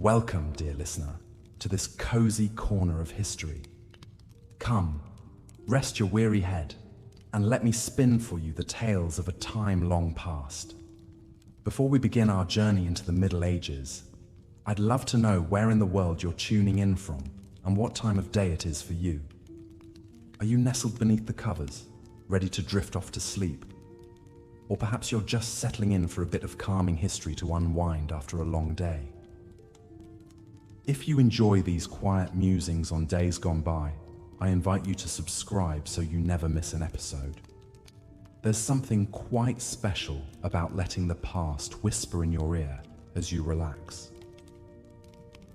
Welcome, dear listener, to this cozy corner of history. Come, rest your weary head, and let me spin for you the tales of a time long past. Before we begin our journey into the Middle Ages, I'd love to know where in the world you're tuning in from and what time of day it is for you. Are you nestled beneath the covers, ready to drift off to sleep? Or perhaps you're just settling in for a bit of calming history to unwind after a long day. If you enjoy these quiet musings on days gone by, I invite you to subscribe so you never miss an episode. There's something quite special about letting the past whisper in your ear as you relax.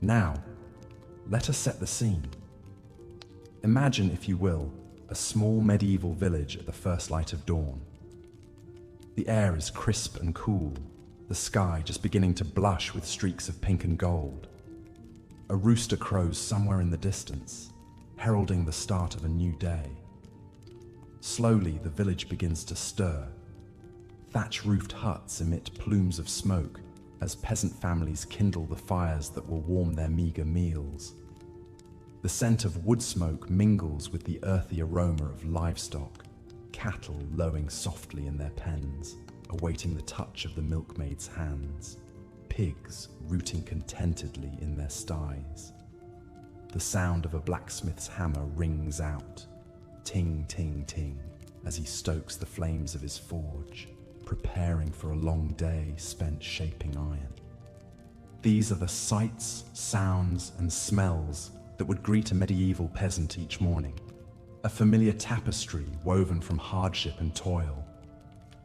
Now, let us set the scene. Imagine, if you will, a small medieval village at the first light of dawn. The air is crisp and cool, the sky just beginning to blush with streaks of pink and gold. A rooster crows somewhere in the distance, heralding the start of a new day. Slowly, the village begins to stir. Thatch-roofed huts emit plumes of smoke as peasant families kindle the fires that will warm their meager meals. The scent of wood smoke mingles with the earthy aroma of livestock, cattle lowing softly in their pens, awaiting the touch of the milkmaid's hands, pigs rooting contentedly in their sties. The sound of a blacksmith's hammer rings out, ting, ting, ting, as he stokes the flames of his forge, preparing for a long day spent shaping iron. These are the sights, sounds, and smells that would greet a medieval peasant each morning, a familiar tapestry woven from hardship and toil.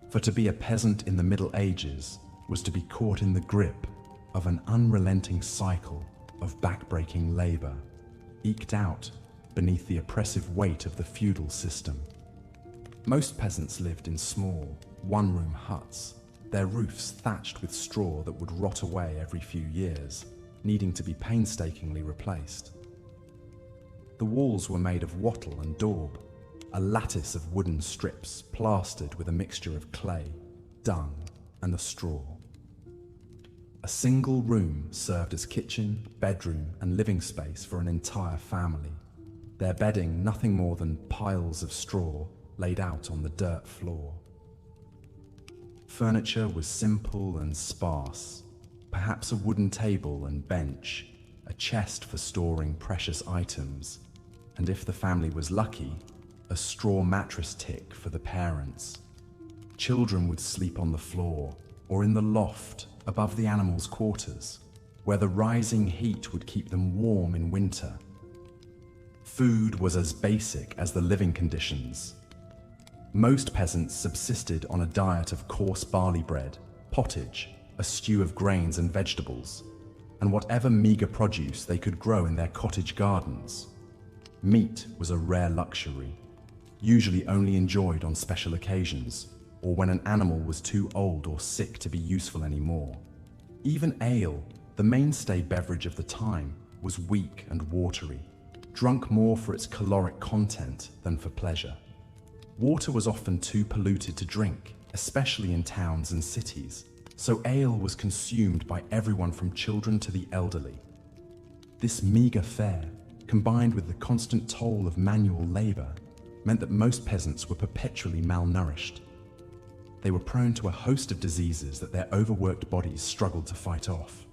For to be a peasant in the Middle Ages was to be caught in the grip of an unrelenting cycle of backbreaking labor, eked out beneath the oppressive weight of the feudal system. Most peasants lived in small, one-room huts, their roofs thatched with straw that would rot away every few years, needing to be painstakingly replaced. The walls were made of wattle and daub, a lattice of wooden strips plastered with a mixture of clay, dung, and the straw. A single room served as kitchen, bedroom, and living space for an entire family, their bedding nothing more than piles of straw laid out on the dirt floor. Furniture was simple and sparse, perhaps a wooden table and bench, a chest for storing precious items, and if the family was lucky, a straw mattress tick for the parents. Children would sleep on the floor or in the loft above the animals' quarters, where the rising heat would keep them warm in winter. Food was as basic as the living conditions. Most peasants subsisted on a diet of coarse barley bread, pottage, a stew of grains and vegetables, and whatever meager produce they could grow in their cottage gardens. Meat was a rare luxury, usually only enjoyed on special occasions, or when an animal was too old or sick to be useful anymore. Even ale, the mainstay beverage of the time, was weak and watery, drunk more for its caloric content than for pleasure. Water was often too polluted to drink, especially in towns and cities, so ale was consumed by everyone from children to the elderly. This meager fare, combined with the constant toll of manual labor, meant that most peasants were perpetually malnourished. They were prone to a host of diseases that their overworked bodies struggled to fight off.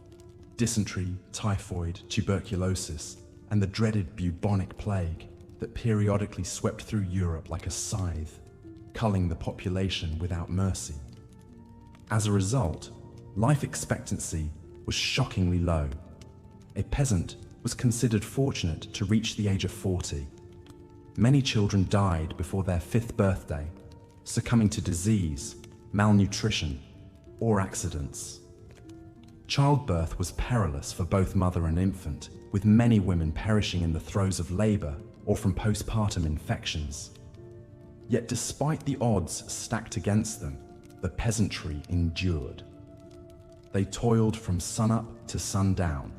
Dysentery, typhoid, tuberculosis, and the dreaded bubonic plague that periodically swept through Europe like a scythe, culling the population without mercy. As a result, life expectancy was shockingly low. A peasant was considered fortunate to reach the age of 40. Many children died before their 5th birthday, succumbing to disease, malnutrition, or accidents. Childbirth was perilous for both mother and infant, with many women perishing in the throes of labor or from postpartum infections. Yet despite the odds stacked against them, the peasantry endured. They toiled from sunup to sundown,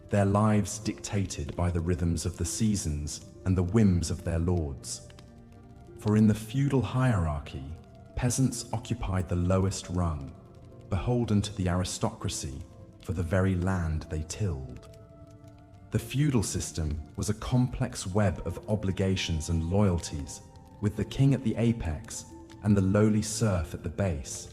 their lives dictated by the rhythms of the seasons and the whims of their lords. For in the feudal hierarchy, peasants occupied the lowest rung, beholden to the aristocracy for the very land they tilled. The feudal system was a complex web of obligations and loyalties, with the king at the apex and the lowly serf at the base.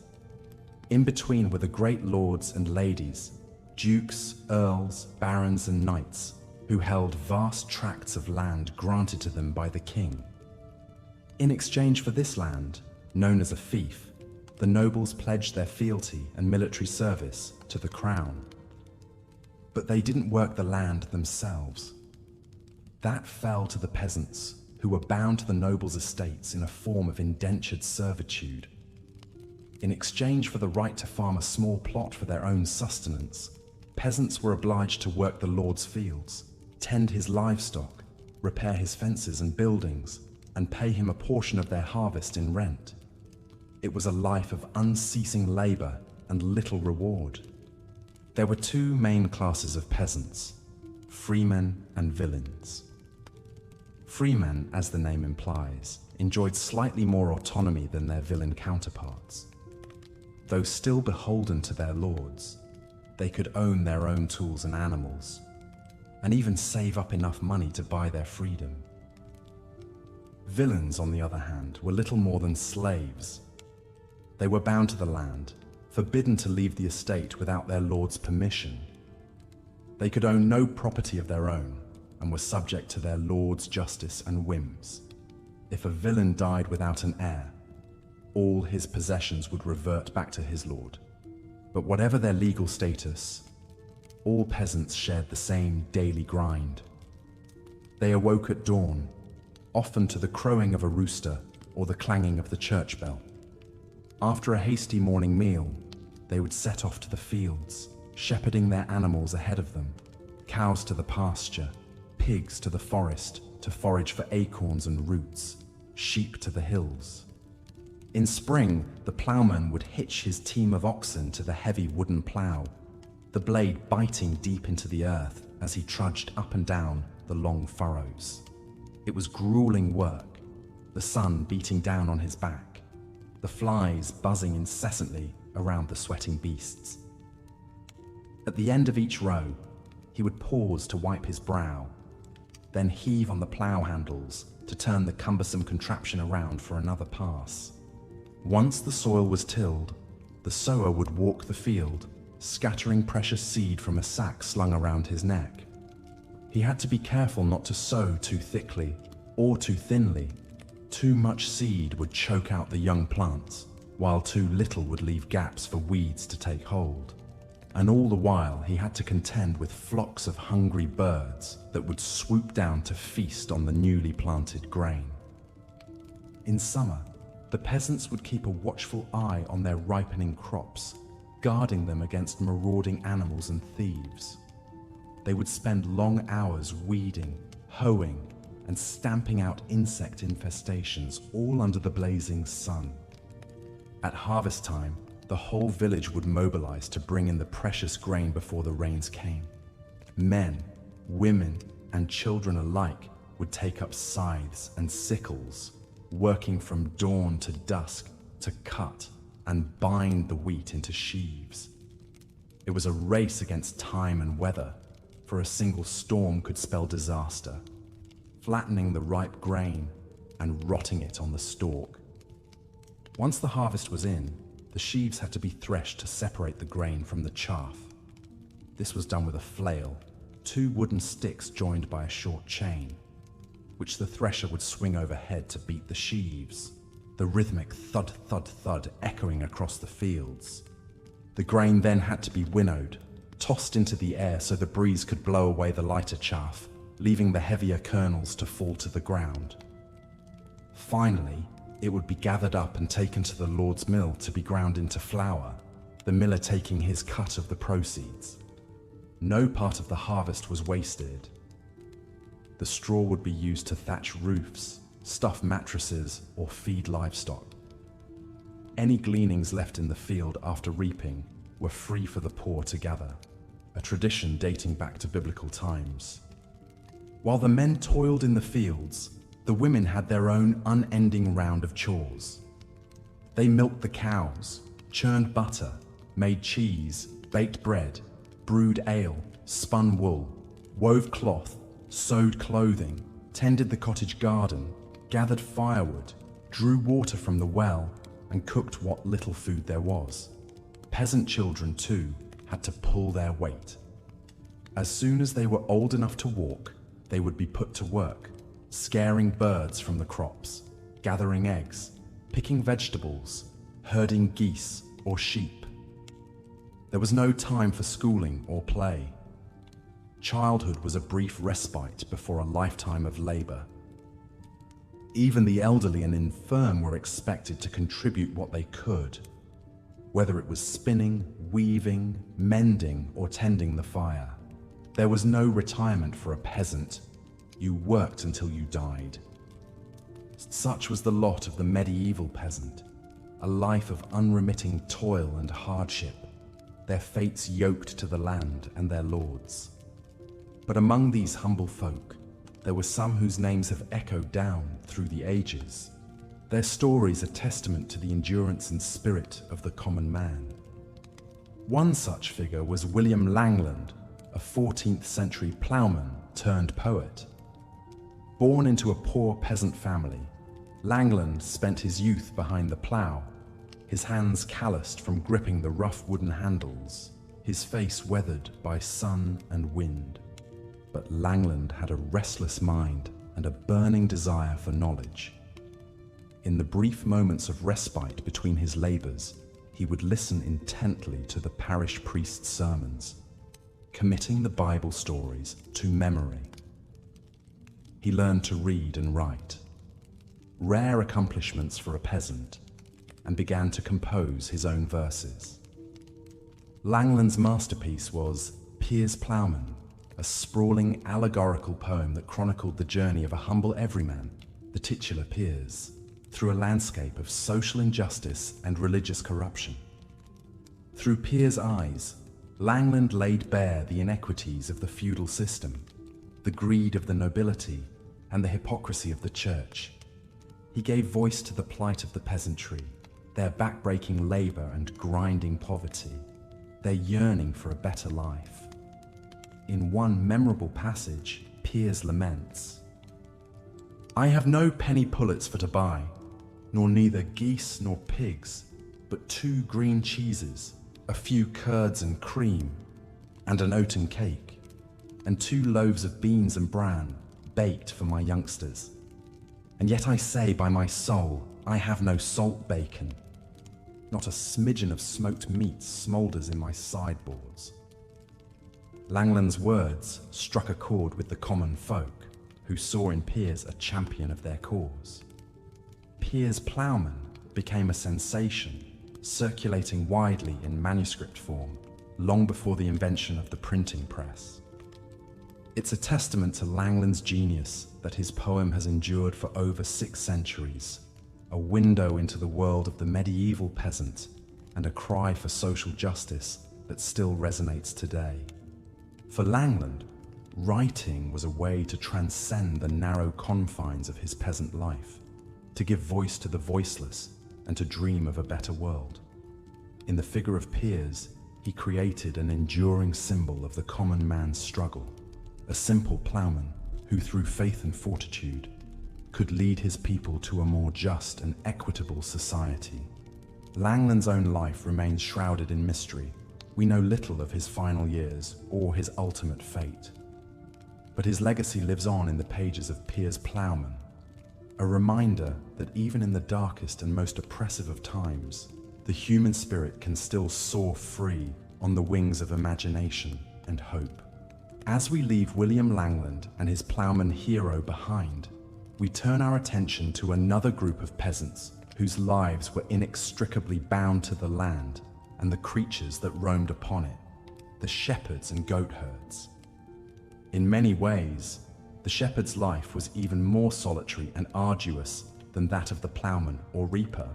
In between were the great lords and ladies, dukes, earls, barons, and knights, who held vast tracts of land granted to them by the king. In exchange for this land, known as a fief, the nobles pledged their fealty and military service to the crown. But they didn't work the land themselves. That fell to the peasants, who were bound to the nobles' estates in a form of indentured servitude. In exchange for the right to farm a small plot for their own sustenance, peasants were obliged to work the lord's fields, tend his livestock, repair his fences and buildings, and pay him a portion of their harvest in rent. It was a life of unceasing labor and little reward. There were two main classes of peasants, freemen and villeins. Freemen, as the name implies, enjoyed slightly more autonomy than their villain counterparts. Though still beholden to their lords, they could own their own tools and animals, and even save up enough money to buy their freedom. Villains, on the other hand, were little more than slaves. They were bound to the land, forbidden to leave the estate without their lord's permission. They could own no property of their own, and were subject to their lord's justice and whims. If a villain died without an heir, all his possessions would revert back to his lord. But whatever their legal status, all peasants shared the same daily grind. They awoke at dawn, often to the crowing of a rooster or the clanging of the church bell. After a hasty morning meal, they would set off to the fields, shepherding their animals ahead of them, cows to the pasture, pigs to the forest to forage for acorns and roots, sheep to the hills. In spring, the ploughman would hitch his team of oxen to the heavy wooden plough, the blade biting deep into the earth as he trudged up and down the long furrows. It was grueling work, the sun beating down on his back, the flies buzzing incessantly around the sweating beasts. At the end of each row, he would pause to wipe his brow, then heave on the plough handles to turn the cumbersome contraption around for another pass. Once the soil was tilled, the sower would walk the field, scattering precious seed from a sack slung around his neck. He had to be careful not to sow too thickly or too thinly. Too much seed would choke out the young plants, while too little would leave gaps for weeds to take hold. And all the while he had to contend with flocks of hungry birds that would swoop down to feast on the newly planted grain. In summer, the peasants would keep a watchful eye on their ripening crops, guarding them against marauding animals and thieves. They would spend long hours weeding, hoeing, and stamping out insect infestations, all under the blazing sun. At harvest time, the whole village would mobilize to bring in the precious grain before the rains came. Men, women, and children alike would take up scythes and sickles, working from dawn to dusk to cut and bind the wheat into sheaves. It was a race against time and weather, for a single storm could spell disaster, flattening the ripe grain and rotting it on the stalk. Once the harvest was in, the sheaves had to be threshed to separate the grain from the chaff. This was done with a flail, two wooden sticks joined by a short chain, which the thresher would swing overhead to beat the sheaves, the rhythmic thud, thud, thud echoing across the fields. The grain then had to be winnowed, tossed into the air so the breeze could blow away the lighter chaff, leaving the heavier kernels to fall to the ground. Finally, it would be gathered up and taken to the Lord's mill to be ground into flour, the miller taking his cut of the proceeds. No part of the harvest was wasted. The straw would be used to thatch roofs, stuff mattresses, or feed livestock. Any gleanings left in the field after reaping were free for the poor to gather, a tradition dating back to biblical times. While the men toiled in the fields, the women had their own unending round of chores. They milked the cows, churned butter, made cheese, baked bread, brewed ale, spun wool, wove cloth, sewed clothing, tended the cottage garden, gathered firewood, drew water from the well, and cooked what little food there was. Peasant children, too, had to pull their weight. As soon as they were old enough to walk, they would be put to work, scaring birds from the crops, gathering eggs, picking vegetables, herding geese or sheep. There was no time for schooling or play. Childhood was a brief respite before a lifetime of labor. Even the elderly and infirm were expected to contribute what they could, whether it was spinning, weaving, mending, or tending the fire. There was no retirement for a peasant. You worked until you died. Such was the lot of the medieval peasant, a life of unremitting toil and hardship, their fates yoked to the land and their lords. But among these humble folk, there were some whose names have echoed down through the ages. Their stories are testament to the endurance and spirit of the common man. One such figure was William Langland, a 14th century ploughman turned poet. Born into a poor peasant family, Langland spent his youth behind the plough, his hands calloused from gripping the rough wooden handles, his face weathered by sun and wind. But Langland had a restless mind and a burning desire for knowledge. In the brief moments of respite between his labors, he would listen intently to the parish priest's sermons, committing the Bible stories to memory. He learned to read and write, rare accomplishments for a peasant, and began to compose his own verses. Langland's masterpiece was Piers Plowman, a sprawling allegorical poem that chronicled the journey of a humble everyman, the titular Piers, through a landscape of social injustice and religious corruption. Through Piers' eyes, Langland laid bare the inequities of the feudal system, the greed of the nobility, and the hypocrisy of the church. He gave voice to the plight of the peasantry, their backbreaking labor and grinding poverty, their yearning for a better life. In one memorable passage, Piers laments, "I have no penny pullets for to buy, nor neither geese nor pigs, but 2 green cheeses, a few curds and cream, and an oaten cake, and 2 loaves of beans and bran, baked for my youngsters. And yet I say by my soul, I have no salt bacon. Not a smidgen of smoked meat smoulders in my sideboards." Langland's words struck a chord with the common folk, who saw in Piers a champion of their cause. Piers Plowman became a sensation, circulating widely in manuscript form long before the invention of the printing press. It's a testament to Langland's genius that his poem has endured for over 6 centuries, a window into the world of the medieval peasant and a cry for social justice that still resonates today. For Langland, writing was a way to transcend the narrow confines of his peasant life, to give voice to the voiceless and to dream of a better world. In the figure of Piers, he created an enduring symbol of the common man's struggle, a simple ploughman who, through faith and fortitude, could lead his people to a more just and equitable society. Langland's own life remains shrouded in mystery. We know little of his final years or his ultimate fate. But his legacy lives on in the pages of Piers Plowman, a reminder that even in the darkest and most oppressive of times, the human spirit can still soar free on the wings of imagination and hope. As we leave William Langland and his ploughman hero behind, we turn our attention to another group of peasants whose lives were inextricably bound to the land and the creatures that roamed upon it, the shepherds and goat herds. In many ways, the shepherd's life was even more solitary and arduous than that of the ploughman or reaper.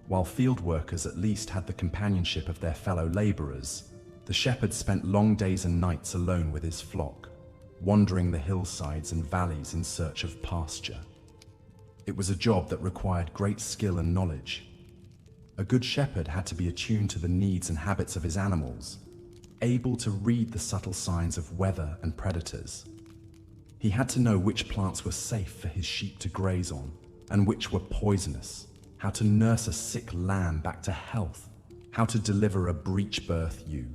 While field workers at least had the companionship of their fellow laborers, the shepherd spent long days and nights alone with his flock, wandering the hillsides and valleys in search of pasture. It was a job that required great skill and knowledge. A good shepherd had to be attuned to the needs and habits of his animals, able to read the subtle signs of weather and predators. He had to know which plants were safe for his sheep to graze on and which were poisonous, how to nurse a sick lamb back to health, how to deliver a breech-birth ewe.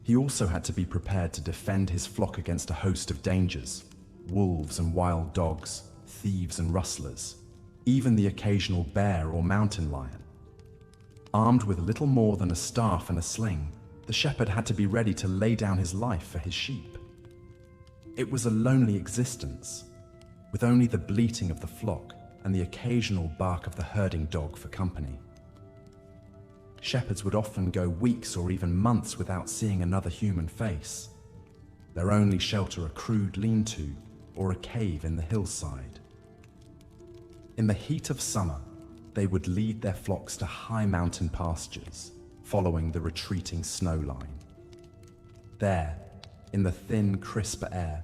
He also had to be prepared to defend his flock against a host of dangers: wolves and wild dogs, thieves and rustlers, even the occasional bear or mountain lion. Armed with little more than a staff and a sling, the shepherd had to be ready to lay down his life for his sheep. It was a lonely existence, with only the bleating of the flock and the occasional bark of the herding dog for company. Shepherds would often go weeks or even months without seeing another human face, their only shelter a crude lean-to or a cave in the hillside. In the heat of summer, they would lead their flocks to high mountain pastures, following the retreating snow line. There, in the thin, crisp air,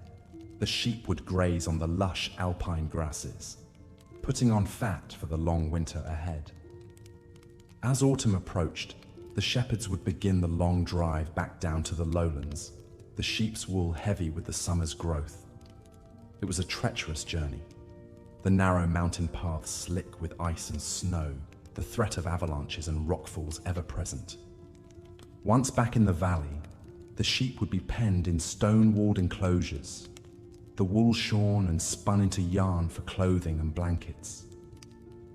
the sheep would graze on the lush alpine grasses, putting on fat for the long winter ahead. As autumn approached, the shepherds would begin the long drive back down to the lowlands, the sheep's wool heavy with the summer's growth. It was a treacherous journey, the narrow mountain paths slick with ice and snow, the threat of avalanches and rockfalls ever present. Once back in the valley, the sheep would be penned in stone-walled enclosures, the wool shorn and spun into yarn for clothing and blankets.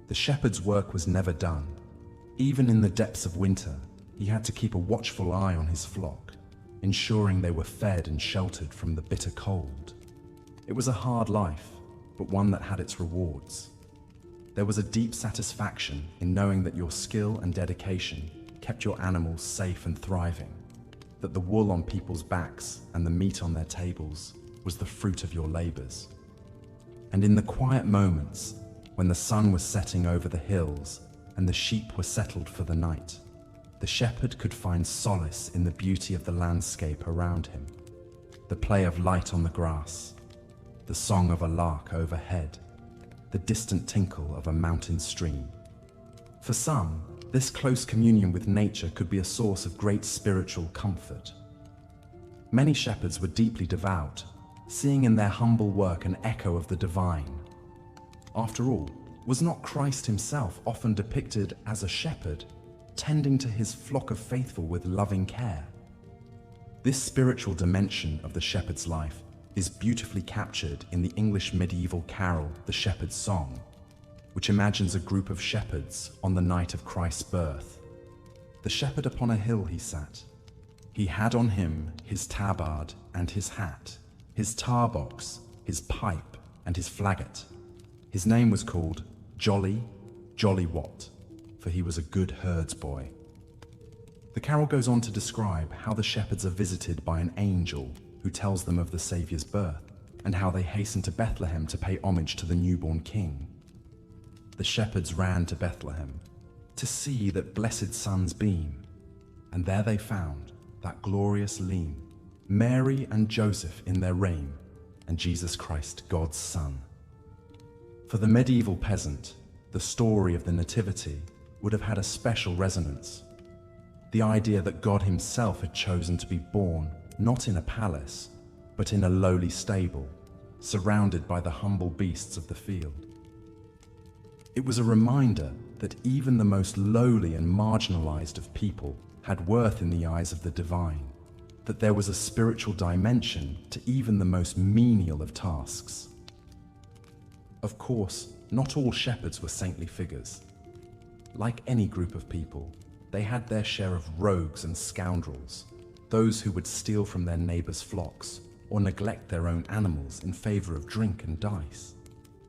The shepherd's work was never done. Even in the depths of winter, he had to keep a watchful eye on his flock, ensuring they were fed and sheltered from the bitter cold. It was a hard life, but one that had its rewards. There was a deep satisfaction in knowing that your skill and dedication kept your animals safe and thriving, that the wool on people's backs and the meat on their tables was the fruit of your labors. And in the quiet moments, when the sun was setting over the hills and the sheep were settled for the night, the shepherd could find solace in the beauty of the landscape around him, the play of light on the grass, the song of a lark overhead, the distant tinkle of a mountain stream. For some, this close communion with nature could be a source of great spiritual comfort. Many shepherds were deeply devout, seeing in their humble work an echo of the divine. After all, was not Christ himself often depicted as a shepherd, tending to his flock of faithful with loving care? This spiritual dimension of the shepherd's life is beautifully captured in the English medieval carol, The Shepherd's Song, which imagines a group of shepherds on the night of Christ's birth. The shepherd upon a hill he sat. He had on him his tabard and his hat, his tar box, his pipe, and his flaget. His name was called Jolly Wat, for he was a good herds boy. The carol goes on to describe how the shepherds are visited by an angel who tells them of the Saviour's birth, and how they hasten to Bethlehem to pay homage to the newborn king. The shepherds ran to Bethlehem to see that blessed sun's beam, and there they found that glorious lean, Mary and Joseph in their reign, and Jesus Christ, God's Son. For the medieval peasant, the story of the Nativity would have had a special resonance. The idea that God himself had chosen to be born not in a palace, but in a lowly stable, surrounded by the humble beasts of the field. It was a reminder that even the most lowly and marginalized of people had worth in the eyes of the divine, that there was a spiritual dimension to even the most menial of tasks. Of course, not all shepherds were saintly figures. Like any group of people, they had their share of rogues and scoundrels, those who would steal from their neighbors' flocks or neglect their own animals in favor of drink and dice.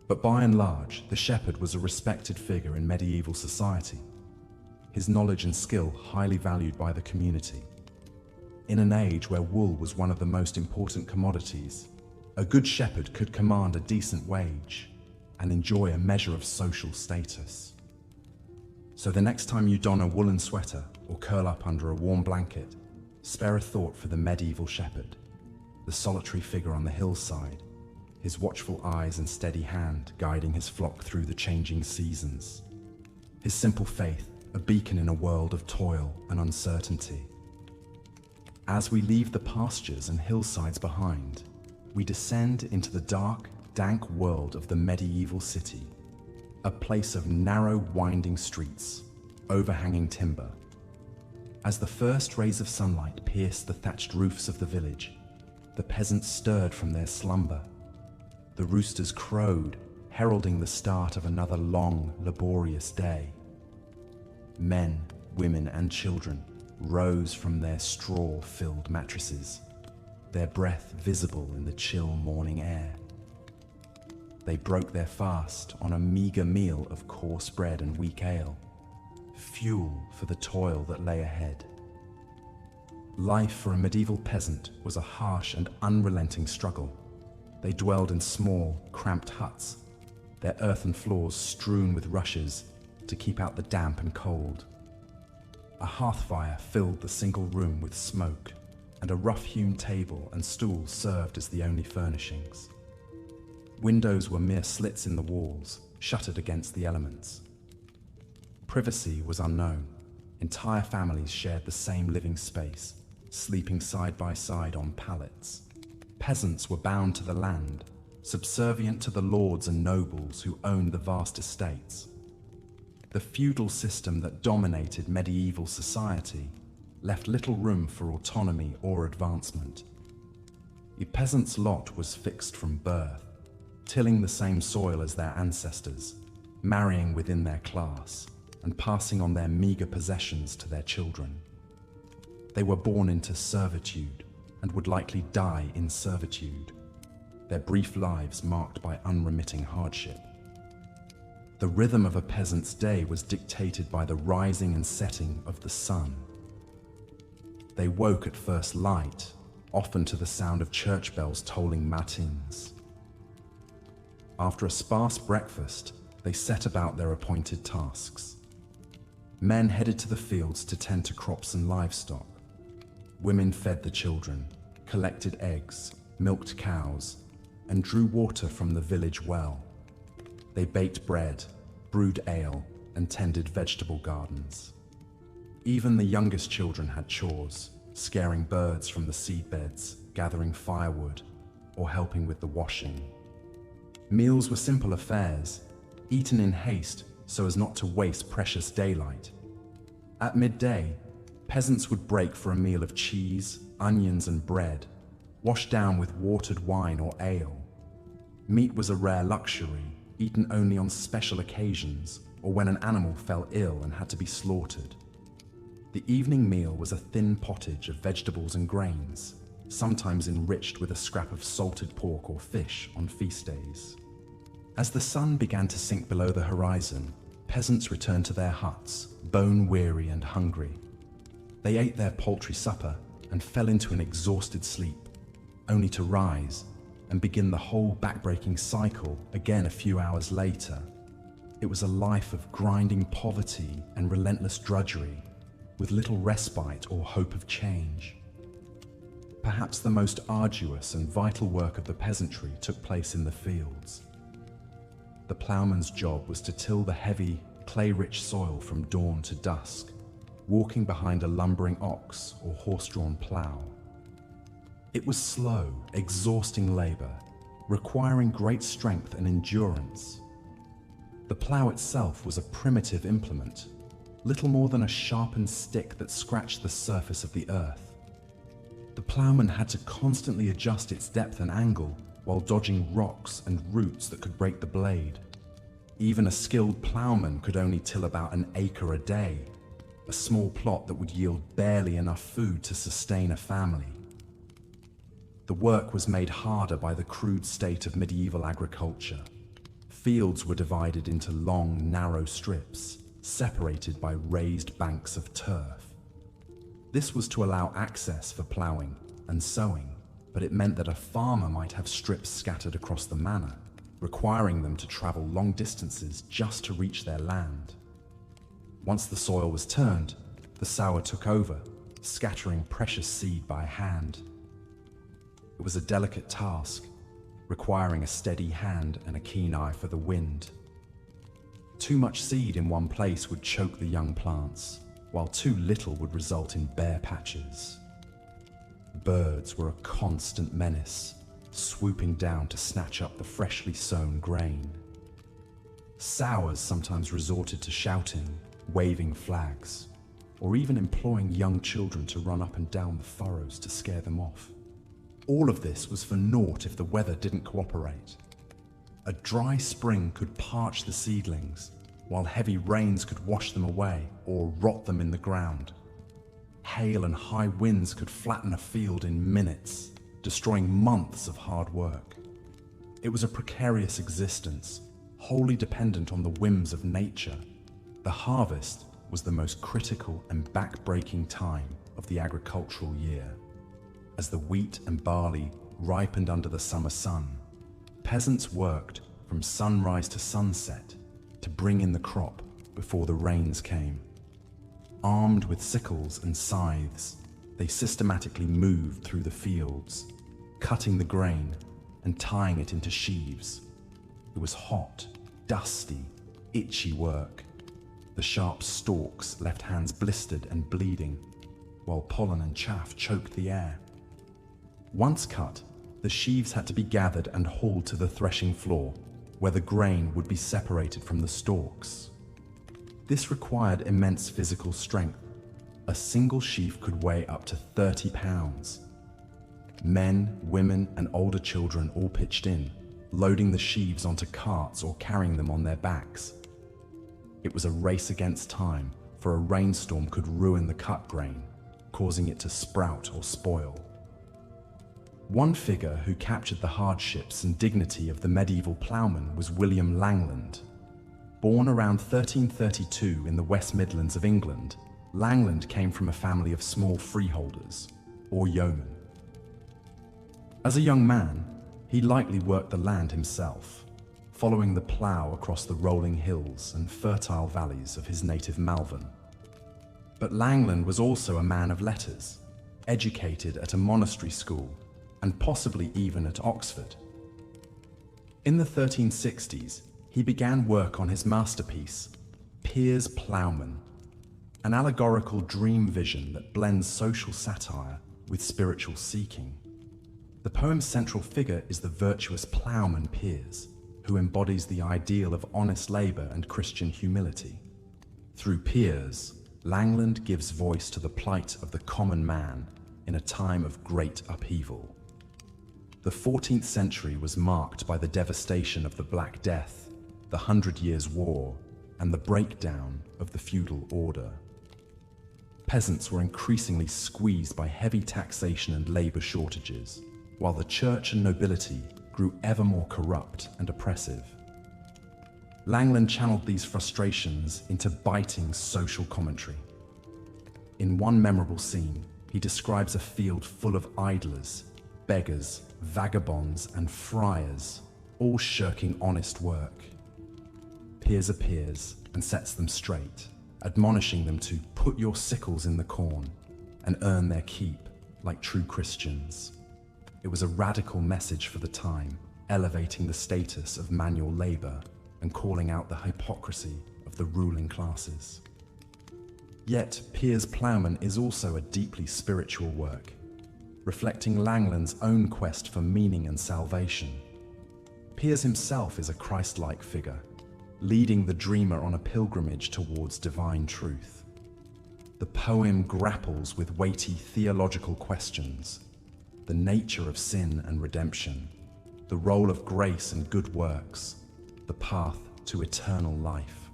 But by and large, the shepherd was a respected figure in medieval society, his knowledge and skill highly valued by the community. In an age where wool was one of the most important commodities, a good shepherd could command a decent wage and enjoy a measure of social status. So the next time you don a woolen sweater or curl up under a warm blanket, spare a thought for the medieval shepherd, the solitary figure on the hillside, his watchful eyes and steady hand guiding his flock through the changing seasons. His simple faith, a beacon in a world of toil and uncertainty. As we leave the pastures and hillsides behind, we descend into the dark, dank world of the medieval city, a place of narrow, winding streets, overhanging timber. As the first rays of sunlight pierced the thatched roofs of the village, the peasants stirred from their slumber. The roosters crowed, heralding the start of another long, laborious day. Men, women, and children rose from their straw-filled mattresses, their breath visible in the chill morning air. They broke their fast on a meager meal of coarse bread and weak ale, fuel for the toil that lay ahead. Life for a medieval peasant was a harsh and unrelenting struggle. They dwelled in small, cramped huts, their earthen floors strewn with rushes to keep out the damp and cold. A hearth fire filled the single room with smoke, and a rough-hewn table and stool served as the only furnishings. Windows were mere slits in the walls, shuttered against the elements. Privacy was unknown. Entire families shared the same living space, sleeping side by side on pallets. Peasants were bound to the land, subservient to the lords and nobles who owned the vast estates. The feudal system that dominated medieval society left little room for autonomy or advancement. A peasant's lot was fixed from birth, tilling the same soil as their ancestors, marrying within their class, and passing on their meager possessions to their children. They were born into servitude and would likely die in servitude, their brief lives marked by unremitting hardship. The rhythm of a peasant's day was dictated by the rising and setting of the sun. They woke at first light, often to the sound of church bells tolling matins. After a sparse breakfast, they set about their appointed tasks. Men headed to the fields to tend to crops and livestock. Women fed the children, collected eggs, milked cows, and drew water from the village well. They baked bread, brewed ale, and tended vegetable gardens. Even the youngest children had chores, scaring birds from the seedbeds, gathering firewood, or helping with the washing. Meals were simple affairs, eaten in haste so as not to waste precious daylight. At midday, peasants would break for a meal of cheese, onions, and bread, washed down with watered wine or ale. Meat was a rare luxury, eaten only on special occasions or when an animal fell ill and had to be slaughtered. The evening meal was a thin pottage of vegetables and grains, sometimes enriched with a scrap of salted pork or fish on feast days. As the sun began to sink below the horizon, peasants returned to their huts, bone-weary and hungry. They ate their paltry supper and fell into an exhausted sleep, only to rise and begin the whole back-breaking cycle again a few hours later. It was a life of grinding poverty and relentless drudgery, with little respite or hope of change. Perhaps the most arduous and vital work of the peasantry took place in the fields. The ploughman's job was to till the heavy, clay-rich soil from dawn to dusk, walking behind a lumbering ox or horse-drawn plough. It was slow, exhausting labor, requiring great strength and endurance. The plough itself was a primitive implement, little more than a sharpened stick that scratched the surface of the earth. The ploughman had to constantly adjust its depth and angle while dodging rocks and roots that could break the blade. Even a skilled ploughman could only till about an acre a day, a small plot that would yield barely enough food to sustain a family. The work was made harder by the crude state of medieval agriculture. Fields were divided into long, narrow strips, separated by raised banks of turf. This was to allow access for ploughing and sowing, but it meant that a farmer might have strips scattered across the manor, requiring them to travel long distances just to reach their land. Once the soil was turned, the sower took over, scattering precious seed by hand. It was a delicate task, requiring a steady hand and a keen eye for the wind. Too much seed in one place would choke the young plants, while too little would result in bare patches. Birds were a constant menace, swooping down to snatch up the freshly sown grain. Sowers sometimes resorted to shouting, waving flags, or even imploring young children to run up and down the furrows to scare them off. All of this was for naught if the weather didn't cooperate. A dry spring could parch the seedlings, while heavy rains could wash them away or rot them in the ground. Hail and high winds could flatten a field in minutes, destroying months of hard work. It was a precarious existence, wholly dependent on the whims of nature. The harvest was the most critical and back-breaking time of the agricultural year. As the wheat and barley ripened under the summer sun, peasants worked from sunrise to sunset to bring in the crop before the rains came. Armed with sickles and scythes, they systematically moved through the fields, cutting the grain and tying it into sheaves. It was hot, dusty, itchy work. The sharp stalks left hands blistered and bleeding, while pollen and chaff choked the air. Once cut, the sheaves had to be gathered and hauled to the threshing floor, where the grain would be separated from the stalks. This required immense physical strength. A single sheaf could weigh up to 30 pounds. Men, women, and older children all pitched in, loading the sheaves onto carts or carrying them on their backs. It was a race against time, for a rainstorm could ruin the cut grain, causing it to sprout or spoil. One figure who captured the hardships and dignity of the medieval ploughman was William Langland. Born around 1332 in the West Midlands of England, Langland came from a family of small freeholders, or yeomen. As a young man, he likely worked the land himself, following the plough across the rolling hills and fertile valleys of his native Malvern. But Langland was also a man of letters, educated at a monastery school and possibly even at Oxford. In the 1360s, he began work on his masterpiece, Piers Plowman, an allegorical dream vision that blends social satire with spiritual seeking. The poem's central figure is the virtuous ploughman Piers, who embodies the ideal of honest labor and Christian humility. Through Piers, Langland gives voice to the plight of the common man in a time of great upheaval. The 14th century was marked by the devastation of the Black Death, the 100 Years' War, and the breakdown of the feudal order. Peasants were increasingly squeezed by heavy taxation and labor shortages, while the church and nobility grew ever more corrupt and oppressive. Langland channeled these frustrations into biting social commentary. In one memorable scene, he describes a field full of idlers, beggars, vagabonds, and friars, all shirking honest work. Piers appears and sets them straight, admonishing them to put your sickles in the corn and earn their keep like true Christians. It was a radical message for the time, elevating the status of manual labor and calling out the hypocrisy of the ruling classes. Yet, Piers Plowman is also a deeply spiritual work, reflecting Langland's own quest for meaning and salvation. Piers himself is a Christ-like figure, leading the dreamer on a pilgrimage towards divine truth. The poem grapples with weighty theological questions: the nature of sin and redemption, the role of grace and good works, the path to eternal life.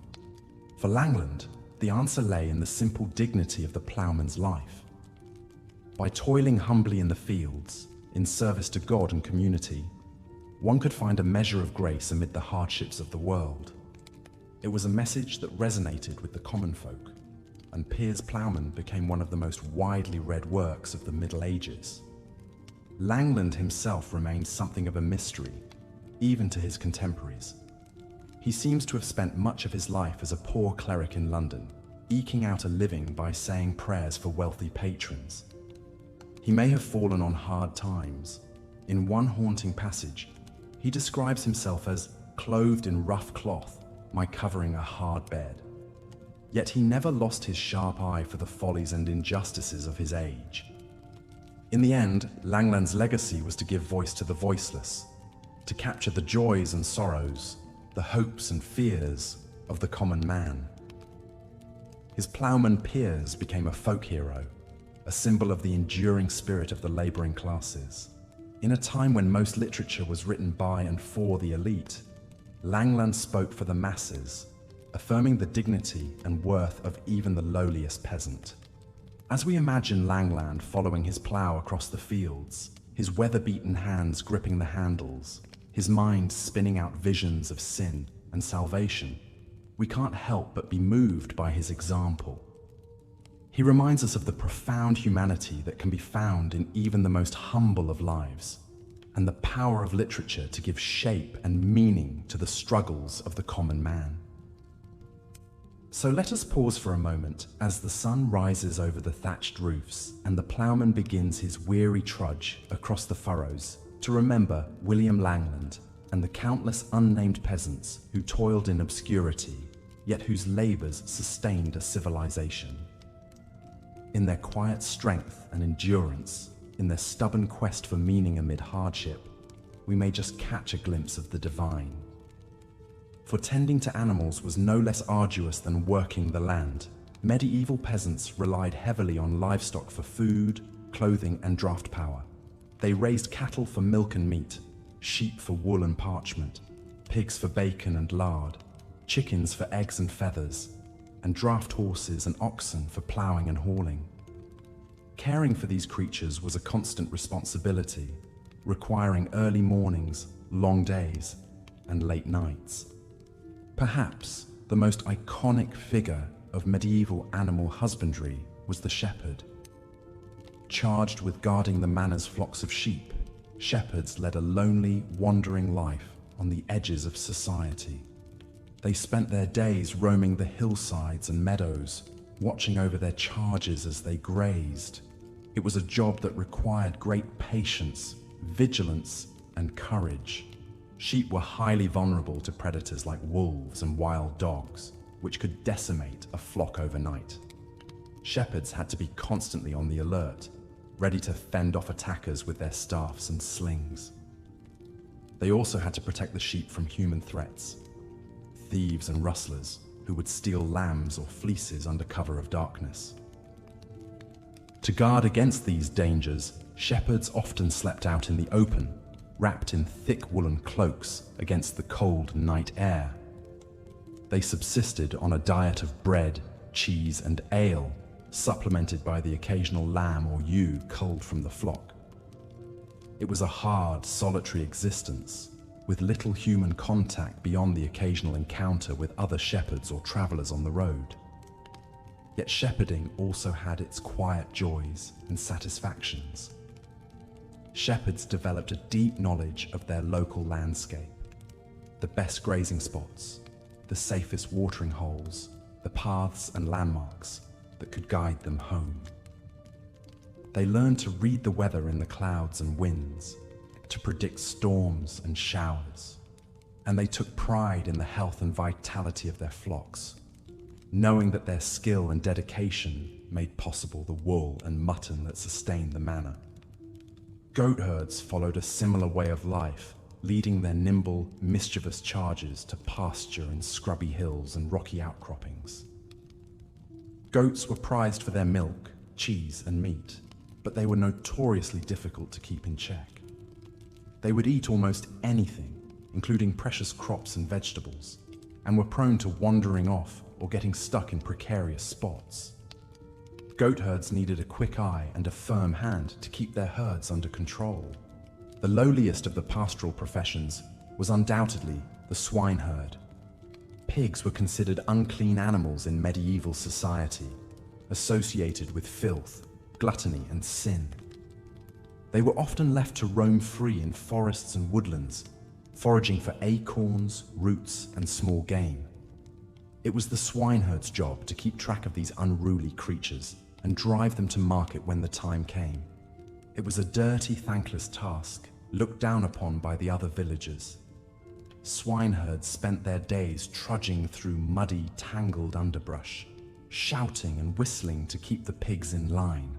For Langland, the answer lay in the simple dignity of the ploughman's life. By toiling humbly in the fields, in service to God and community, one could find a measure of grace amid the hardships of the world. It was a message that resonated with the common folk, and Piers Plowman became one of the most widely read works of the Middle Ages. Langland himself remained something of a mystery, even to his contemporaries. He seems to have spent much of his life as a poor cleric in London, eking out a living by saying prayers for wealthy patrons. He may have fallen on hard times. In one haunting passage, he describes himself as clothed in rough cloth, my covering a hard bed. Yet he never lost his sharp eye for the follies and injustices of his age. In the end, Langland's legacy was to give voice to the voiceless, to capture the joys and sorrows, the hopes and fears of the common man. His ploughman Piers became a folk hero, a symbol of the enduring spirit of the labouring classes. In a time when most literature was written by and for the elite, Langland spoke for the masses, affirming the dignity and worth of even the lowliest peasant. As we imagine Langland following his plough across the fields, his weather-beaten hands gripping the handles, his mind spinning out visions of sin and salvation, we can't help but be moved by his example. He reminds us of the profound humanity that can be found in even the most humble of lives, and the power of literature to give shape and meaning to the struggles of the common man. So let us pause for a moment as the sun rises over the thatched roofs and the ploughman begins his weary trudge across the furrows to remember William Langland and the countless unnamed peasants who toiled in obscurity, yet whose labours sustained a civilization. In their quiet strength and endurance, in their stubborn quest for meaning amid hardship, we may just catch a glimpse of the divine. For tending to animals was no less arduous than working the land. Medieval peasants relied heavily on livestock for food, clothing, and draft power. They raised cattle for milk and meat, sheep for wool and parchment, pigs for bacon and lard, chickens for eggs and feathers, and draft horses and oxen for ploughing and hauling. Caring for these creatures was a constant responsibility, requiring early mornings, long days, and late nights. Perhaps the most iconic figure of medieval animal husbandry was the shepherd. Charged with guarding the manor's flocks of sheep, shepherds led a lonely, wandering life on the edges of society. They spent their days roaming the hillsides and meadows, watching over their charges as they grazed. It was a job that required great patience, vigilance, and courage. Sheep were highly vulnerable to predators like wolves and wild dogs, which could decimate a flock overnight. Shepherds had to be constantly on the alert, ready to fend off attackers with their staffs and slings. They also had to protect the sheep from human threats, thieves and rustlers who would steal lambs or fleeces under cover of darkness. To guard against these dangers, shepherds often slept out in the open, wrapped in thick woolen cloaks against the cold night air. They subsisted on a diet of bread, cheese, and ale, supplemented by the occasional lamb or ewe culled from the flock. It was a hard, solitary existence, with little human contact beyond the occasional encounter with other shepherds or travelers on the road. Yet shepherding also had its quiet joys and satisfactions. Shepherds developed a deep knowledge of their local landscape, the best grazing spots, the safest watering holes, the paths and landmarks that could guide them home. They learned to read the weather in the clouds and winds, to predict storms and showers, and they took pride in the health and vitality of their flocks, knowing that their skill and dedication made possible the wool and mutton that sustained the manor. Goat herds followed a similar way of life, leading their nimble, mischievous charges to pasture in scrubby hills and rocky outcroppings. Goats were prized for their milk, cheese, and meat, but they were notoriously difficult to keep in check. They would eat almost anything, including precious crops and vegetables, and were prone to wandering off or getting stuck in precarious spots. Goat herds needed a quick eye and a firm hand to keep their herds under control. The lowliest of the pastoral professions was undoubtedly the swineherd. Pigs were considered unclean animals in medieval society, associated with filth, gluttony, and sin. They were often left to roam free in forests and woodlands, foraging for acorns, roots, and small game. It was the swineherd's job to keep track of these unruly creatures and drive them to market when the time came. It was a dirty, thankless task, looked down upon by the other villagers. Swineherds spent their days trudging through muddy, tangled underbrush, shouting and whistling to keep the pigs in line.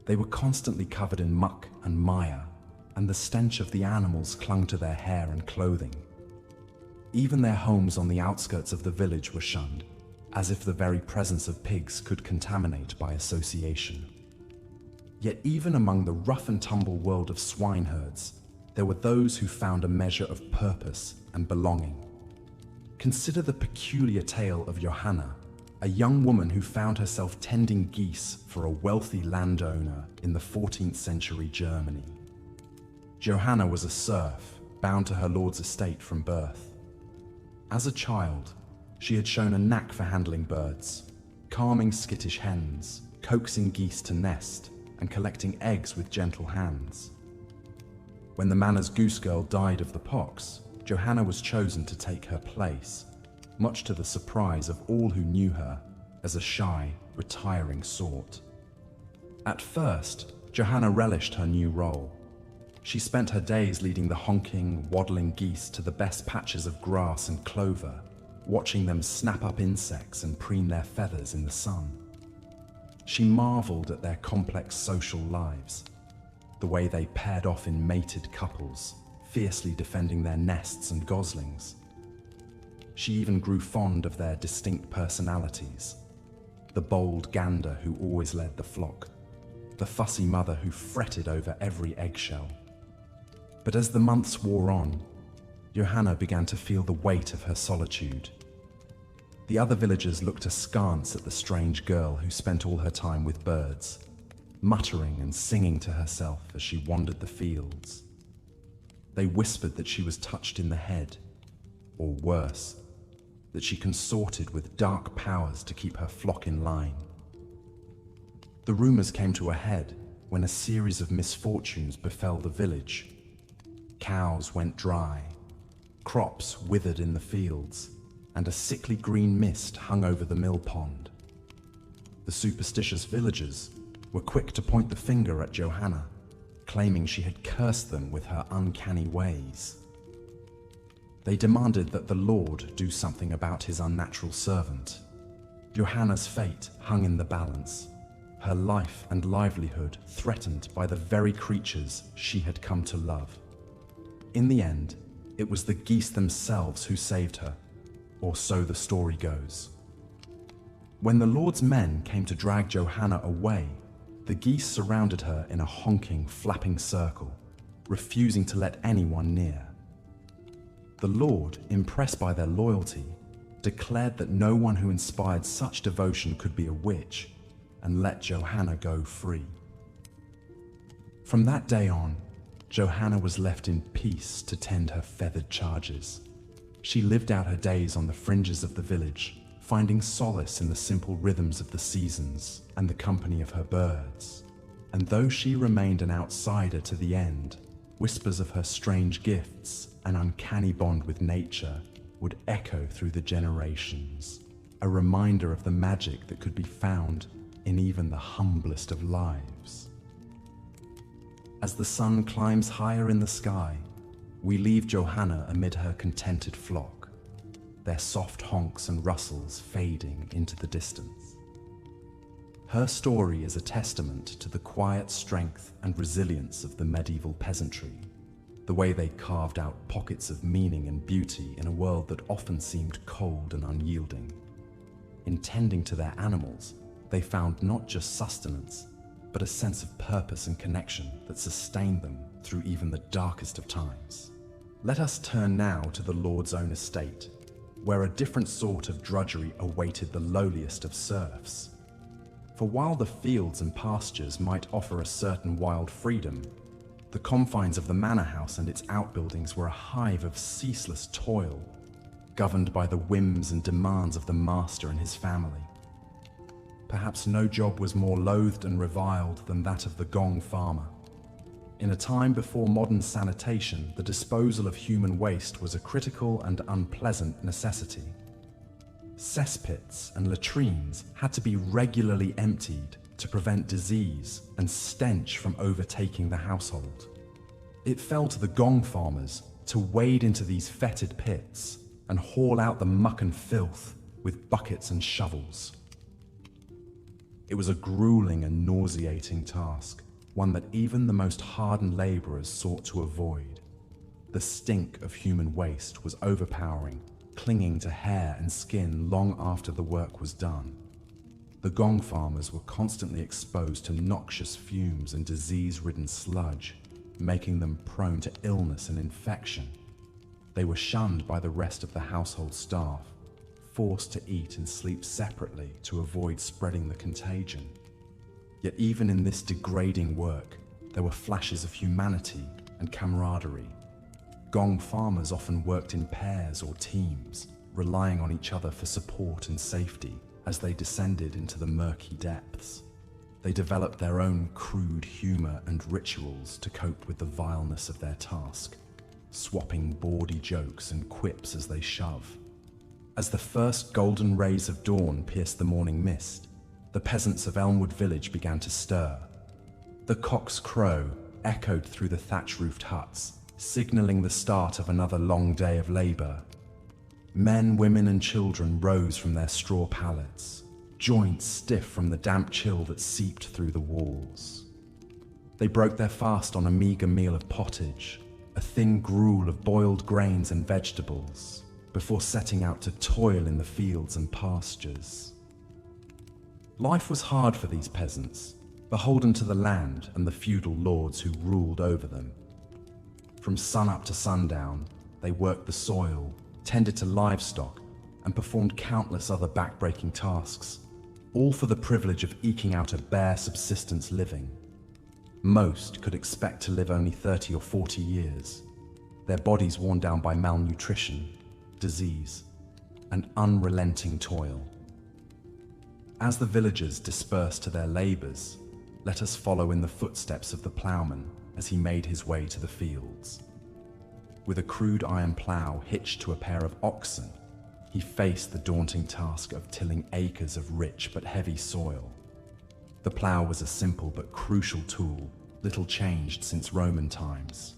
They were constantly covered in muck and mire, and the stench of the animals clung to their hair and clothing. Even their homes on the outskirts of the village were shunned, as if the very presence of pigs could contaminate by association. Yet even among the rough and tumble world of swineherds, there were those who found a measure of purpose and belonging. Consider the peculiar tale of Johanna, a young woman who found herself tending geese for a wealthy landowner in the 14th century Germany. Johanna was a serf, bound to her lord's estate from birth. As a child, she had shown a knack for handling birds, calming skittish hens, coaxing geese to nest, and collecting eggs with gentle hands. When the manor's goose girl died of the pox, Johanna was chosen to take her place, much to the surprise of all who knew her as a shy, retiring sort. At first, Johanna relished her new role. She spent her days leading the honking, waddling geese to the best patches of grass and clover, watching them snap up insects and preen their feathers in the sun. She marveled at their complex social lives, the way they paired off in mated couples, fiercely defending their nests and goslings. She even grew fond of their distinct personalities, the bold gander who always led the flock, the fussy mother who fretted over every eggshell. But as the months wore on, Johanna began to feel the weight of her solitude. The other villagers looked askance at the strange girl who spent all her time with birds, muttering and singing to herself as she wandered the fields. They whispered that she was touched in the head, or worse, that she consorted with dark powers to keep her flock in line. The rumors came to a head when a series of misfortunes befell the village. Cows went dry, crops withered in the fields, and a sickly green mist hung over the mill pond. The superstitious villagers were quick to point the finger at Johanna, claiming she had cursed them with her uncanny ways. They demanded that the Lord do something about his unnatural servant. Johanna's fate hung in the balance, her life and livelihood threatened by the very creatures she had come to love. In the end, it was the geese themselves who saved her, or so the story goes. When the Lord's men came to drag Johanna away, the geese surrounded her in a honking, flapping circle, refusing to let anyone near. The Lord, impressed by their loyalty, declared that no one who inspired such devotion could be a witch, and let Johanna go free. From that day on, Johanna was left in peace to tend her feathered charges. She lived out her days on the fringes of the village, finding solace in the simple rhythms of the seasons and the company of her birds. And though she remained an outsider to the end, whispers of her strange gifts and uncanny bond with nature would echo through the generations, a reminder of the magic that could be found in even the humblest of lives. As the sun climbs higher in the sky, we leave Johanna amid her contented flock, their soft honks and rustles fading into the distance. Her story is a testament to the quiet strength and resilience of the medieval peasantry, the way they carved out pockets of meaning and beauty in a world that often seemed cold and unyielding. In tending to their animals, they found not just sustenance, but a sense of purpose and connection that sustained them through even the darkest of times. Let us turn now to the Lord's own estate, where a different sort of drudgery awaited the lowliest of serfs. For while the fields and pastures might offer a certain wild freedom, the confines of the manor house and its outbuildings were a hive of ceaseless toil, governed by the whims and demands of the master and his family. Perhaps no job was more loathed and reviled than that of the gong farmer. In a time before modern sanitation, the disposal of human waste was a critical and unpleasant necessity. Cesspits and latrines had to be regularly emptied to prevent disease and stench from overtaking the household. It fell to the gong farmers to wade into these fetid pits and haul out the muck and filth with buckets and shovels. It was a grueling and nauseating task, one that even the most hardened laborers sought to avoid. The stink of human waste was overpowering, clinging to hair and skin long after the work was done. The gong farmers were constantly exposed to noxious fumes and disease-ridden sludge, making them prone to illness and infection. They were shunned by the rest of the household staff, forced to eat and sleep separately to avoid spreading the contagion. Yet even in this degrading work, there were flashes of humanity and camaraderie. Gong farmers often worked in pairs or teams, relying on each other for support and safety as they descended into the murky depths. They developed their own crude humor and rituals to cope with the vileness of their task, swapping bawdy jokes and quips as they shove. As the first golden rays of dawn pierced the morning mist, the peasants of Elmwood Village began to stir. The cock's crow echoed through the thatch-roofed huts, signaling the start of another long day of labor. Men, women, and children rose from their straw pallets, joints stiff from the damp chill that seeped through the walls. They broke their fast on a meager meal of pottage, a thin gruel of boiled grains and vegetables, before setting out to toil in the fields and pastures. Life was hard for these peasants, beholden to the land and the feudal lords who ruled over them. From sunup to sundown, they worked the soil, tended to livestock, and performed countless other backbreaking tasks, all for the privilege of eking out a bare subsistence living. Most could expect to live only 30 or 40 years, their bodies worn down by malnutrition, disease, and unrelenting toil. As the villagers dispersed to their labors, let us follow in the footsteps of the ploughman as he made his way to the fields. With a crude iron plough hitched to a pair of oxen, he faced the daunting task of tilling acres of rich but heavy soil. The plough was a simple but crucial tool, little changed since Roman times.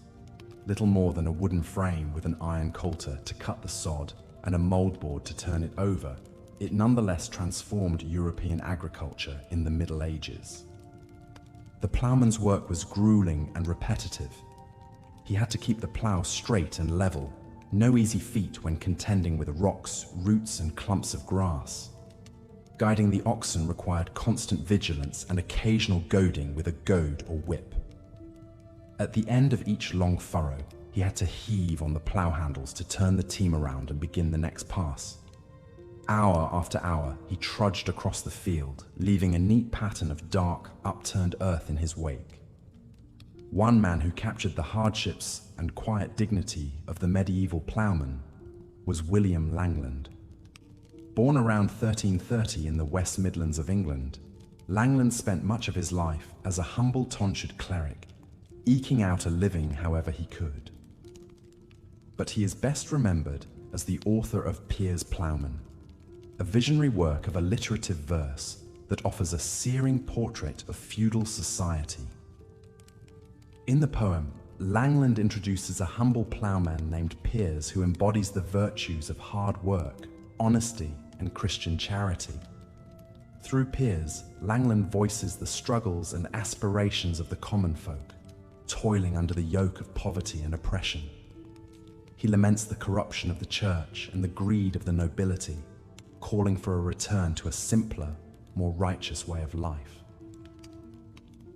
Little more than a wooden frame with an iron coulter to cut the sod and a moldboard to turn it over, it nonetheless transformed European agriculture in the Middle Ages. The ploughman's work was grueling and repetitive. He had to keep the plough straight and level, no easy feat when contending with rocks, roots, and clumps of grass. Guiding the oxen required constant vigilance and occasional goading with a goad or whip. At the end of each long furrow, he had to heave on the plough handles to turn the team around and begin the next pass. Hour after hour, he trudged across the field, leaving a neat pattern of dark, upturned earth in his wake. One man who captured the hardships and quiet dignity of the medieval ploughman was William Langland. Born around 1330 in the West Midlands of England, Langland spent much of his life as a humble tonsured cleric, eking out a living however he could. But he is best remembered as the author of Piers Plowman, a visionary work of alliterative verse that offers a searing portrait of feudal society. In the poem, Langland introduces a humble ploughman named Piers who embodies the virtues of hard work, honesty, and Christian charity. Through Piers, Langland voices the struggles and aspirations of the common folk, toiling under the yoke of poverty and oppression. He laments the corruption of the church and the greed of the nobility, calling for a return to a simpler, more righteous way of life.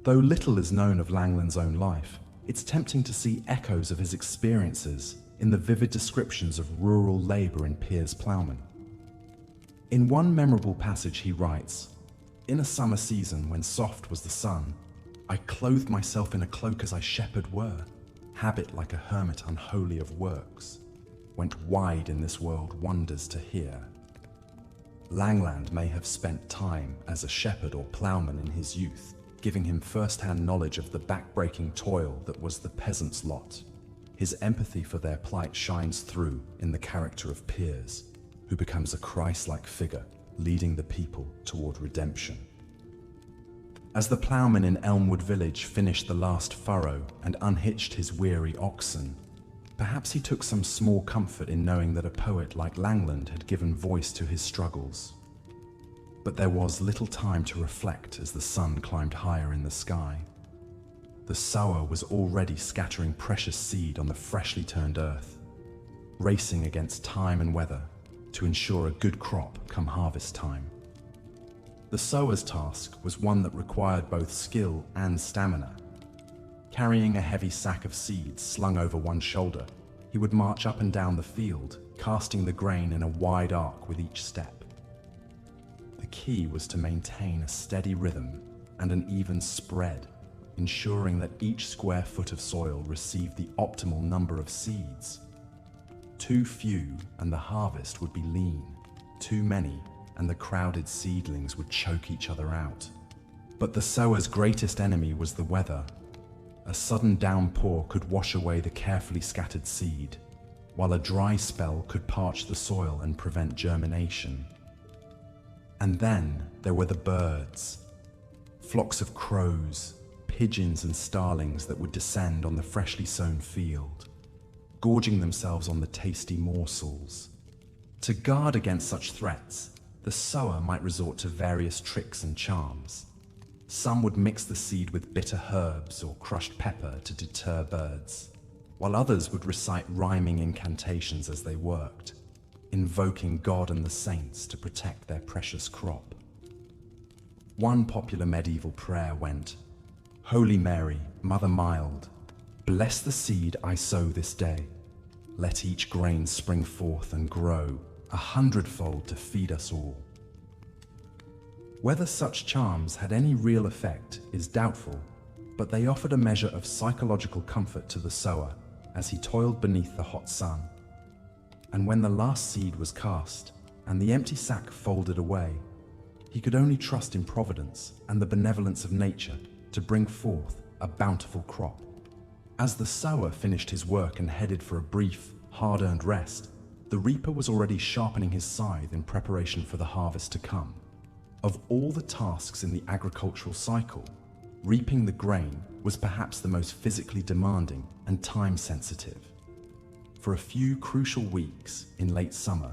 Though little is known of Langland's own life, it's tempting to see echoes of his experiences in the vivid descriptions of rural labor in Piers Plowman. In one memorable passage he writes, "In a summer season when soft was the sun, I clothed myself in a cloak as I shepherd were, habit like a hermit unholy of works, went wide in this world wonders to hear." Langland may have spent time as a shepherd or ploughman in his youth, giving him first-hand knowledge of the back-breaking toil that was the peasant's lot. His empathy for their plight shines through in the character of Piers, who becomes a Christ-like figure, leading the people toward redemption. As the ploughman in Elmwood Village finished the last furrow and unhitched his weary oxen, perhaps he took some small comfort in knowing that a poet like Langland had given voice to his struggles. But there was little time to reflect as the sun climbed higher in the sky. The sower was already scattering precious seed on the freshly turned earth, racing against time and weather to ensure a good crop come harvest time. The sower's task was one that required both skill and stamina. Carrying a heavy sack of seeds slung over one shoulder, he would march up and down the field, casting the grain in a wide arc with each step. The key was to maintain a steady rhythm and an even spread, ensuring that each square foot of soil received the optimal number of seeds. Too few and the harvest would be lean. Too many and the crowded seedlings would choke each other out. But the sower's greatest enemy was the weather. A sudden downpour could wash away the carefully scattered seed, while a dry spell could parch the soil and prevent germination. And then there were the birds. Flocks of crows, pigeons and starlings that would descend on the freshly sown field, gorging themselves on the tasty morsels. To guard against such threats, the sower might resort to various tricks and charms. Some would mix the seed with bitter herbs or crushed pepper to deter birds, while others would recite rhyming incantations as they worked, invoking God and the saints to protect their precious crop. One popular medieval prayer went, "Holy Mary, Mother mild, bless the seed I sow this day. Let each grain spring forth and grow 100-fold to feed us all." Whether such charms had any real effect is doubtful, but they offered a measure of psychological comfort to the sower as he toiled beneath the hot sun. And when the last seed was cast and the empty sack folded away, he could only trust in providence and the benevolence of nature to bring forth a bountiful crop. As the sower finished his work and headed for a brief, hard-earned rest, the reaper was already sharpening his scythe in preparation for the harvest to come. Of all the tasks in the agricultural cycle, reaping the grain was perhaps the most physically demanding and time-sensitive. For a few crucial weeks in late summer,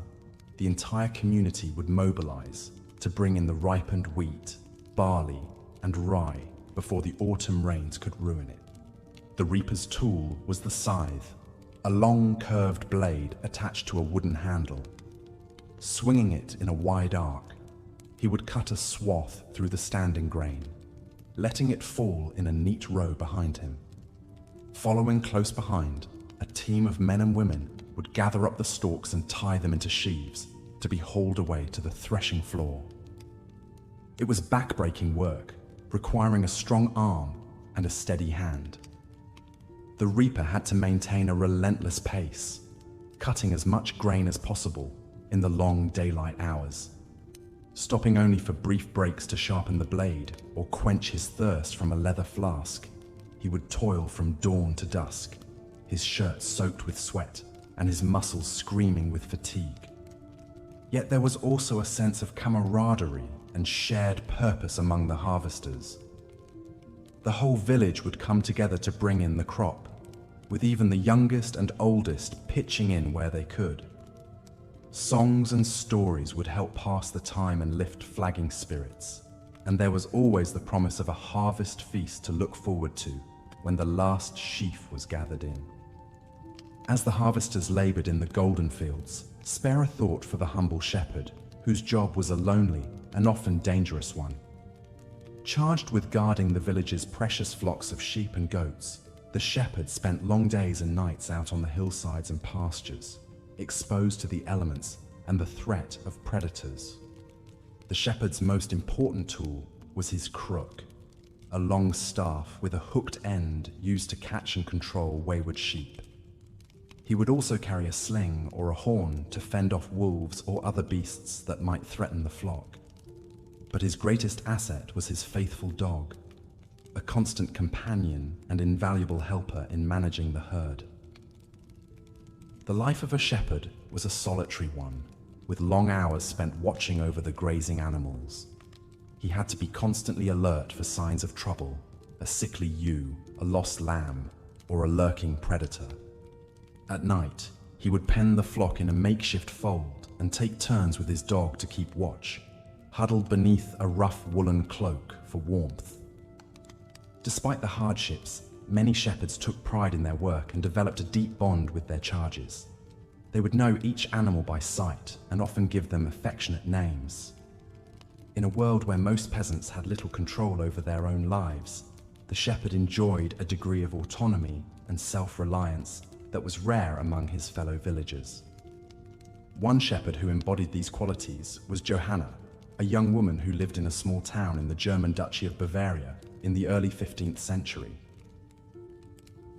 the entire community would mobilize to bring in the ripened wheat, barley, and rye before the autumn rains could ruin it. The reaper's tool was the scythe, a long curved blade attached to a wooden handle. Swinging it in a wide arc, he would cut a swath through the standing grain, letting it fall in a neat row behind him. Following close behind, a team of men and women would gather up the stalks and tie them into sheaves to be hauled away to the threshing floor. It was back-breaking work, requiring a strong arm and a steady hand. The reaper had to maintain a relentless pace, cutting as much grain as possible in the long daylight hours. Stopping only for brief breaks to sharpen the blade or quench his thirst from a leather flask, he would toil from dawn to dusk, his shirt soaked with sweat and his muscles screaming with fatigue. Yet there was also a sense of camaraderie and shared purpose among the harvesters. The whole village would come together to bring in the crop, with even the youngest and oldest pitching in where they could. Songs and stories would help pass the time and lift flagging spirits, and there was always the promise of a harvest feast to look forward to when the last sheaf was gathered in. As the harvesters labored in the golden fields, spare a thought for the humble shepherd, whose job was a lonely and often dangerous one. Charged with guarding the village's precious flocks of sheep and goats, the shepherd spent long days and nights out on the hillsides and pastures, exposed to the elements and the threat of predators. The shepherd's most important tool was his crook, a long staff with a hooked end used to catch and control wayward sheep. He would also carry a sling or a horn to fend off wolves or other beasts that might threaten the flock. But his greatest asset was his faithful dog, a constant companion and invaluable helper in managing the herd. The life of a shepherd was a solitary one, with long hours spent watching over the grazing animals. He had to be constantly alert for signs of trouble, a sickly ewe, a lost lamb, or a lurking predator. At night, he would pen the flock in a makeshift fold and take turns with his dog to keep watch, huddled beneath a rough woolen cloak for warmth. Despite the hardships, many shepherds took pride in their work and developed a deep bond with their charges. They would know each animal by sight and often give them affectionate names. In a world where most peasants had little control over their own lives, the shepherd enjoyed a degree of autonomy and self-reliance that was rare among his fellow villagers. One shepherd who embodied these qualities was Johanna, a young woman who lived in a small town in the German Duchy of Bavaria in the early 15th century.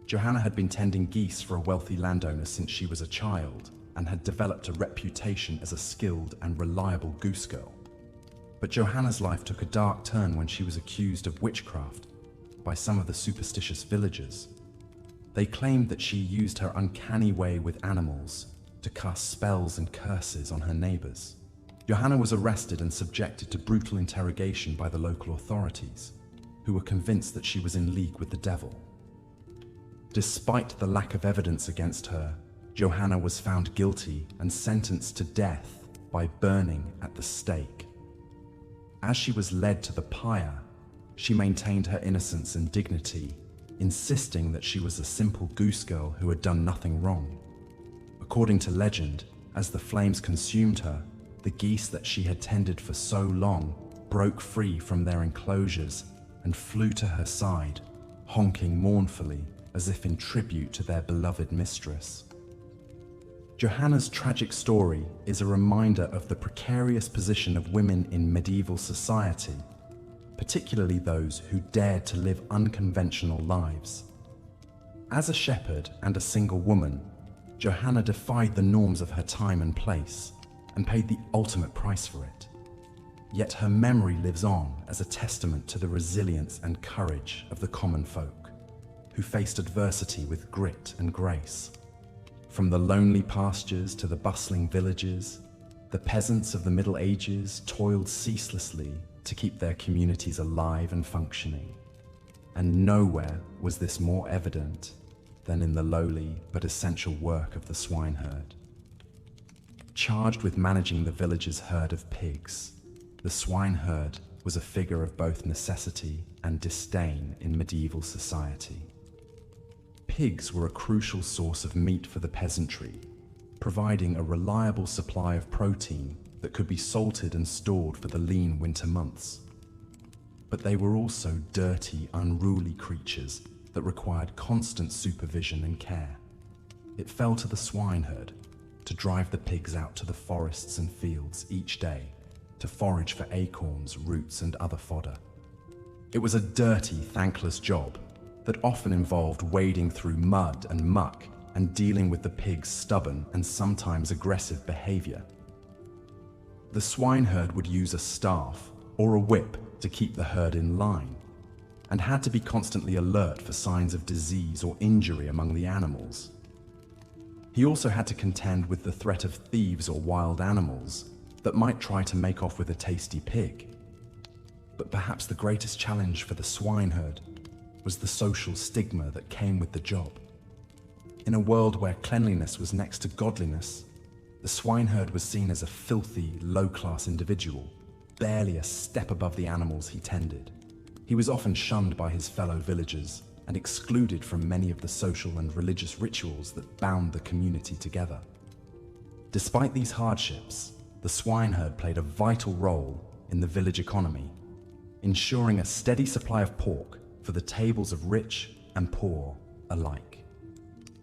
Johanna had been tending geese for a wealthy landowner since she was a child and had developed a reputation as a skilled and reliable goose girl. But Johanna's life took a dark turn when she was accused of witchcraft by some of the superstitious villagers. They claimed that she used her uncanny way with animals to cast spells and curses on her neighbors. Johanna was arrested and subjected to brutal interrogation by the local authorities, who were convinced that she was in league with the devil. Despite the lack of evidence against her, Johanna was found guilty and sentenced to death by burning at the stake. As she was led to the pyre, she maintained her innocence and dignity, insisting that she was a simple goose girl who had done nothing wrong. According to legend, as the flames consumed her, the geese that she had tended for so long broke free from their enclosures and flew to her side, honking mournfully as if in tribute to their beloved mistress. Johanna's tragic story is a reminder of the precarious position of women in medieval society, particularly those who dared to live unconventional lives. As a shepherd and a single woman, Johanna defied the norms of her time and place and paid the ultimate price for it. Yet her memory lives on as a testament to the resilience and courage of the common folk, who faced adversity with grit and grace. From the lonely pastures to the bustling villages, the peasants of the Middle Ages toiled ceaselessly to keep their communities alive and functioning. And nowhere was this more evident than in the lowly but essential work of the swineherd. Charged with managing the village's herd of pigs, the swineherd was a figure of both necessity and disdain in medieval society. Pigs were a crucial source of meat for the peasantry, providing a reliable supply of protein that could be salted and stored for the lean winter months. But they were also dirty, unruly creatures that required constant supervision and care. It fell to the swineherd to drive the pigs out to the forests and fields each day to forage for acorns, roots, and other fodder. It was a dirty, thankless job that often involved wading through mud and muck and dealing with the pig's stubborn and sometimes aggressive behavior. The swineherd would use a staff or a whip to keep the herd in line, and had to be constantly alert for signs of disease or injury among the animals. He also had to contend with the threat of thieves or wild animals that might try to make off with a tasty pig. But perhaps the greatest challenge for the swineherd was the social stigma that came with the job. In a world where cleanliness was next to godliness, the swineherd was seen as a filthy, low-class individual, barely a step above the animals he tended. He was often shunned by his fellow villagers and excluded from many of the social and religious rituals that bound the community together. Despite these hardships, the swineherd played a vital role in the village economy, ensuring a steady supply of pork for the tables of rich and poor alike.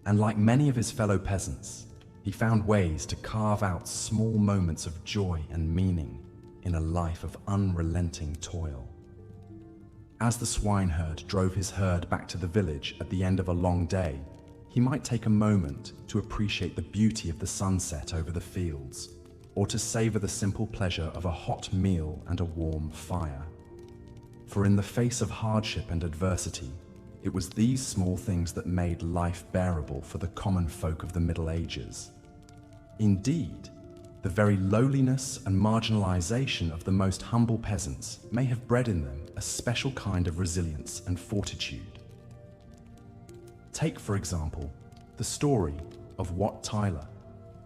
And like many of his fellow peasants, he found ways to carve out small moments of joy and meaning in a life of unrelenting toil. As the swineherd drove his herd back to the village at the end of a long day, he might take a moment to appreciate the beauty of the sunset over the fields, or to savor the simple pleasure of a hot meal and a warm fire. For in the face of hardship and adversity, it was these small things that made life bearable for the common folk of the Middle Ages. Indeed, the very lowliness and marginalization of the most humble peasants may have bred in them a special kind of resilience and fortitude. Take, for example, the story of Wat Tyler,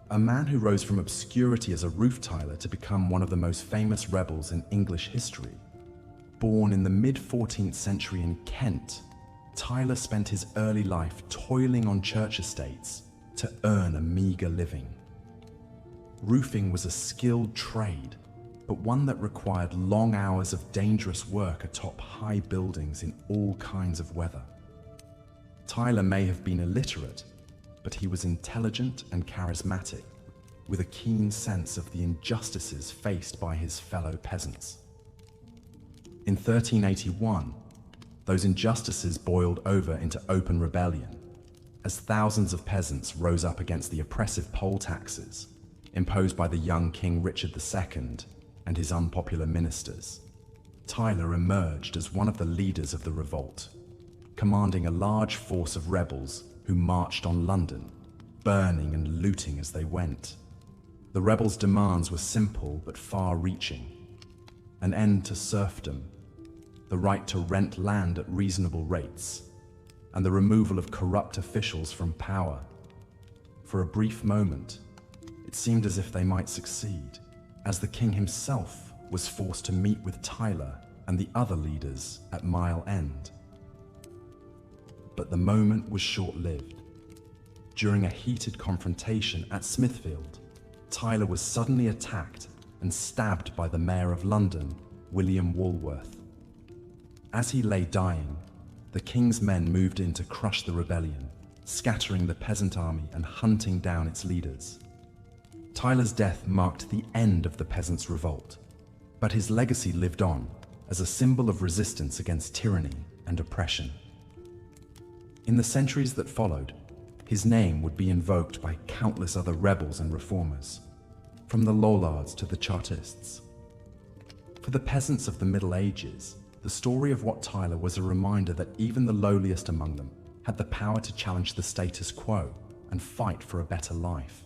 a man who rose from obscurity as a roof tiler to become one of the most famous rebels in English history. Born in the mid-14th century in Kent, Tyler spent his early life toiling on church estates to earn a meager living. Roofing was a skilled trade, but one that required long hours of dangerous work atop high buildings in all kinds of weather. Tyler may have been illiterate, but he was intelligent and charismatic, with a keen sense of the injustices faced by his fellow peasants. In 1381, those injustices boiled over into open rebellion, as thousands of peasants rose up against the oppressive poll taxes imposed by the young King Richard II and his unpopular ministers. Tyler emerged as one of the leaders of the revolt, commanding a large force of rebels who marched on London, burning and looting as they went. The rebels' demands were simple but far-reaching: an end to serfdom, the right to rent land at reasonable rates, and the removal of corrupt officials from power. For a brief moment, it seemed as if they might succeed, as the king himself was forced to meet with Tyler and the other leaders at Mile End. But the moment was short-lived. During a heated confrontation at Smithfield, Tyler was suddenly attacked and stabbed by the Mayor of London, William Walworth. As he lay dying, the king's men moved in to crush the rebellion, scattering the peasant army and hunting down its leaders. Tyler's death marked the end of the peasants' revolt, but his legacy lived on as a symbol of resistance against tyranny and oppression. In the centuries that followed, his name would be invoked by countless other rebels and reformers, from the Lollards to the Chartists. For the peasants of the Middle Ages, the story of Wat Tyler was a reminder that even the lowliest among them had the power to challenge the status quo and fight for a better life.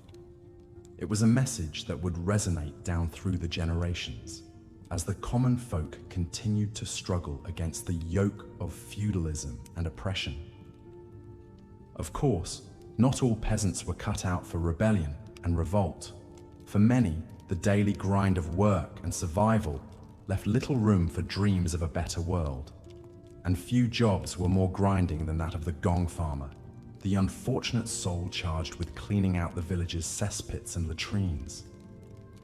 It was a message that would resonate down through the generations, as the common folk continued to struggle against the yoke of feudalism and oppression. Of course, not all peasants were cut out for rebellion and revolt. For many, the daily grind of work and survival left little room for dreams of a better world. And few jobs were more grinding than that of the gong farmer, the unfortunate soul charged with cleaning out the village's cesspits and latrines.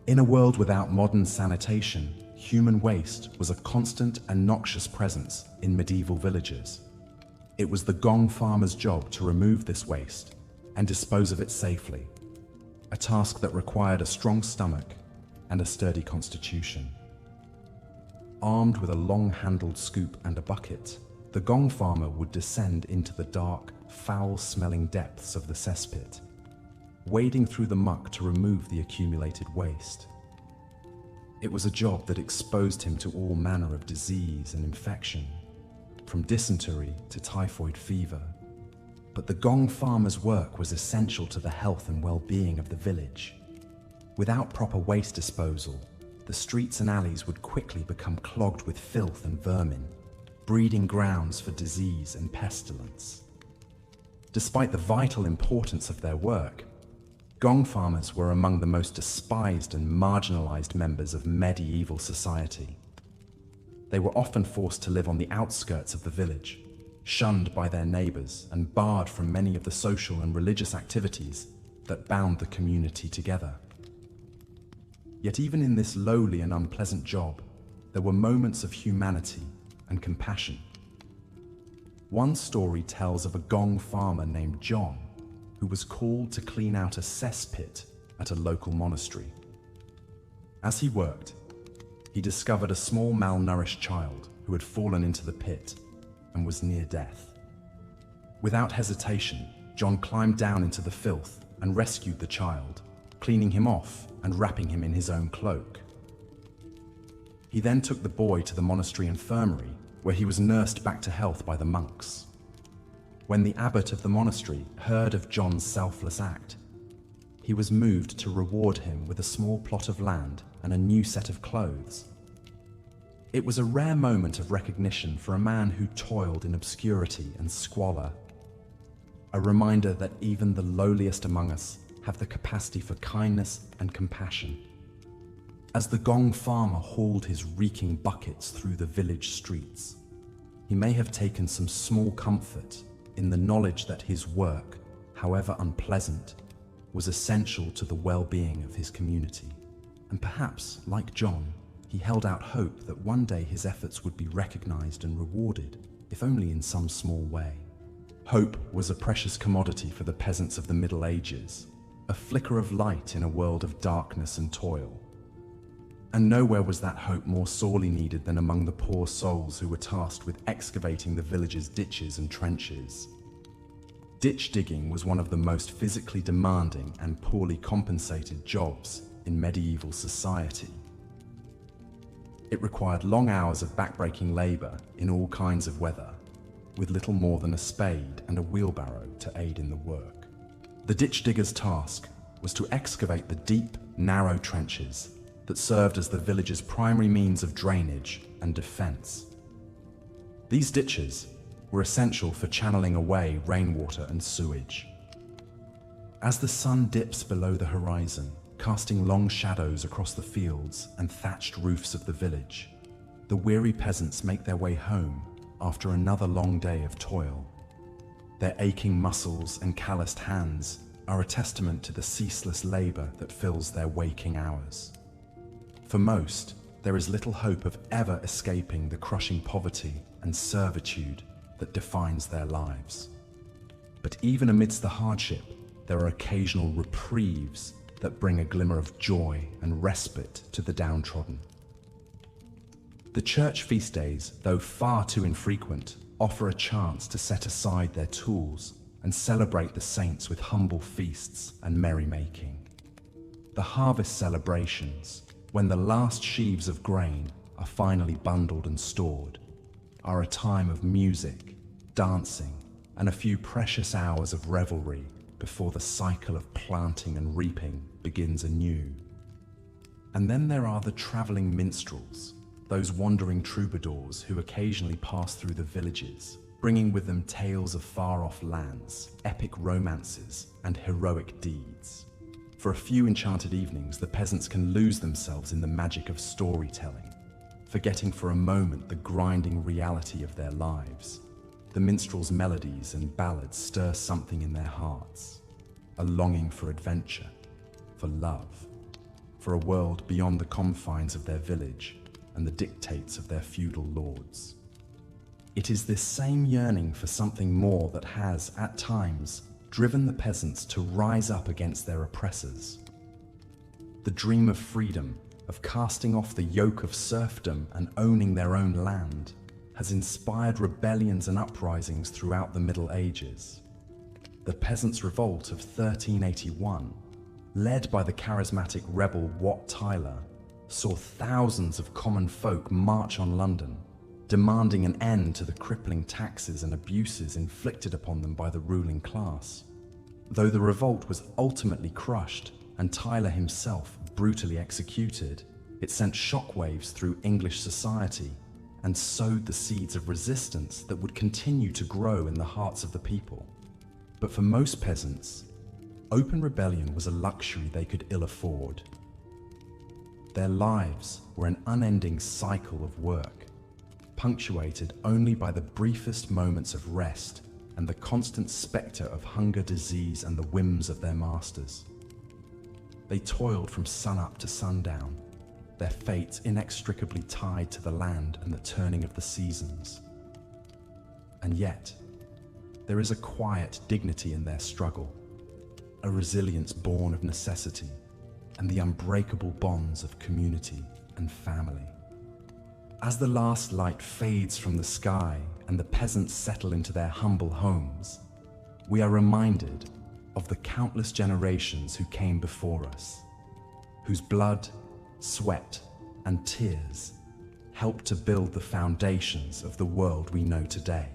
In a world without modern sanitation, human waste was a constant and noxious presence in medieval villages. It was the gong farmer's job to remove this waste and dispose of it safely, a task that required a strong stomach and a sturdy constitution. Armed with a long-handled scoop and a bucket, the gong farmer would descend into the dark, foul-smelling depths of the cesspit, wading through the muck to remove the accumulated waste. It was a job that exposed him to all manner of disease and infection, from dysentery to typhoid fever. But the gong farmer's work was essential to the health and well-being of the village. Without proper waste disposal, the streets and alleys would quickly become clogged with filth and vermin, breeding grounds for disease and pestilence. Despite the vital importance of their work, gong farmers were among the most despised and marginalized members of medieval society. They were often forced to live on the outskirts of the village, shunned by their neighbors and barred from many of the social and religious activities that bound the community together. Yet even in this lowly and unpleasant job, there were moments of humanity and compassion. One story tells of a gong farmer named John, who was called to clean out a cesspit at a local monastery. As he worked, he discovered a small malnourished child who had fallen into the pit and was near death. Without hesitation, John climbed down into the filth and rescued the child, cleaning him off and wrapping him in his own cloak. He then took the boy to the monastery infirmary, where he was nursed back to health by the monks. When the abbot of the monastery heard of John's selfless act, he was moved to reward him with a small plot of land and a new set of clothes. It was a rare moment of recognition for a man who toiled in obscurity and squalor, a reminder that even the lowliest among us have the capacity for kindness and compassion. As the gong farmer hauled his reeking buckets through the village streets, he may have taken some small comfort in the knowledge that his work, however unpleasant, was essential to the well-being of his community. And perhaps, like John, he held out hope that one day his efforts would be recognized and rewarded, if only in some small way. Hope was a precious commodity for the peasants of the Middle Ages, a flicker of light in a world of darkness and toil. And nowhere was that hope more sorely needed than among the poor souls who were tasked with excavating the village's ditches and trenches. Ditch digging was one of the most physically demanding and poorly compensated jobs in medieval society. It required long hours of backbreaking labor in all kinds of weather, with little more than a spade and a wheelbarrow to aid in the work. The ditch digger's task was to excavate the deep, narrow trenches that served as the village's primary means of drainage and defense. These ditches were essential for channeling away rainwater and sewage. As the sun dips below the horizon, casting long shadows across the fields and thatched roofs of the village, the weary peasants make their way home after another long day of toil. Their aching muscles and calloused hands are a testament to the ceaseless labor that fills their waking hours. For most, there is little hope of ever escaping the crushing poverty and servitude that defines their lives. But even amidst the hardship, there are occasional reprieves that bring a glimmer of joy and respite to the downtrodden. The church feast days, though far too infrequent, offer a chance to set aside their tools and celebrate the saints with humble feasts and merrymaking. The harvest celebrations, when the last sheaves of grain are finally bundled and stored, are a time of music, dancing, and a few precious hours of revelry before the cycle of planting and reaping begins anew. And then there are the traveling minstrels, those wandering troubadours who occasionally pass through the villages, bringing with them tales of far-off lands, epic romances, and heroic deeds. For a few enchanted evenings, the peasants can lose themselves in the magic of storytelling, forgetting for a moment the grinding reality of their lives. The minstrels' melodies and ballads stir something in their hearts, a longing for adventure, for love, for a world beyond the confines of their village and the dictates of their feudal lords. It is this same yearning for something more that has, at times, driven the peasants to rise up against their oppressors. The dream of freedom, of casting off the yoke of serfdom and owning their own land, has inspired rebellions and uprisings throughout the Middle Ages. The Peasants' Revolt of 1381, led by the charismatic rebel Wat Tyler, saw thousands of common folk march on London, demanding an end to the crippling taxes and abuses inflicted upon them by the ruling class. Though the revolt was ultimately crushed and Tyler himself brutally executed, it sent shockwaves through English society and sowed the seeds of resistance that would continue to grow in the hearts of the people. But for most peasants, open rebellion was a luxury they could ill afford. Their lives were an unending cycle of work, punctuated only by the briefest moments of rest and the constant spectre of hunger, disease, and the whims of their masters. They toiled from sunup to sundown, their fate inextricably tied to the land and the turning of the seasons. And yet, there is a quiet dignity in their struggle, a resilience born of necessity, and the unbreakable bonds of community and family. As the last light fades from the sky and the peasants settle into their humble homes, we are reminded of the countless generations who came before us, whose blood, sweat, and tears helped to build the foundations of the world we know today.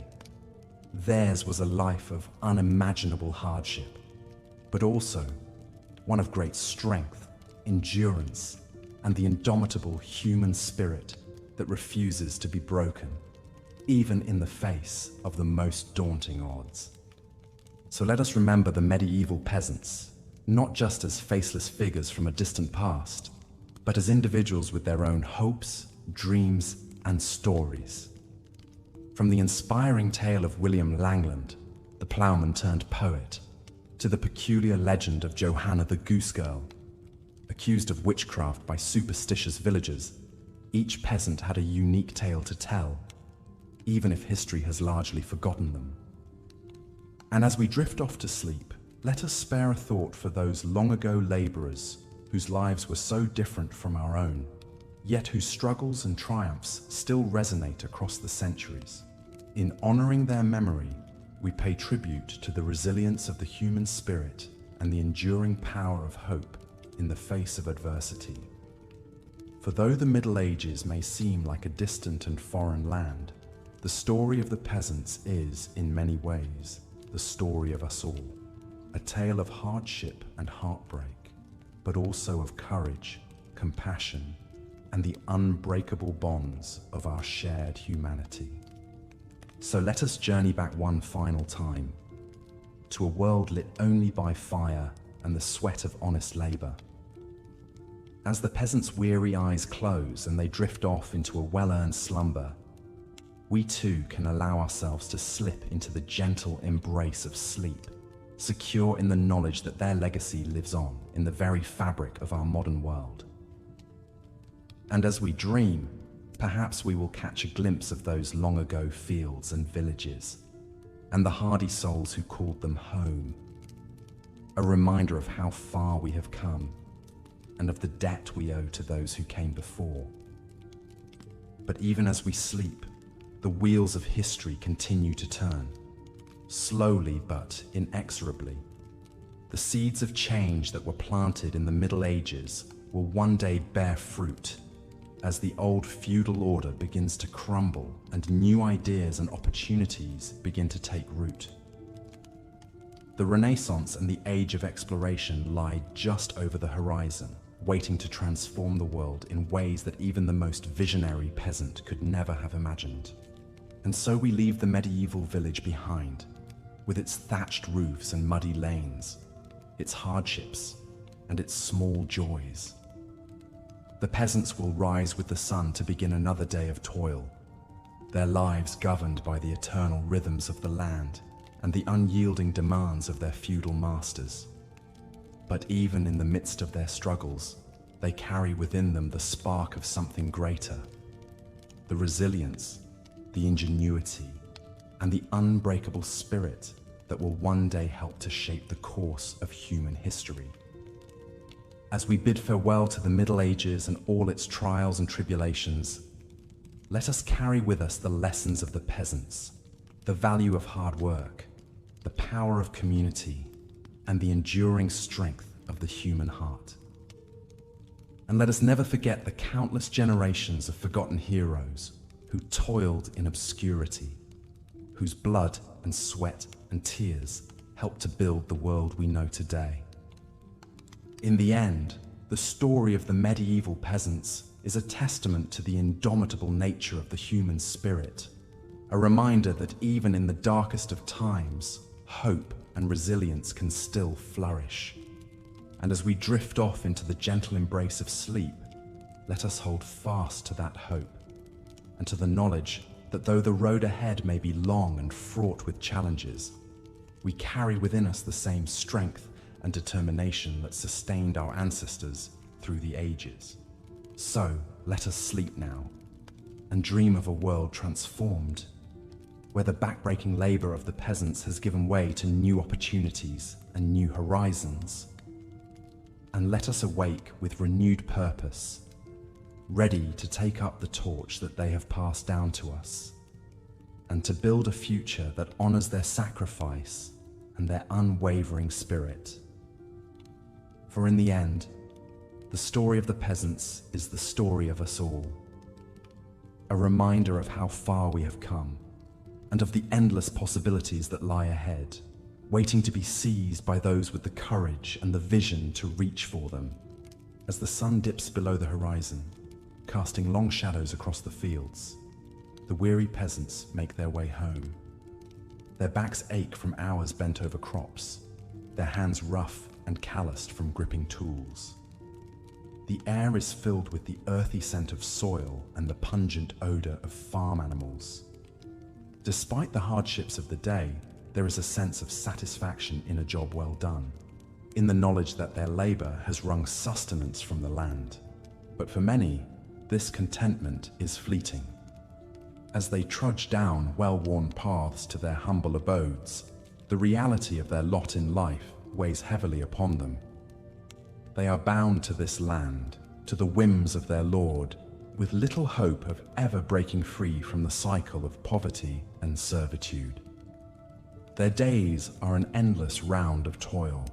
Theirs was a life of unimaginable hardship, but also one of great strength, endurance, and the indomitable human spirit that refuses to be broken, even in the face of the most daunting odds. So let us remember the medieval peasants, not just as faceless figures from a distant past, but as individuals with their own hopes, dreams, and stories. From the inspiring tale of William Langland, the ploughman turned poet, to the peculiar legend of Johanna the Goose Girl, accused of witchcraft by superstitious villagers, each peasant had a unique tale to tell, even if history has largely forgotten them. And as we drift off to sleep, let us spare a thought for those long-ago laborers whose lives were so different from our own, yet whose struggles and triumphs still resonate across the centuries. In honoring their memory, we pay tribute to the resilience of the human spirit and the enduring power of hope in the face of adversity. For though the Middle Ages may seem like a distant and foreign land, the story of the peasants is, in many ways, the story of us all. A tale of hardship and heartbreak, but also of courage, compassion, and the unbreakable bonds of our shared humanity. So let us journey back one final time, to a world lit only by fire and the sweat of honest labor. As the peasants' weary eyes close and they drift off into a well-earned slumber, we too can allow ourselves to slip into the gentle embrace of sleep, secure in the knowledge that their legacy lives on in the very fabric of our modern world. And as we dream, perhaps we will catch a glimpse of those long-ago fields and villages, and the hardy souls who called them home. A reminder of how far we have come, and of the debt we owe to those who came before. But even as we sleep, the wheels of history continue to turn, slowly but inexorably. The seeds of change that were planted in the Middle Ages will one day bear fruit, as the old feudal order begins to crumble and new ideas and opportunities begin to take root. The Renaissance and the age of exploration lie just over the horizon, waiting to transform the world in ways that even the most visionary peasant could never have imagined. And so we leave the medieval village behind, with its thatched roofs and muddy lanes, its hardships and its small joys. The peasants will rise with the sun to begin another day of toil, their lives governed by the eternal rhythms of the land and the unyielding demands of their feudal masters. But even in the midst of their struggles, they carry within them the spark of something greater, the resilience, the ingenuity, and the unbreakable spirit that will one day help to shape the course of human history. As we bid farewell to the Middle Ages and all its trials and tribulations, let us carry with us the lessons of the peasants, the value of hard work, the power of community, and the enduring strength of the human heart. And let us never forget the countless generations of forgotten heroes who toiled in obscurity, whose blood and sweat and tears helped to build the world we know today. In the end, the story of the medieval peasants is a testament to the indomitable nature of the human spirit, a reminder that even in the darkest of times, hope and resilience can still flourish. And as we drift off into the gentle embrace of sleep, let us hold fast to that hope and to the knowledge that though the road ahead may be long and fraught with challenges, we carry within us the same strength and determination that sustained our ancestors through the ages. So let us sleep now and dream of a world transformed, where the backbreaking labor of the peasants has given way to new opportunities and new horizons. And let us awake with renewed purpose, ready to take up the torch that they have passed down to us, and to build a future that honors their sacrifice and their unwavering spirit. For in the end, the story of the peasants is the story of us all, a reminder of how far we have come and of the endless possibilities that lie ahead, waiting to be seized by those with the courage and the vision to reach for them. As the sun dips below the horizon, casting long shadows across the fields, the weary peasants make their way home. Their backs ache from hours bent over crops, their hands rough and calloused from gripping tools. The air is filled with the earthy scent of soil and the pungent odor of farm animals. Despite the hardships of the day, there is a sense of satisfaction in a job well done, in the knowledge that their labor has wrung sustenance from the land. But for many, this contentment is fleeting. As they trudge down well-worn paths to their humble abodes, the reality of their lot in life weighs heavily upon them. They are bound to this land, to the whims of their lord, with little hope of ever breaking free from the cycle of poverty and servitude. Their days are an endless round of toil,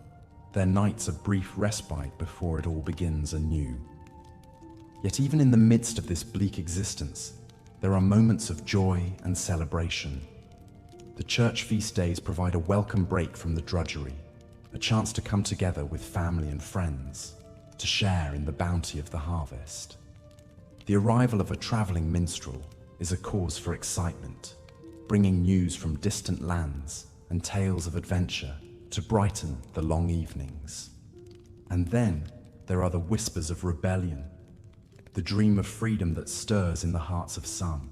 their nights a brief respite before it all begins anew. Yet even in the midst of this bleak existence, there are moments of joy and celebration. The church feast days provide a welcome break from the drudgery, a chance to come together with family and friends, to share in the bounty of the harvest. The arrival of a traveling minstrel is a cause for excitement, bringing news from distant lands and tales of adventure to brighten the long evenings. And then there are the whispers of rebellion, the dream of freedom that stirs in the hearts of some.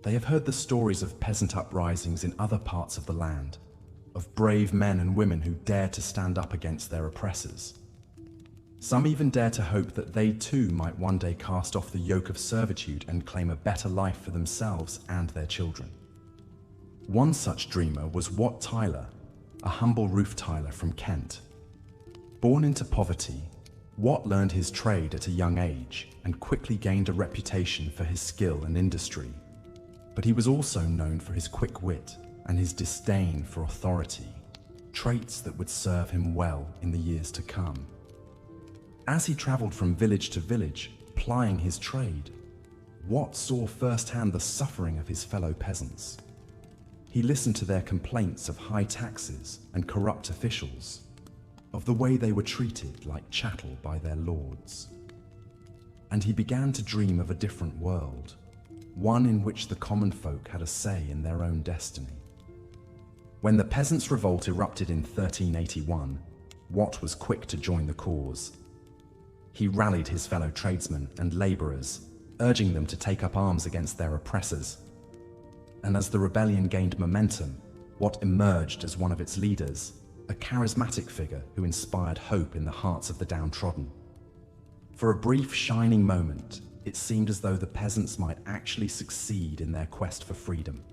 They have heard the stories of peasant uprisings in other parts of the land, of brave men and women who dare to stand up against their oppressors. Some even dare to hope that they too might one day cast off the yoke of servitude and claim a better life for themselves and their children. One such dreamer was Wat Tyler, a humble roof tiler from Kent. Born into poverty, Wat learned his trade at a young age and quickly gained a reputation for his skill and industry. But he was also known for his quick wit and his disdain for authority, traits that would serve him well in the years to come. As he traveled from village to village, plying his trade, Wat saw firsthand the suffering of his fellow peasants. He listened to their complaints of high taxes and corrupt officials, of the way they were treated like chattel by their lords. And he began to dream of a different world, one in which the common folk had a say in their own destiny. When the Peasants' Revolt erupted in 1381, Wat was quick to join the cause. He rallied his fellow tradesmen and labourers, urging them to take up arms against their oppressors. And as the rebellion gained momentum, Wat emerged as one of its leaders, a charismatic figure who inspired hope in the hearts of the downtrodden. For a brief, shining moment, it seemed as though the peasants might actually succeed in their quest for freedom.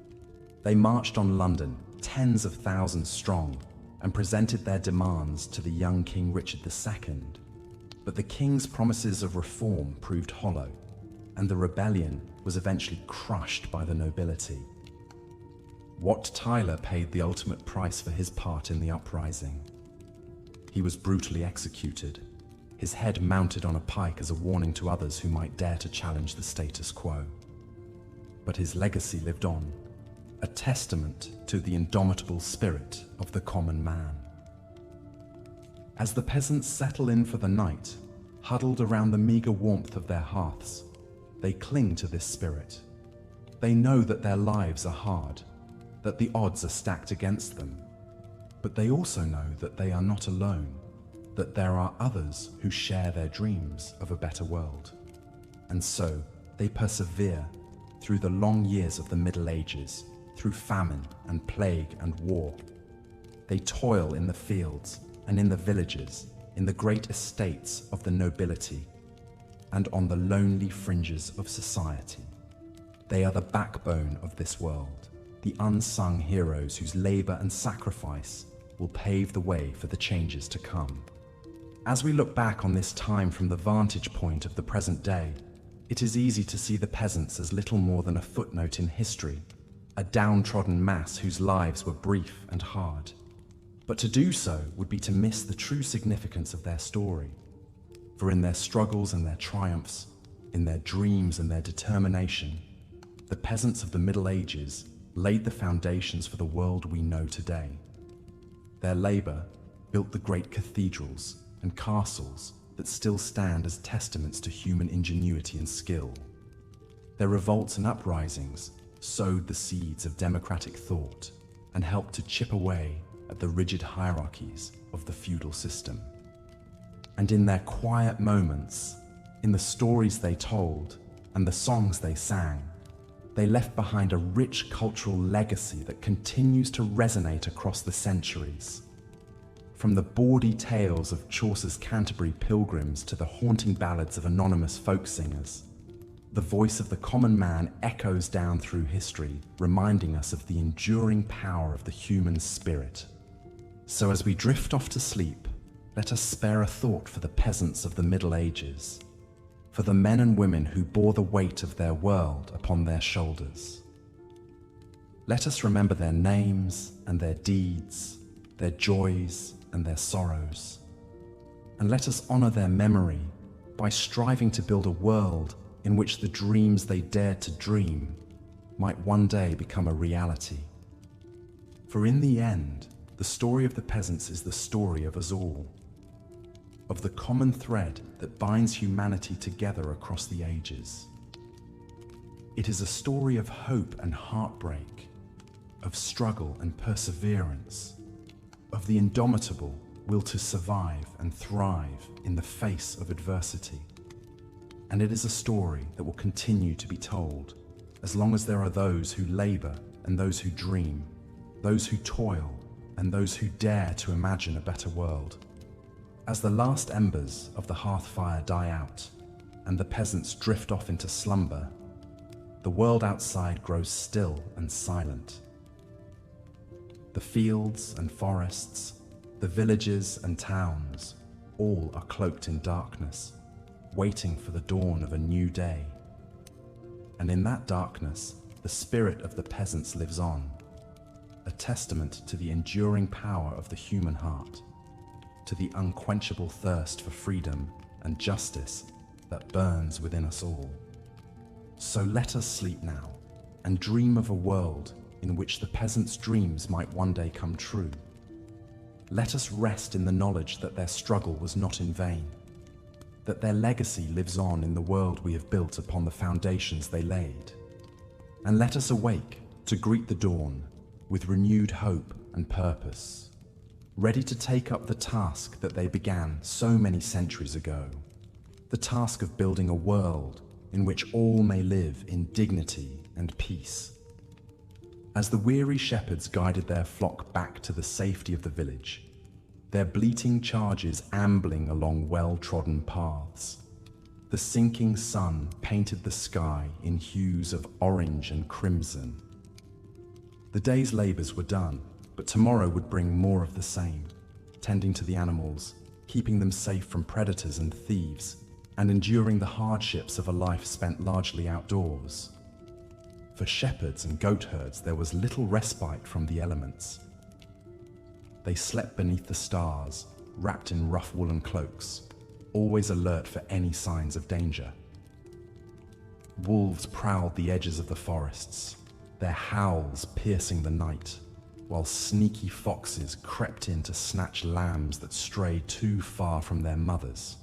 They marched on London, tens of thousands strong, and presented their demands to the young King Richard II. But the king's promises of reform proved hollow, and the rebellion was eventually crushed by the nobility. Wat Tyler paid the ultimate price for his part in the uprising. He was brutally executed, his head mounted on a pike as a warning to others who might dare to challenge the status quo. But his legacy lived on, a testament to the indomitable spirit of the common man. As the peasants settle in for the night, huddled around the meager warmth of their hearths, they cling to this spirit. They know that their lives are hard, that the odds are stacked against them, but they also know that they are not alone, that there are others who share their dreams of a better world. And so they persevere through the long years of the Middle Ages, through famine and plague and war. They toil in the fields and in the villages, in the great estates of the nobility, and on the lonely fringes of society. They are the backbone of this world, the unsung heroes whose labor and sacrifice will pave the way for the changes to come. As we look back on this time from the vantage point of the present day, it is easy to see the peasants as little more than a footnote in history, a downtrodden mass whose lives were brief and hard. But to do so would be to miss the true significance of their story. For in their struggles and their triumphs, in their dreams and their determination, the peasants of the Middle Ages laid the foundations for the world we know today. Their labor built the great cathedrals and castles that still stand as testaments to human ingenuity and skill. Their revolts and uprisings sowed the seeds of democratic thought and helped to chip away at the rigid hierarchies of the feudal system. And in their quiet moments, in the stories they told and the songs they sang, they left behind a rich cultural legacy that continues to resonate across the centuries. From the bawdy tales of Chaucer's Canterbury pilgrims to the haunting ballads of anonymous folk singers, the voice of the common man echoes down through history, reminding us of the enduring power of the human spirit. So as we drift off to sleep, let us spare a thought for the peasants of the Middle Ages, for the men and women who bore the weight of their world upon their shoulders. Let us remember their names and their deeds, their joys and their sorrows. And let us honor their memory by striving to build a world in which the dreams they dared to dream might one day become a reality. For in the end, the story of the peasants is the story of us all, of the common thread that binds humanity together across the ages. It is a story of hope and heartbreak, of struggle and perseverance, of the indomitable will to survive and thrive in the face of adversity. And it is a story that will continue to be told as long as there are those who labor and those who dream, those who toil and those who dare to imagine a better world. As the last embers of the hearth fire die out and the peasants drift off into slumber, the world outside grows still and silent. The fields and forests, the villages and towns, all are cloaked in darkness, waiting for the dawn of a new day. And in that darkness, the spirit of the peasants lives on, a testament to the enduring power of the human heart, to the unquenchable thirst for freedom and justice that burns within us all. So let us sleep now and dream of a world in which the peasants' dreams might one day come true. Let us rest in the knowledge that their struggle was not in vain, that their legacy lives on in the world we have built upon the foundations they laid. And let us awake to greet the dawn with renewed hope and purpose, ready to take up the task that they began so many centuries ago, the task of building a world in which all may live in dignity and peace. As the weary shepherds guided their flock back to the safety of the village, their bleating charges ambling along well-trodden paths, the sinking sun painted the sky in hues of orange and crimson. The day's labors were done, but tomorrow would bring more of the same, tending to the animals, keeping them safe from predators and thieves, and enduring the hardships of a life spent largely outdoors. For shepherds and goat herds, there was little respite from the elements. They slept beneath the stars, wrapped in rough woolen cloaks, always alert for any signs of danger. Wolves prowled the edges of the forests, their howls piercing the night, while sneaky foxes crept in to snatch lambs that strayed too far from their mothers.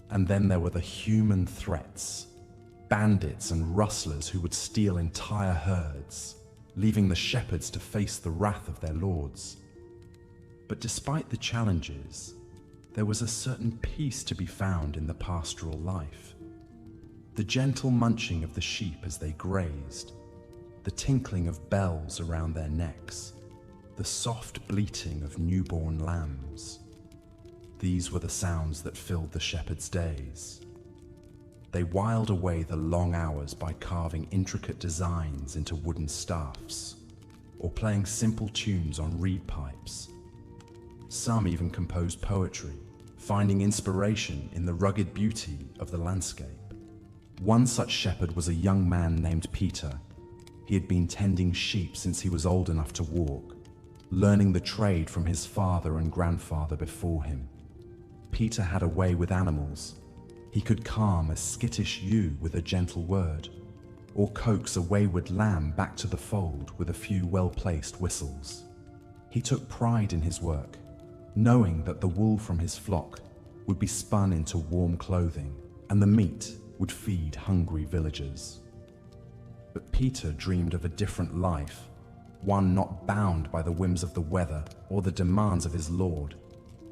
And then there were the human threats, bandits and rustlers who would steal entire herds, leaving the shepherds to face the wrath of their lords. But despite the challenges, there was a certain peace to be found in the pastoral life. The gentle munching of the sheep as they grazed, the tinkling of bells around their necks, the soft bleating of newborn lambs. These were the sounds that filled the shepherds' days. They whiled away the long hours by carving intricate designs into wooden staffs, or playing simple tunes on reed pipes. Some even composed poetry, finding inspiration in the rugged beauty of the landscape. One such shepherd was a young man named Peter. He had been tending sheep since he was old enough to walk, learning the trade from his father and grandfather before him. Peter had a way with animals. He could calm a skittish ewe with a gentle word, or coax a wayward lamb back to the fold with a few well-placed whistles. He took pride in his work, knowing that the wool from his flock would be spun into warm clothing, and the meat would feed hungry villagers. But Peter dreamed of a different life, one not bound by the whims of the weather or the demands of his lord.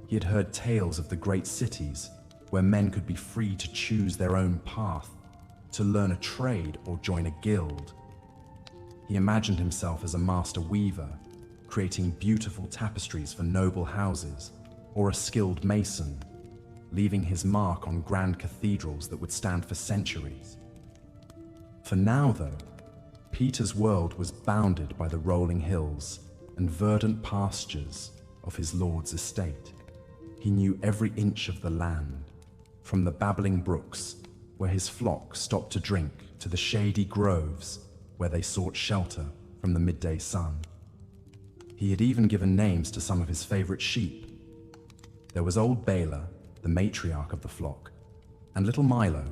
He had heard tales of the great cities where men could be free to choose their own path, to learn a trade or join a guild. He imagined himself as a master weaver, creating beautiful tapestries for noble houses, or a skilled mason, leaving his mark on grand cathedrals that would stand for centuries. For now, though, Peter's world was bounded by the rolling hills and verdant pastures of his lord's estate. He knew every inch of the land, from the babbling brooks where his flock stopped to drink to the shady groves where they sought shelter from the midday sun. He had even given names to some of his favorite sheep. There was old Bela, the matriarch of the flock, and little Milo,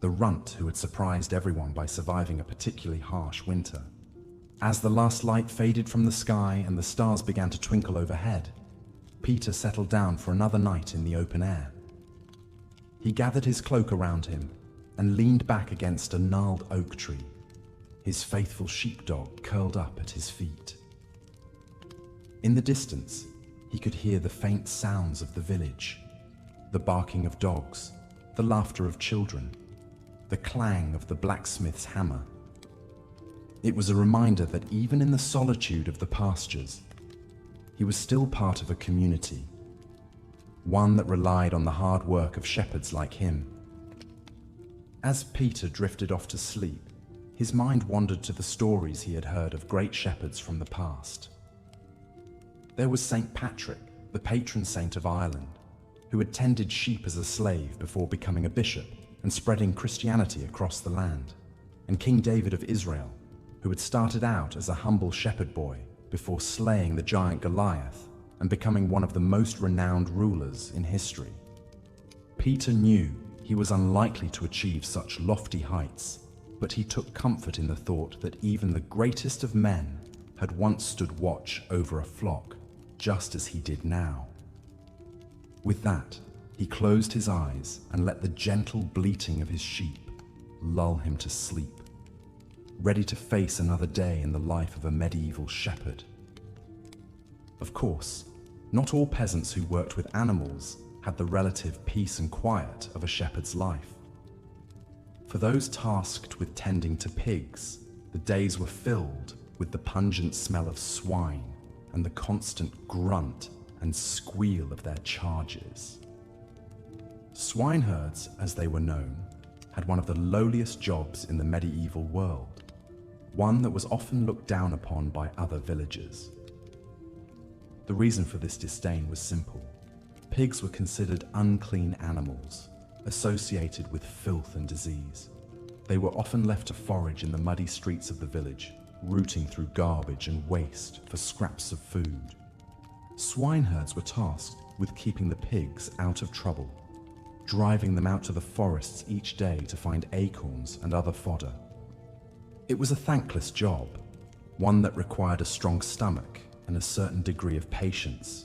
the runt who had surprised everyone by surviving a particularly harsh winter. As the last light faded from the sky and the stars began to twinkle overhead, Peter settled down for another night in the open air. He gathered his cloak around him and leaned back against a gnarled oak tree, his faithful sheepdog curled up at his feet. In the distance, he could hear the faint sounds of the village, the barking of dogs, the laughter of children, the clang of the blacksmith's hammer. It was a reminder that even in the solitude of the pastures, he was still part of a community, one that relied on the hard work of shepherds like him. As Peter drifted off to sleep, his mind wandered to the stories he had heard of great shepherds from the past. There was St. Patrick, the patron saint of Ireland, who had tended sheep as a slave before becoming a bishop and spreading Christianity across the land, and King David of Israel, who had started out as a humble shepherd boy before slaying the giant Goliath and becoming one of the most renowned rulers in history. Peter knew he was unlikely to achieve such lofty heights, but he took comfort in the thought that even the greatest of men had once stood watch over a flock, just as he did now. With that, he closed his eyes and let the gentle bleating of his sheep lull him to sleep, ready to face another day in the life of a medieval shepherd. Of course, not all peasants who worked with animals had the relative peace and quiet of a shepherd's life. For those tasked with tending to pigs, the days were filled with the pungent smell of swine and the constant grunt and squeal of their charges. Swineherds, as they were known, had one of the lowliest jobs in the medieval world, one that was often looked down upon by other villagers. The reason for this disdain was simple. Pigs were considered unclean animals, associated with filth and disease. They were often left to forage in the muddy streets of the village, rooting through garbage and waste for scraps of food. Swineherds were tasked with keeping the pigs out of trouble, driving them out to the forests each day to find acorns and other fodder. It was a thankless job, one that required a strong stomach and a certain degree of patience.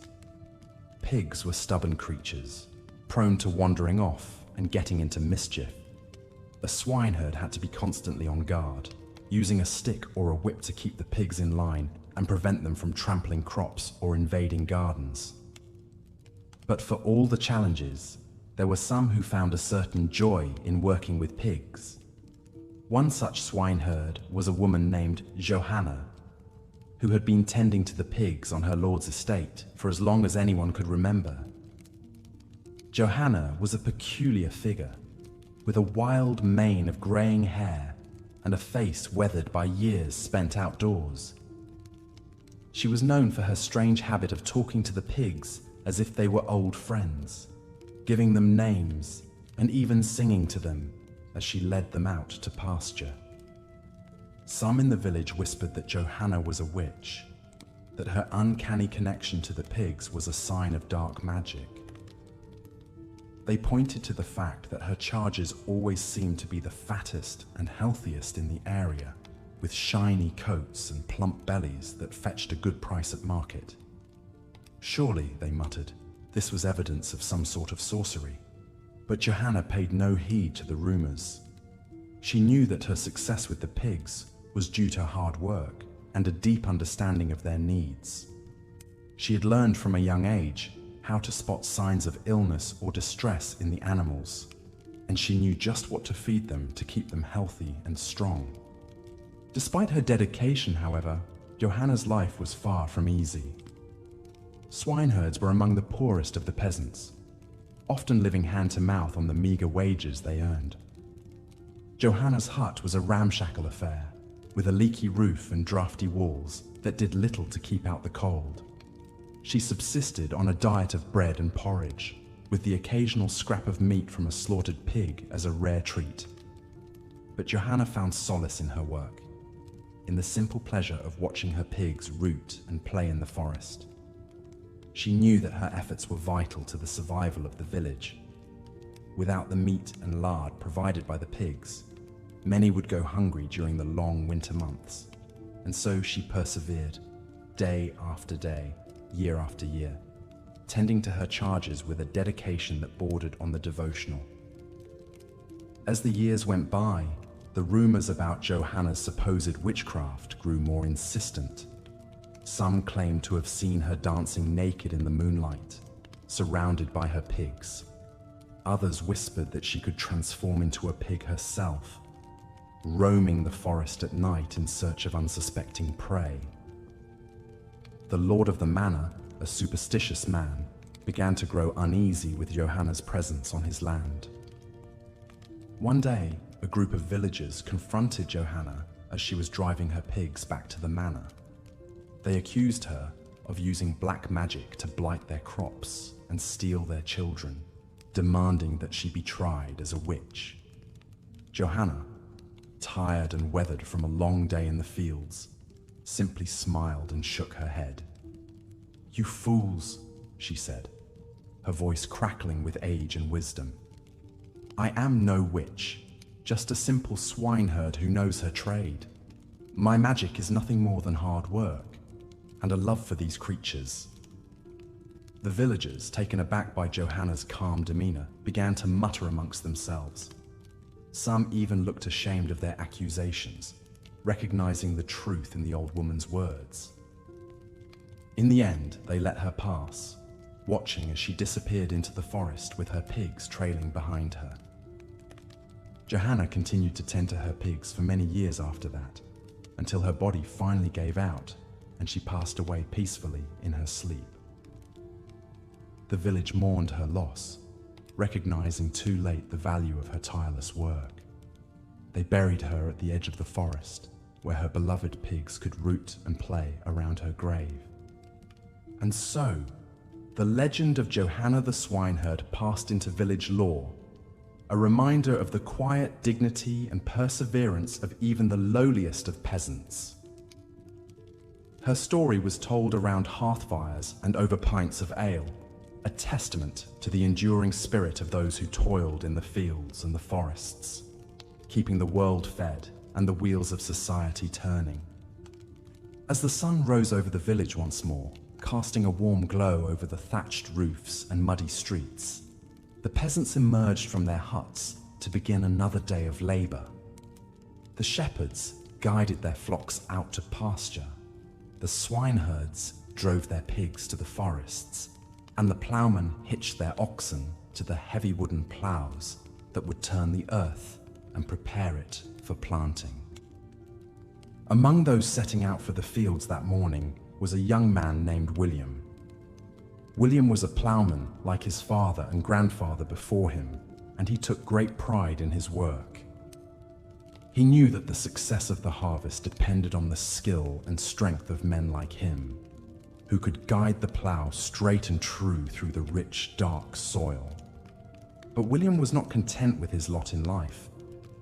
Pigs were stubborn creatures, prone to wandering off and getting into mischief. A swineherd had to be constantly on guard, using a stick or a whip to keep the pigs in line and prevent them from trampling crops or invading gardens. But for all the challenges, there were some who found a certain joy in working with pigs. One such swineherd was a woman named Johanna, who had been tending to the pigs on her lord's estate for as long as anyone could remember. Johanna was a peculiar figure, with a wild mane of greying hair and a face weathered by years spent outdoors. She was known for her strange habit of talking to the pigs as if they were old friends, giving them names and even singing to them as she led them out to pasture. Some in the village whispered that Johanna was a witch, that her uncanny connection to the pigs was a sign of dark magic. They pointed to the fact that her charges always seemed to be the fattest and healthiest in the area, with shiny coats and plump bellies that fetched a good price at market. Surely, they muttered, this was evidence of some sort of sorcery. But Johanna paid no heed to the rumors. She knew that her success with the pigs was due to hard work and a deep understanding of their needs. She had learned from a young age how to spot signs of illness or distress in the animals, and she knew just what to feed them to keep them healthy and strong. Despite her dedication, however, Johanna's life was far from easy. Swineherds were among the poorest of the peasants, often living hand-to-mouth on the meager wages they earned. Johanna's hut was a ramshackle affair, with a leaky roof and drafty walls that did little to keep out the cold. She subsisted on a diet of bread and porridge, with the occasional scrap of meat from a slaughtered pig as a rare treat. But Johanna found solace in her work, in the simple pleasure of watching her pigs root and play in the forest. She knew that her efforts were vital to the survival of the village. Without the meat and lard provided by the pigs, many would go hungry during the long winter months, and so she persevered, day after day, year after year, tending to her charges with a dedication that bordered on the devotional. As the years went by, the rumors about Johanna's supposed witchcraft grew more insistent. Some claimed to have seen her dancing naked in the moonlight, surrounded by her pigs. Others whispered that she could transform into a pig herself, roaming the forest at night in search of unsuspecting prey. The lord of the manor, a superstitious man, began to grow uneasy with Johanna's presence on his land. One day, a group of villagers confronted Johanna as she was driving her pigs back to the manor. They accused her of using black magic to blight their crops and steal their children, demanding that she be tried as a witch. Johanna, tired and weathered from a long day in the fields, simply smiled and shook her head. "You fools," she said, her voice crackling with age and wisdom. "I am no witch, just a simple swineherd who knows her trade. My magic is nothing more than hard work and a love for these creatures." The villagers, taken aback by Johanna's calm demeanor, began to mutter amongst themselves. Some even looked ashamed of their accusations, recognizing the truth in the old woman's words. In the end, they let her pass, watching as she disappeared into the forest with her pigs trailing behind her. Johanna continued to tend to her pigs for many years after that, until her body finally gave out and she passed away peacefully in her sleep. The village mourned her loss, recognizing too late the value of her tireless work. They buried her at the edge of the forest, where her beloved pigs could root and play around her grave. And so, the legend of Johanna the swineherd passed into village lore, a reminder of the quiet dignity and perseverance of even the lowliest of peasants. Her story was told around hearth fires and over pints of ale, a testament to the enduring spirit of those who toiled in the fields and the forests, keeping the world fed and the wheels of society turning. As the sun rose over the village once more, casting a warm glow over the thatched roofs and muddy streets, the peasants emerged from their huts to begin another day of labor. The shepherds guided their flocks out to pasture, the swineherds drove their pigs to the forests, and the ploughmen hitched their oxen to the heavy wooden ploughs that would turn the earth and prepare it for planting. Among those setting out for the fields that morning was a young man named William. William was a ploughman like his father and grandfather before him, and he took great pride in his work. He knew that the success of the harvest depended on the skill and strength of men like him, who could guide the plough straight and true through the rich, dark soil. But William was not content with his lot in life.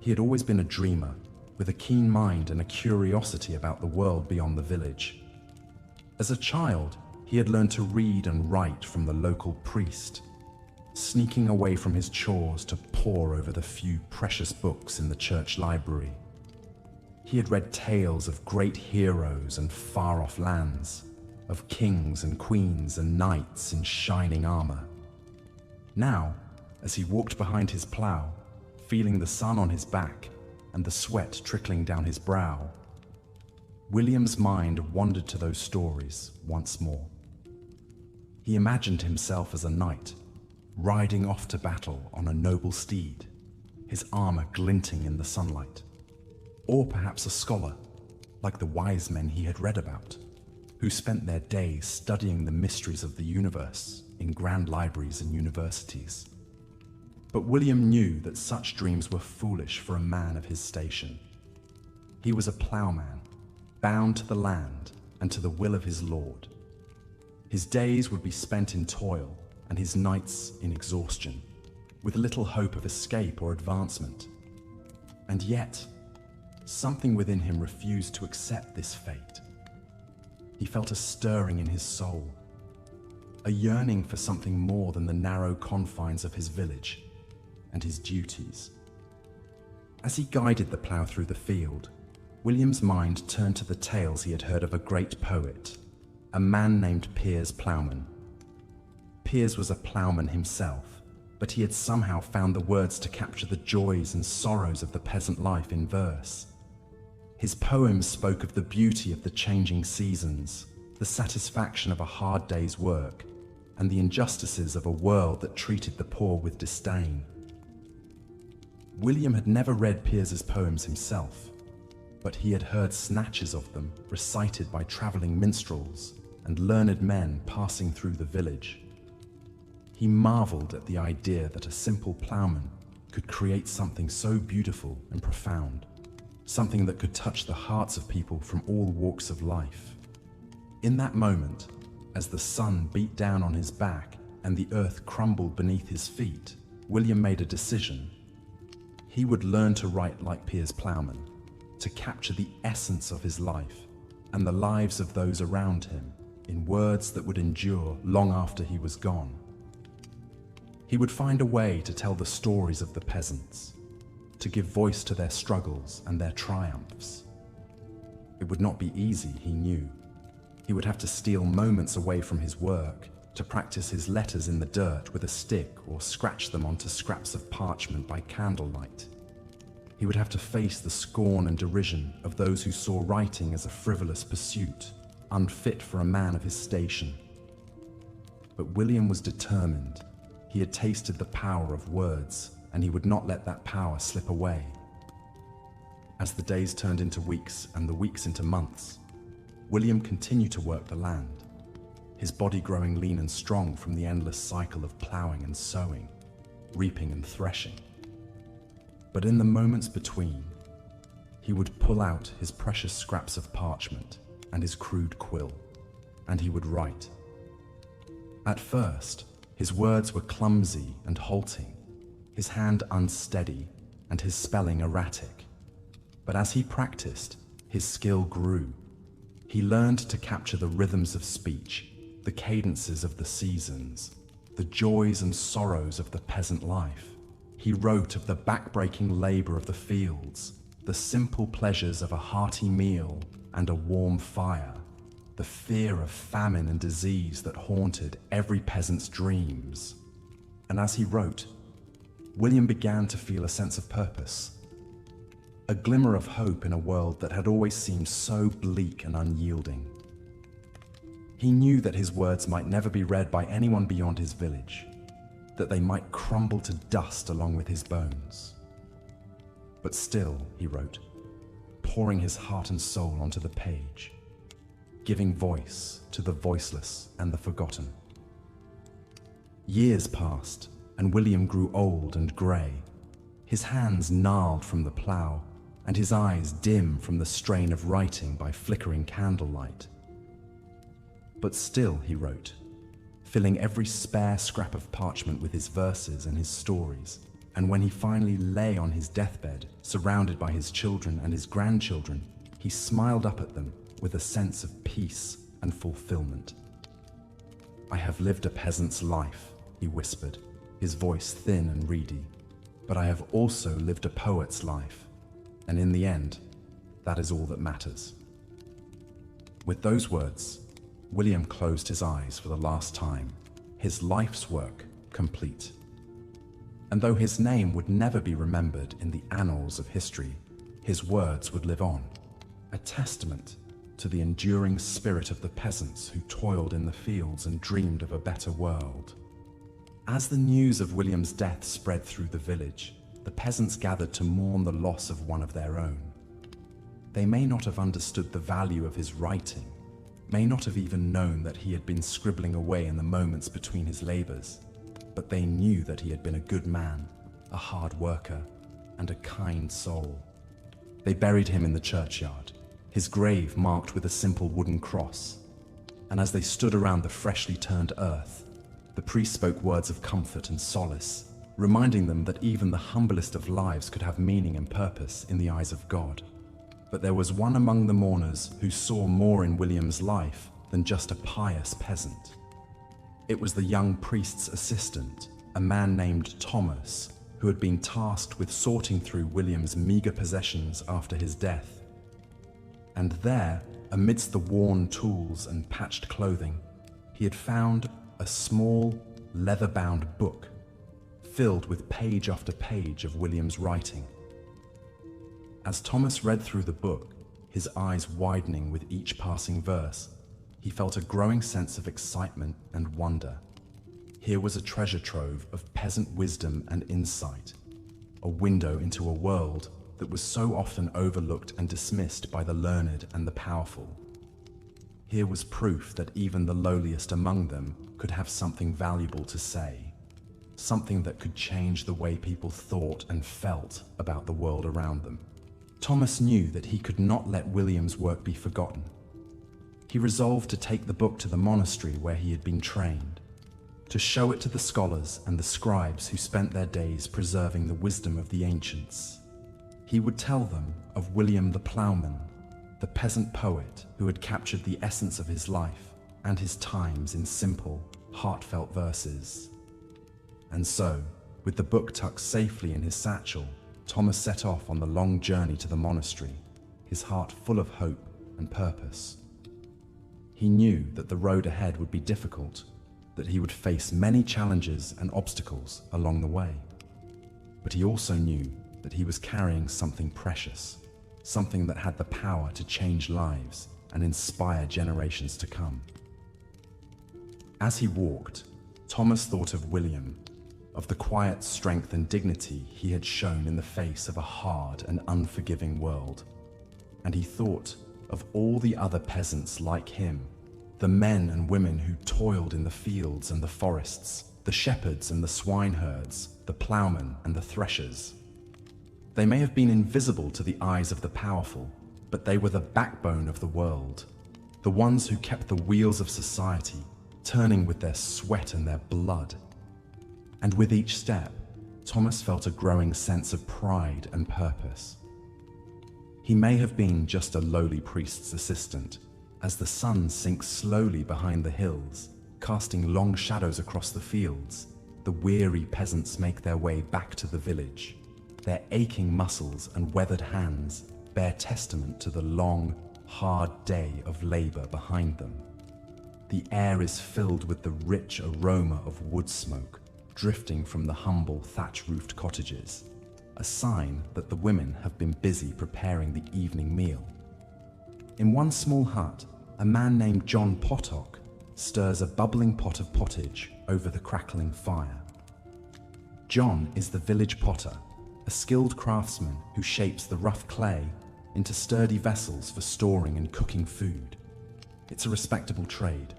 He had always been a dreamer, with a keen mind and a curiosity about the world beyond the village. As a child, he had learned to read and write from the local priest, sneaking away from his chores to pore over the few precious books in the church library. He had read tales of great heroes and far-off lands, of kings and queens and knights in shining armor. Now, as he walked behind his plough, feeling the sun on his back and the sweat trickling down his brow, William's mind wandered to those stories once more. He imagined himself as a knight, riding off to battle on a noble steed, his armor glinting in the sunlight. Or perhaps a scholar, like the wise men he had read about, who spent their days studying the mysteries of the universe in grand libraries and universities. But William knew that such dreams were foolish for a man of his station. He was a ploughman, bound to the land and to the will of his lord. His days would be spent in toil and his nights in exhaustion, with little hope of escape or advancement. And yet, something within him refused to accept this fate. He felt a stirring in his soul, a yearning for something more than the narrow confines of his village and his duties. As he guided the plough through the field, William's mind turned to the tales he had heard of a great poet, a man named Piers Plowman. Piers was a ploughman himself, but he had somehow found the words to capture the joys and sorrows of the peasant life in verse. His poems spoke of the beauty of the changing seasons, the satisfaction of a hard day's work, and the injustices of a world that treated the poor with disdain. William had never read Piers's poems himself, but he had heard snatches of them recited by traveling minstrels and learned men passing through the village. He marveled at the idea that a simple ploughman could create something so beautiful and profound, something that could touch the hearts of people from all walks of life. In that moment, as the sun beat down on his back and the earth crumbled beneath his feet, William made a decision. He would learn to write like Piers Plowman, to capture the essence of his life and the lives of those around him in words that would endure long after he was gone. He would find a way to tell the stories of the peasants, to give voice to their struggles and their triumphs. It would not be easy, he knew. He would have to steal moments away from his work to practice his letters in the dirt with a stick or scratch them onto scraps of parchment by candlelight. He would have to face the scorn and derision of those who saw writing as a frivolous pursuit, unfit for a man of his station. But William was determined. He had tasted the power of words, and he would not let that power slip away. As the days turned into weeks and the weeks into months, William continued to work the land, his body growing lean and strong from the endless cycle of ploughing and sowing, reaping and threshing. But in the moments between, he would pull out his precious scraps of parchment and his crude quill, and he would write. At first, his words were clumsy and halting, his hand unsteady, and his spelling erratic. But as he practiced, his skill grew. He learned to capture the rhythms of speech, the cadences of the seasons, the joys and sorrows of the peasant life. He wrote of the back-breaking labor of the fields, the simple pleasures of a hearty meal and a warm fire, the fear of famine and disease that haunted every peasant's dreams. And as he wrote, William began to feel a sense of purpose, a glimmer of hope in a world that had always seemed so bleak and unyielding. He knew that his words might never be read by anyone beyond his village, that they might crumble to dust along with his bones. But still, he wrote, pouring his heart and soul onto the page, giving voice to the voiceless and the forgotten. Years passed, and William grew old and grey, his hands gnarled from the plough, and his eyes dim from the strain of writing by flickering candlelight. But still, he wrote, filling every spare scrap of parchment with his verses and his stories, and when he finally lay on his deathbed, surrounded by his children and his grandchildren, he smiled up at them with a sense of peace and fulfillment. "I have lived a peasant's life," he whispered, his voice thin and reedy, "but I have also lived a poet's life, and in the end, that is all that matters." With those words, William closed his eyes for the last time, his life's work complete. And though his name would never be remembered in the annals of history, his words would live on, a testament to the enduring spirit of the peasants who toiled in the fields and dreamed of a better world. As the news of William's death spread through the village, the peasants gathered to mourn the loss of one of their own. They may not have understood the value of his writing, may not have even known that he had been scribbling away in the moments between his labors, but they knew that he had been a good man, a hard worker, and a kind soul. They buried him in the churchyard, his grave marked with a simple wooden cross. And as they stood around the freshly turned earth, the priest spoke words of comfort and solace, reminding them that even the humblest of lives could have meaning and purpose in the eyes of God. But there was one among the mourners who saw more in William's life than just a pious peasant. It was the young priest's assistant, a man named Thomas, who had been tasked with sorting through William's meager possessions after his death. And there, amidst the worn tools and patched clothing, he had found a small, leather-bound book filled with page after page of William's writing. As Thomas read through the book, his eyes widening with each passing verse, he felt a growing sense of excitement and wonder. Here was a treasure trove of peasant wisdom and insight, a window into a world that was so often overlooked and dismissed by the learned and the powerful. Here was proof that even the lowliest among them could have something valuable to say, something that could change the way people thought and felt about the world around them. Thomas knew that he could not let William's work be forgotten. He resolved to take the book to the monastery where he had been trained, to show it to the scholars and the scribes who spent their days preserving the wisdom of the ancients. He would tell them of William the ploughman, the peasant poet who had captured the essence of his life and his times in simple, heartfelt verses. And so, with the book tucked safely in his satchel, Thomas set off on the long journey to the monastery, his heart full of hope and purpose. He knew that the road ahead would be difficult, that he would face many challenges and obstacles along the way. But he also knew that he was carrying something precious, something that had the power to change lives and inspire generations to come. As he walked, Thomas thought of William, of the quiet strength and dignity he had shown in the face of a hard and unforgiving world. And he thought of all the other peasants like him, the men and women who toiled in the fields and the forests, the shepherds and the swineherds, the ploughmen and the threshers. They may have been invisible to the eyes of the powerful, but they were the backbone of the world, the ones who kept the wheels of society turning with their sweat and their blood. And with each step, Thomas felt a growing sense of pride and purpose. He may have been just a lowly priest's assistant, as the sun sinks slowly behind the hills, casting long shadows across the fields. The weary peasants make their way back to the village. Their aching muscles and weathered hands bear testament to the long, hard day of labor behind them. The air is filled with the rich aroma of wood smoke drifting from the humble thatch-roofed cottages, a sign that the women have been busy preparing the evening meal. In one small hut, a man named John Pottock stirs a bubbling pot of pottage over the crackling fire. John is the village potter, a skilled craftsman who shapes the rough clay into sturdy vessels for storing and cooking food. It's a respectable trade,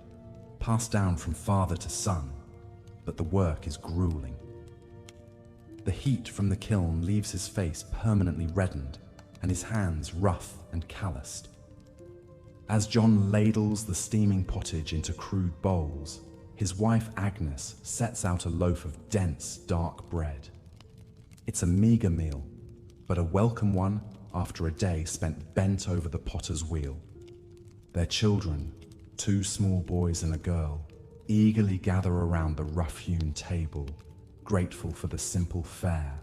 passed down from father to son, but the work is grueling. The heat from the kiln leaves his face permanently reddened and his hands rough and calloused. As John ladles the steaming pottage into crude bowls, his wife Agnes sets out a loaf of dense, dark bread. It's a meager meal, but a welcome one after a day spent bent over the potter's wheel. Their children, 2 small boys and a girl, eagerly gather around the rough-hewn table, grateful for the simple fare.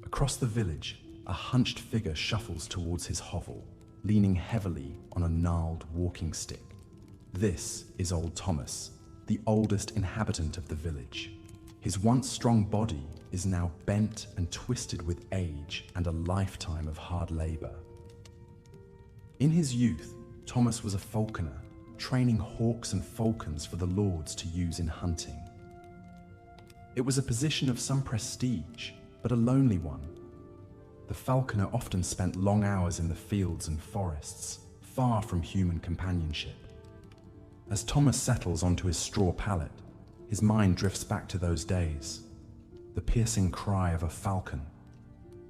Across the village, a hunched figure shuffles towards his hovel, leaning heavily on a gnarled walking stick. This is old Thomas, the oldest inhabitant of the village. His once strong body is now bent and twisted with age and a lifetime of hard labor. In his youth, Thomas was a falconer, training hawks and falcons for the lords to use in hunting. It was a position of some prestige, but a lonely one. The falconer often spent long hours in the fields and forests, far from human companionship. As Thomas settles onto his straw pallet, his mind drifts back to those days. The piercing cry of a falcon,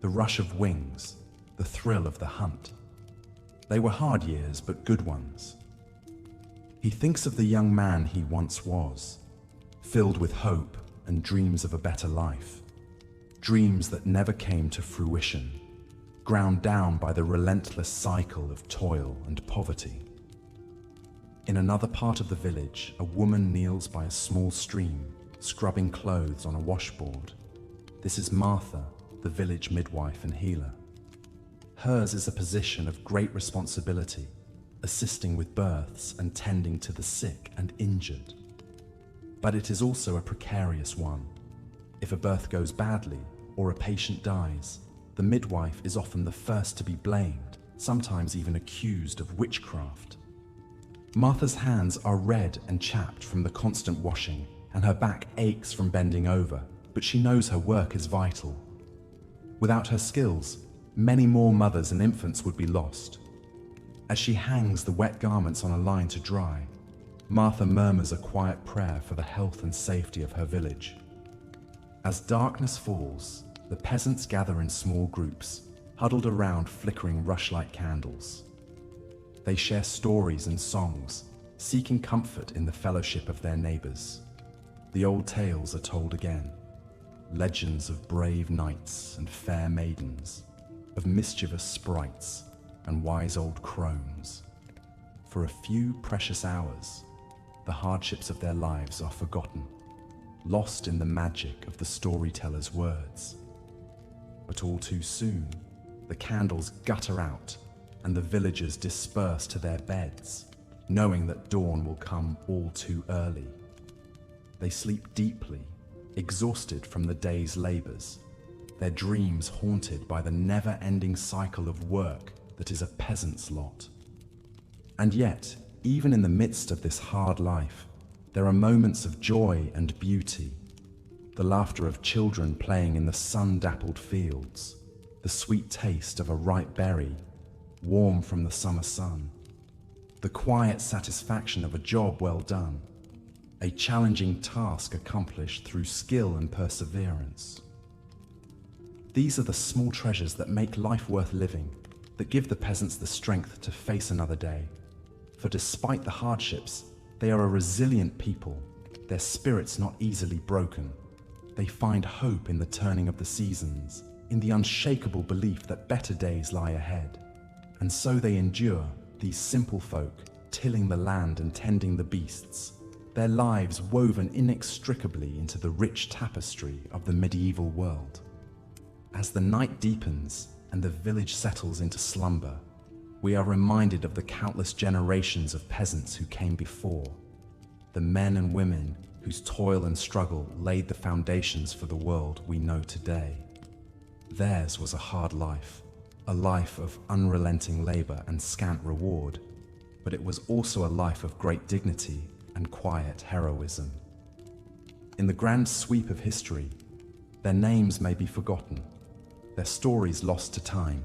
the rush of wings, the thrill of the hunt. They were hard years, but good ones. He thinks of the young man he once was, filled with hope and dreams of a better life. Dreams that never came to fruition, ground down by the relentless cycle of toil and poverty. In another part of the village, a woman kneels by a small stream, scrubbing clothes on a washboard. This is Martha, the village midwife and healer. Hers is a position of great responsibility, assisting with births and tending to the sick and injured. But it is also a precarious one. If a birth goes badly or a patient dies, the midwife is often the first to be blamed, sometimes even accused of witchcraft. Martha's hands are red and chapped from the constant washing, and her back aches from bending over, but she knows her work is vital. Without her skills, many more mothers and infants would be lost. As she hangs the wet garments on a line to dry, Martha murmurs a quiet prayer for the health and safety of her village. As darkness falls, the peasants gather in small groups, huddled around flickering rushlight candles. They share stories and songs, seeking comfort in the fellowship of their neighbors. The old tales are told again, legends of brave knights and fair maidens, of mischievous sprites and wise old crones. For a few precious hours, the hardships of their lives are forgotten, lost in the magic of the storyteller's words. But all too soon, the candles gutter out and the villagers disperse to their beds, knowing that dawn will come all too early. They sleep deeply, exhausted from the day's labors, their dreams haunted by the never-ending cycle of work that is a peasant's lot. And yet, even in the midst of this hard life, there are moments of joy and beauty. The laughter of children playing in the sun-dappled fields, the sweet taste of a ripe berry, warm from the summer sun, the quiet satisfaction of a job well done, a challenging task accomplished through skill and perseverance. These are the small treasures that make life worth living, that give the peasants the strength to face another day. For despite the hardships, they are a resilient people, their spirits not easily broken. They find hope in the turning of the seasons, in the unshakable belief that better days lie ahead. And so they endure, these simple folk, tilling the land and tending the beasts, their lives woven inextricably into the rich tapestry of the medieval world. As the night deepens and the village settles into slumber, we are reminded of the countless generations of peasants who came before, the men and women whose toil and struggle laid the foundations for the world we know today. Theirs was a hard life, a life of unrelenting labor and scant reward, but it was also a life of great dignity and quiet heroism. In the grand sweep of history, their names may be forgotten, their stories lost to time,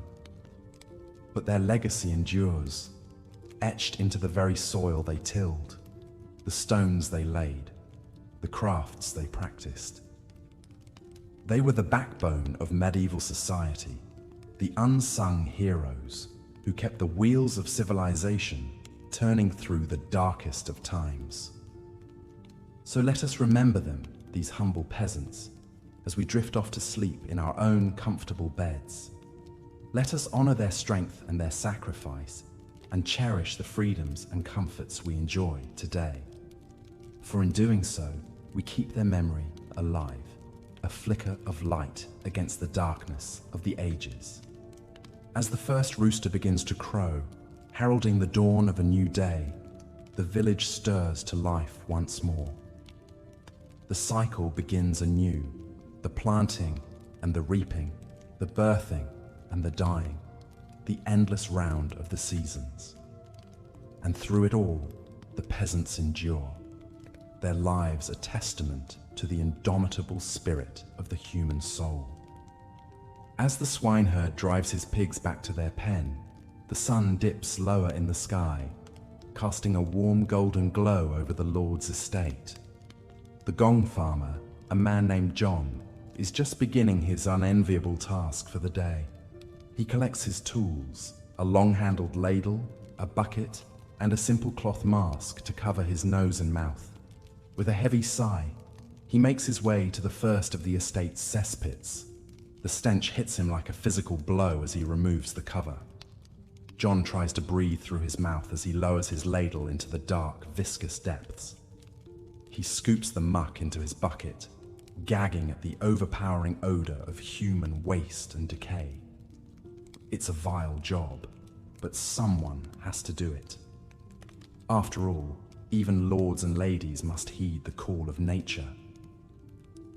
but their legacy endures, etched into the very soil they tilled, the stones they laid, the crafts they practiced. They were the backbone of medieval society, the unsung heroes who kept the wheels of civilization turning through the darkest of times. So let us remember them, these humble peasants, as we drift off to sleep in our own comfortable beds. Let us honor their strength and their sacrifice, and cherish the freedoms and comforts we enjoy today. For in doing so, we keep their memory alive, a flicker of light against the darkness of the ages. As the first rooster begins to crow, heralding the dawn of a new day, the village stirs to life once more. The cycle begins anew, the planting and the reaping, the birthing and the dying, the endless round of the seasons. And through it all, the peasants endure, their lives a testament to the indomitable spirit of the human soul. As the swineherd drives his pigs back to their pen, the sun dips lower in the sky, casting a warm golden glow over the Lord's estate. The gong farmer, a man named John, is just beginning his unenviable task for the day. He collects his tools, a long-handled ladle, a bucket, and a simple cloth mask to cover his nose and mouth. With a heavy sigh, he makes his way to the first of the estate's cesspits. The stench hits him like a physical blow as he removes the cover. John tries to breathe through his mouth as he lowers his ladle into the dark, viscous depths. He scoops the muck into his bucket, gagging at the overpowering odor of human waste and decay. It's a vile job, but someone has to do it. After all, even lords and ladies must heed the call of nature.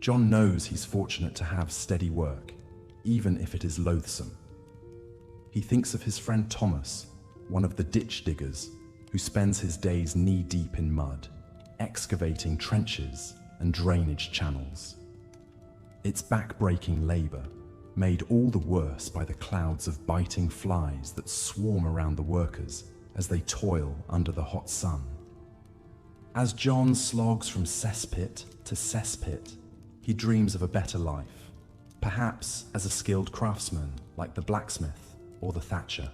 John knows he's fortunate to have steady work, even if it is loathsome. He thinks of his friend Thomas, one of the ditch diggers, who spends his days knee-deep in mud, excavating trenches and drainage channels. It's back-breaking labor, made all the worse by the clouds of biting flies that swarm around the workers as they toil under the hot sun. As John slogs from cesspit to cesspit, he dreams of a better life, perhaps as a skilled craftsman like the blacksmith or the thatcher.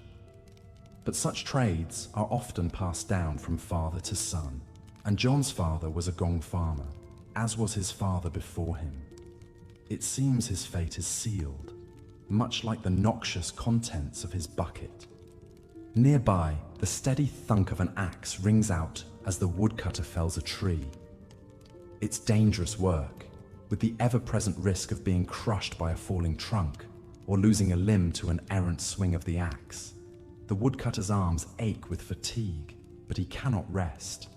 But such trades are often passed down from father to son, and John's father was a gong farmer, as was his father before him. It seems his fate is sealed, much like the noxious contents of his bucket. Nearby, the steady thunk of an axe rings out as the woodcutter fells a tree. It's dangerous work, with the ever-present risk of being crushed by a falling trunk or losing a limb to an errant swing of the axe. The woodcutter's arms ache with fatigue, but he cannot rest.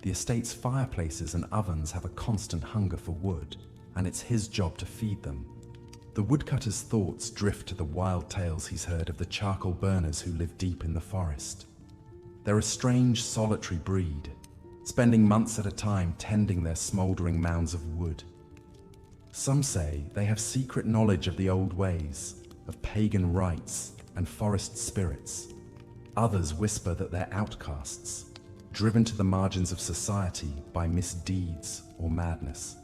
The estate's fireplaces and ovens have a constant hunger for wood, and it's his job to feed them. The woodcutter's thoughts drift to the wild tales he's heard of the charcoal burners who live deep in the forest. They're a strange, solitary breed, spending months at a time tending their smouldering mounds of wood. Some say they have secret knowledge of the old ways, of pagan rites and forest spirits. Others whisper that they're outcasts, driven to the margins of society by misdeeds or madness.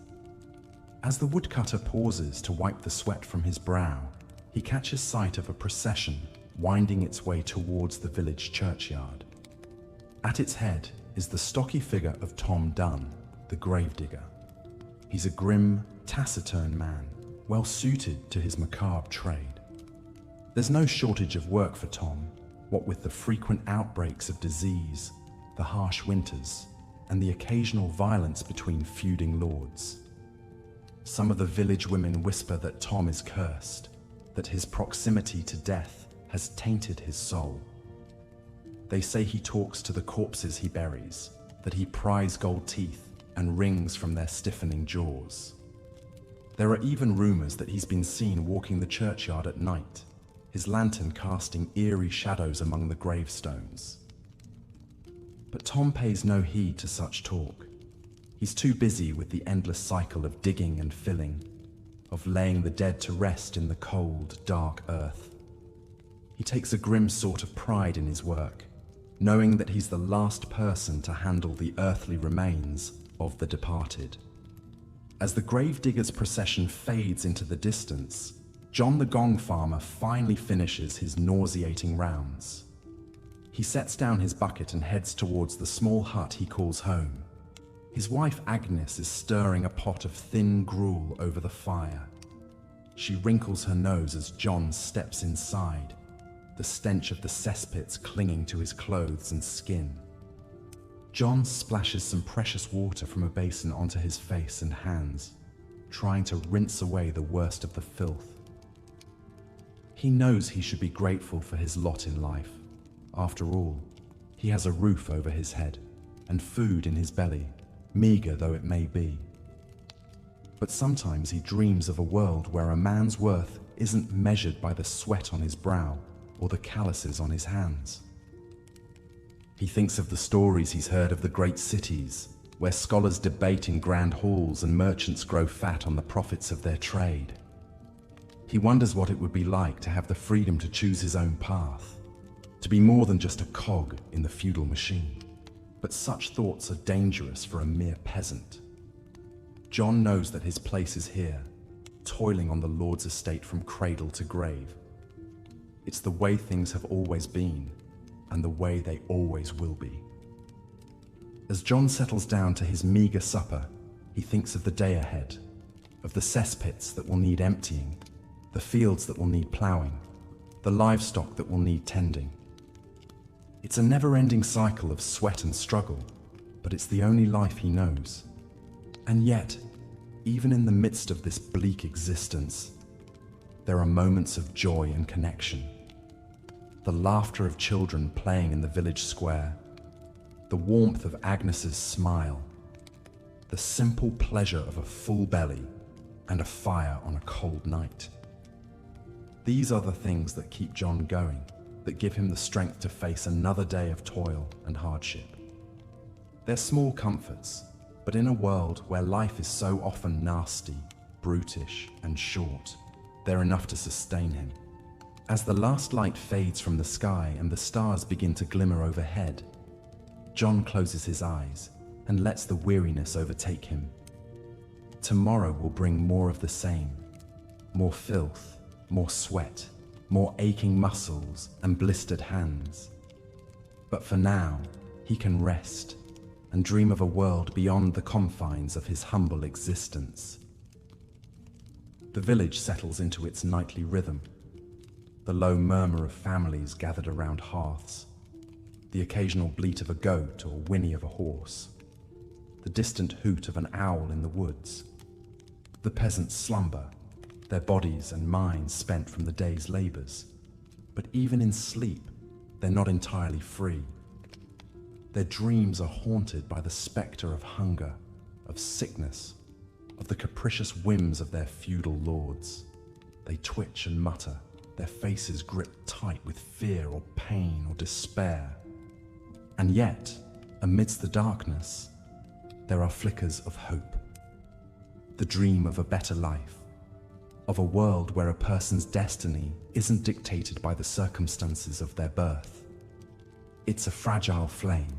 As the woodcutter pauses to wipe the sweat from his brow, he catches sight of a procession winding its way towards the village churchyard. At its head is the stocky figure of Tom Dunn, the gravedigger. He's a grim, taciturn man, well suited to his macabre trade. There's no shortage of work for Tom, what with the frequent outbreaks of disease, the harsh winters, and the occasional violence between feuding lords. Some of the village women whisper that Tom is cursed, that his proximity to death has tainted his soul. They say he talks to the corpses he buries, that he pries gold teeth and rings from their stiffening jaws. There are even rumors that he's been seen walking the churchyard at night, his lantern casting eerie shadows among the gravestones. But Tom pays no heed to such talk. He's too busy with the endless cycle of digging and filling, of laying the dead to rest in the cold, dark earth. He takes a grim sort of pride in his work, knowing that he's the last person to handle the earthly remains of the departed. As the gravedigger's procession fades into the distance, John the gong farmer finally finishes his nauseating rounds. He sets down his bucket and heads towards the small hut he calls home. His wife Agnes is stirring a pot of thin gruel over the fire. She wrinkles her nose as John steps inside, the stench of the cesspits clinging to his clothes and skin. John splashes some precious water from a basin onto his face and hands, trying to rinse away the worst of the filth. He knows he should be grateful for his lot in life. After all, he has a roof over his head and food in his belly, meager though it may be. But sometimes he dreams of a world where a man's worth isn't measured by the sweat on his brow or the calluses on his hands. He thinks of the stories he's heard of the great cities, where scholars debate in grand halls and merchants grow fat on the profits of their trade. He wonders what it would be like to have the freedom to choose his own path, to be more than just a cog in the feudal machine. But such thoughts are dangerous for a mere peasant. John knows that his place is here, toiling on the Lord's estate from cradle to grave. It's the way things have always been, and the way they always will be. As John settles down to his meager supper, he thinks of the day ahead, of the cesspits that will need emptying, the fields that will need ploughing, the livestock that will need tending. It's a never-ending cycle of sweat and struggle, but it's the only life he knows. And yet, even in the midst of this bleak existence, there are moments of joy and connection. The laughter of children playing in the village square, the warmth of Agnes's smile, the simple pleasure of a full belly and a fire on a cold night. These are the things that keep John going, that give him the strength to face another day of toil and hardship. They're small comforts, but in a world where life is so often nasty, brutish, and short, they're enough to sustain him. As the last light fades from the sky and the stars begin to glimmer overhead, John closes his eyes and lets the weariness overtake him. Tomorrow will bring more of the same, more filth, more sweat, more aching muscles and blistered hands. But for now, he can rest and dream of a world beyond the confines of his humble existence. The village settles into its nightly rhythm, the low murmur of families gathered around hearths, the occasional bleat of a goat or whinny of a horse, the distant hoot of an owl in the woods. The peasants slumber, their bodies and minds spent from the day's labors. But even in sleep, they're not entirely free. Their dreams are haunted by the specter of hunger, of sickness, of the capricious whims of their feudal lords. They twitch and mutter, their faces gripped tight with fear or pain or despair. And yet, amidst the darkness, there are flickers of hope. The dream of a better life, of a world where a person's destiny isn't dictated by the circumstances of their birth. It's a fragile flame,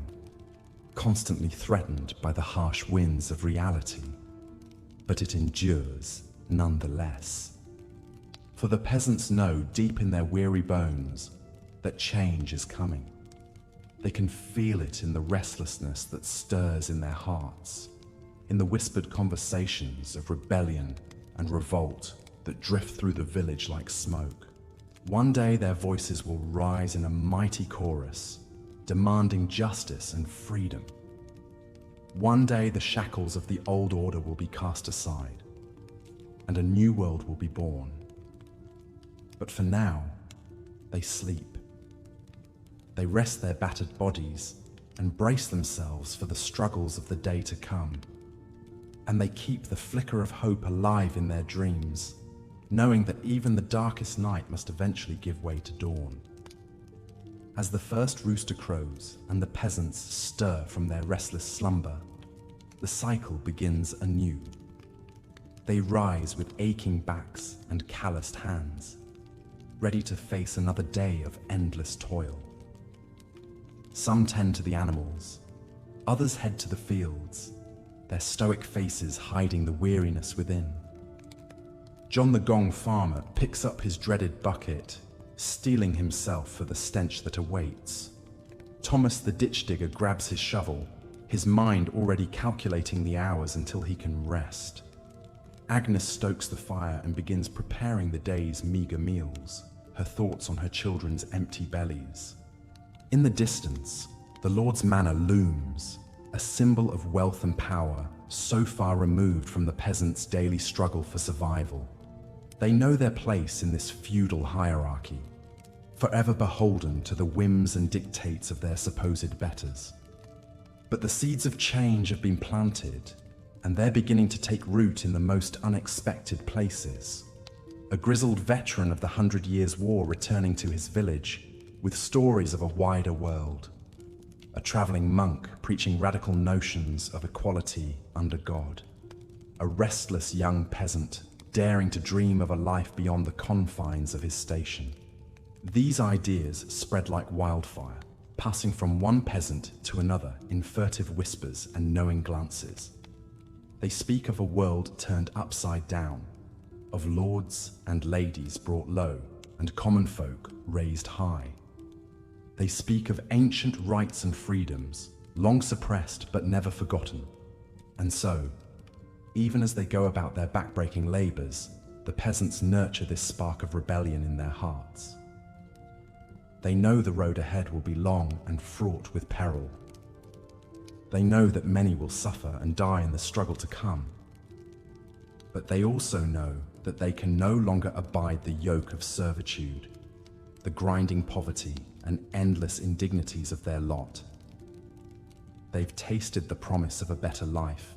constantly threatened by the harsh winds of reality, but it endures nonetheless. For the peasants know deep in their weary bones that change is coming. They can feel it in the restlessness that stirs in their hearts, in the whispered conversations of rebellion and revolt that drift through the village like smoke. One day their voices will rise in a mighty chorus, demanding justice and freedom. One day the shackles of the old order will be cast aside, and a new world will be born. But for now, they sleep. They rest their battered bodies and brace themselves for the struggles of the day to come. And they keep the flicker of hope alive in their dreams, knowing that even the darkest night must eventually give way to dawn. As the first rooster crows and the peasants stir from their restless slumber, the cycle begins anew. They rise with aching backs and calloused hands, ready to face another day of endless toil. Some tend to the animals, others head to the fields, their stoic faces hiding the weariness within. John the Gong farmer picks up his dreaded bucket, steeling himself for the stench that awaits. Thomas the ditch digger grabs his shovel, his mind already calculating the hours until he can rest. Agnes stokes the fire and begins preparing the day's meager meals, her thoughts on her children's empty bellies. In the distance, the Lord's manor looms, a symbol of wealth and power so far removed from the peasants' daily struggle for survival. They know their place in this feudal hierarchy, forever beholden to the whims and dictates of their supposed betters. But the seeds of change have been planted, and they're beginning to take root in the most unexpected places. a grizzled veteran of the 100 Years' War returning to his village with stories of a wider world, a traveling monk preaching radical notions of equality under God, a restless young peasant daring to dream of a life beyond the confines of his station. These ideas spread like wildfire, passing from one peasant to another in furtive whispers and knowing glances. They speak of a world turned upside down, of lords and ladies brought low and common folk raised high. They speak of ancient rights and freedoms, long suppressed but never forgotten. And so, even as they go about their backbreaking labors, the peasants nurture this spark of rebellion in their hearts. They know the road ahead will be long and fraught with peril. They know that many will suffer and die in the struggle to come. But they also know that they can no longer abide the yoke of servitude, the grinding poverty and endless indignities of their lot. They've tasted the promise of a better life,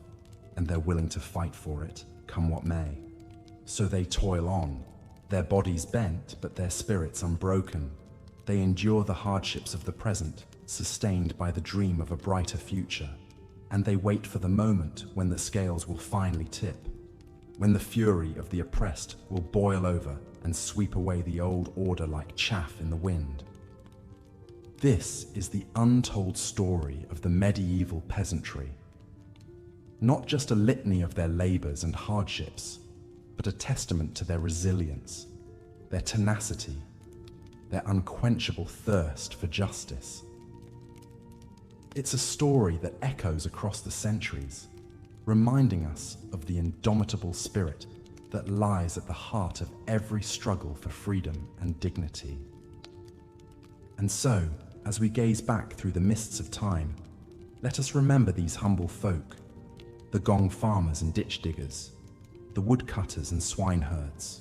and they're willing to fight for it, come what may. So they toil on, their bodies bent, but their spirits unbroken. They endure the hardships of the present, sustained by the dream of a brighter future. And they wait for the moment when the scales will finally tip, when the fury of the oppressed will boil over and sweep away the old order like chaff in the wind. This is the untold story of the medieval peasantry. Not just a litany of their labors and hardships, but a testament to their resilience, their tenacity, their unquenchable thirst for justice. It's a story that echoes across the centuries, reminding us of the indomitable spirit that lies at the heart of every struggle for freedom and dignity. And so, as we gaze back through the mists of time, let us remember these humble folk, the gong farmers and ditch diggers, the woodcutters and swineherds.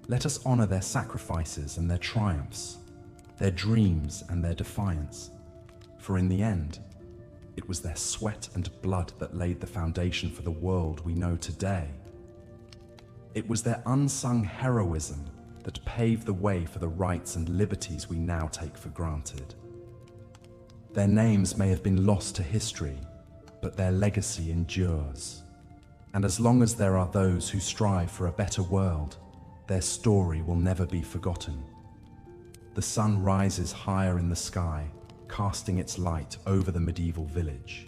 Let us honor their sacrifices and their triumphs, their dreams and their defiance, for in the end, it was their sweat and blood that laid the foundation for the world we know today. It was their unsung heroism that paved the way for the rights and liberties we now take for granted. Their names may have been lost to history, but their legacy endures. And as long as there are those who strive for a better world, their story will never be forgotten. The sun rises higher in the sky, casting its light over the medieval village.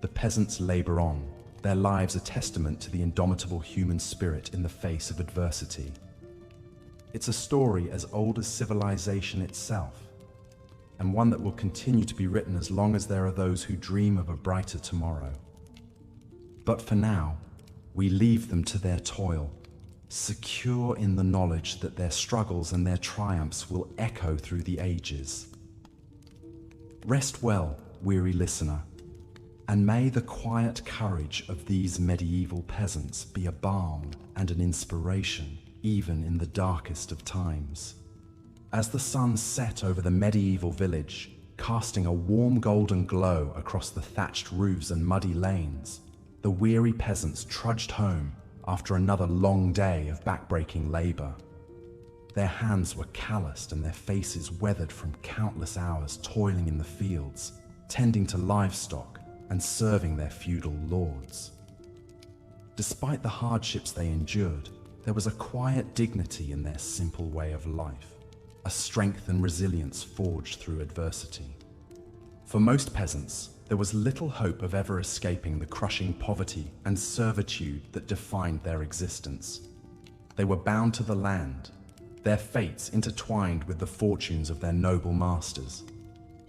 The peasants labor on, their lives a testament to the indomitable human spirit in the face of adversity. It's a story as old as civilization itself, and one that will continue to be written as long as there are those who dream of a brighter tomorrow. But for now, we leave them to their toil, secure in the knowledge that their struggles and their triumphs will echo through the ages. Rest well, weary listener, and may the quiet courage of these medieval peasants be a balm and an inspiration, even in the darkest of times. As the sun set over the medieval village, casting a warm golden glow across the thatched roofs and muddy lanes, the weary peasants trudged home after another long day of backbreaking labor. Their hands were calloused and their faces weathered from countless hours toiling in the fields, tending to livestock and serving their feudal lords. Despite the hardships they endured, there was a quiet dignity in their simple way of life, a strength and resilience forged through adversity. For most peasants, there was little hope of ever escaping the crushing poverty and servitude that defined their existence. They were bound to the land, their fates intertwined with the fortunes of their noble masters.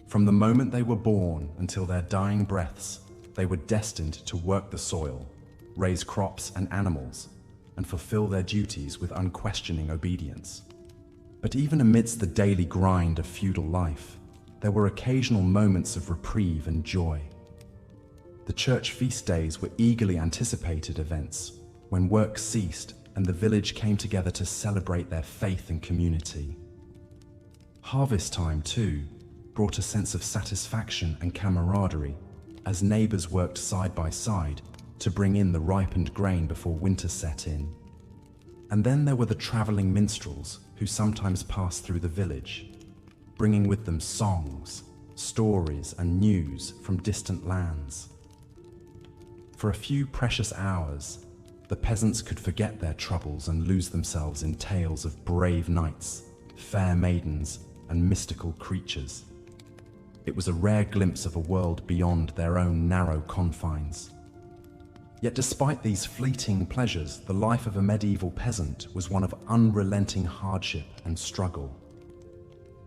From the moment they were born until their dying breaths, they were destined to work the soil, raise crops and animals, and fulfill their duties with unquestioning obedience. But even amidst the daily grind of feudal life, there were occasional moments of reprieve and joy. The church feast days were eagerly anticipated events when work ceased and the village came together to celebrate their faith and community. Harvest time, too, brought a sense of satisfaction and camaraderie as neighbors worked side by side to bring in the ripened grain before winter set in. And then there were the traveling minstrels who sometimes passed through the village, bringing with them songs, stories, and news from distant lands. For a few precious hours, the peasants could forget their troubles and lose themselves in tales of brave knights, fair maidens, and mystical creatures. It was a rare glimpse of a world beyond their own narrow confines. Yet despite these fleeting pleasures, the life of a medieval peasant was one of unrelenting hardship and struggle.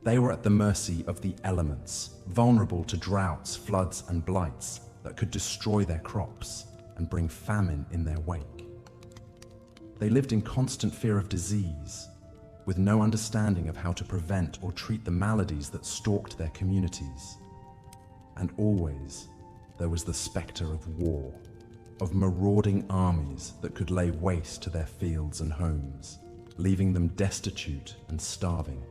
They were at the mercy of the elements, vulnerable to droughts, floods, and blights that could destroy their crops and bring famine in their wake. They lived in constant fear of disease, with no understanding of how to prevent or treat the maladies that stalked their communities. And always, there was the specter of war, of marauding armies that could lay waste to their fields and homes, leaving them destitute and starving.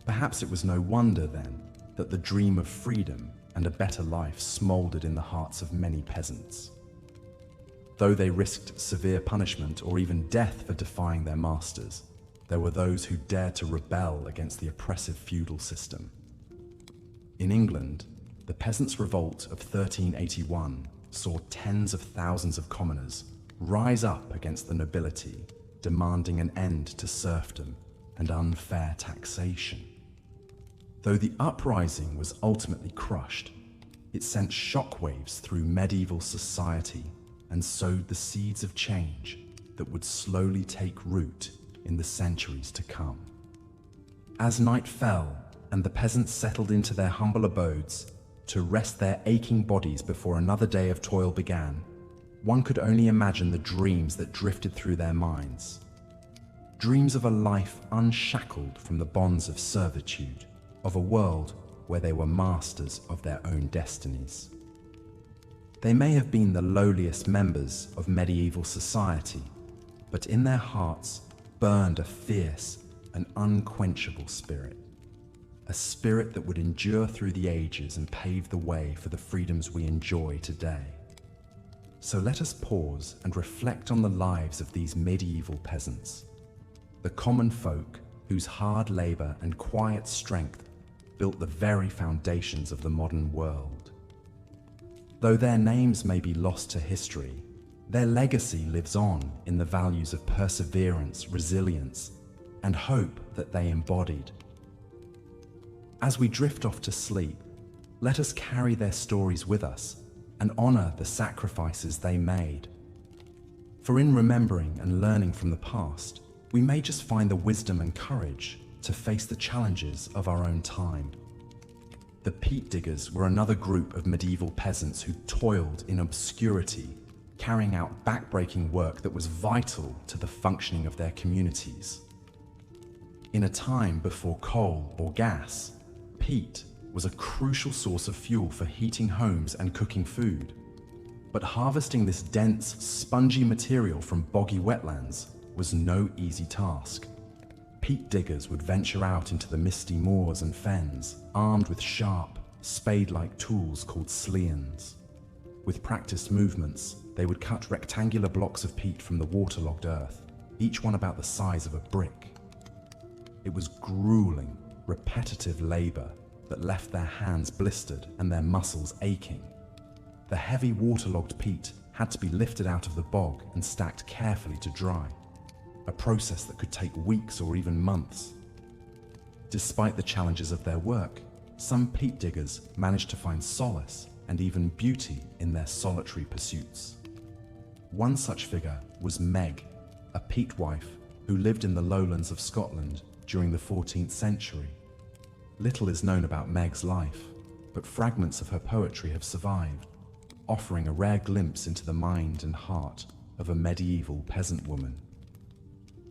Perhaps it was no wonder, then, that the dream of freedom and a better life smoldered in the hearts of many peasants. Though they risked severe punishment or even death for defying their masters, there were those who dared to rebel against the oppressive feudal system. In England, the Peasants' Revolt of 1381 saw tens of thousands of commoners rise up against the nobility, demanding an end to serfdom and unfair taxation. Though the uprising was ultimately crushed, it sent shockwaves through medieval society and sowed the seeds of change that would slowly take root in the centuries to come. As night fell and the peasants settled into their humble abodes to rest their aching bodies before another day of toil began, one could only imagine the dreams that drifted through their minds. Dreams of a life unshackled from the bonds of servitude, of a world where they were masters of their own destinies. They may have been the lowliest members of medieval society, but in their hearts burned a fierce and unquenchable spirit, a spirit that would endure through the ages and pave the way for the freedoms we enjoy today. So let us pause and reflect on the lives of these medieval peasants, the common folk whose hard labor and quiet strength built the very foundations of the modern world. Though their names may be lost to history, their legacy lives on in the values of perseverance, resilience, and hope that they embodied. As we drift off to sleep, let us carry their stories with us and honor the sacrifices they made. For in remembering and learning from the past, we may just find the wisdom and courage to face the challenges of our own time. The peat diggers were another group of medieval peasants who toiled in obscurity, carrying out backbreaking work that was vital to the functioning of their communities. In a time before coal or gas, peat was a crucial source of fuel for heating homes and cooking food. But harvesting this dense, spongy material from boggy wetlands was no easy task. Peat diggers would venture out into the misty moors and fens, armed with sharp, spade-like tools called slians. With practiced movements, they would cut rectangular blocks of peat from the waterlogged earth, each one about the size of a brick. It was grueling, repetitive labor that left their hands blistered and their muscles aching. The heavy waterlogged peat had to be lifted out of the bog and stacked carefully to dry, a process that could take weeks or even months. Despite the challenges of their work, some peat diggers managed to find solace and even beauty in their solitary pursuits. One such figure was Meg, a peat wife who lived in the lowlands of Scotland during the 14th century. Little is known about Meg's life, but fragments of her poetry have survived, offering a rare glimpse into the mind and heart of a medieval peasant woman.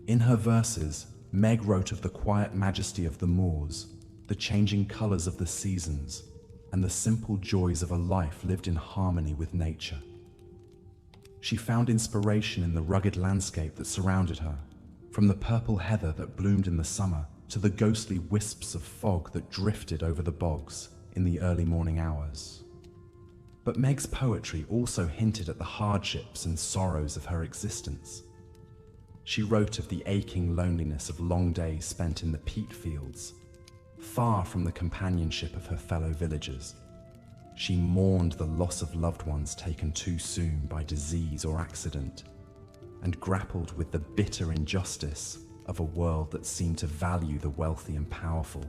In her verses, Meg wrote of the quiet majesty of the moors, the changing colors of the seasons, and the simple joys of a life lived in harmony with nature. She found inspiration in the rugged landscape that surrounded her, from the purple heather that bloomed in the summer to the ghostly wisps of fog that drifted over the bogs in the early morning hours. But Meg's poetry also hinted at the hardships and sorrows of her existence. She wrote of the aching loneliness of long days spent in the peat fields, far from the companionship of her fellow villagers. She mourned the loss of loved ones taken too soon by disease or accident, and grappled with the bitter injustice of a world that seemed to value the wealthy and powerful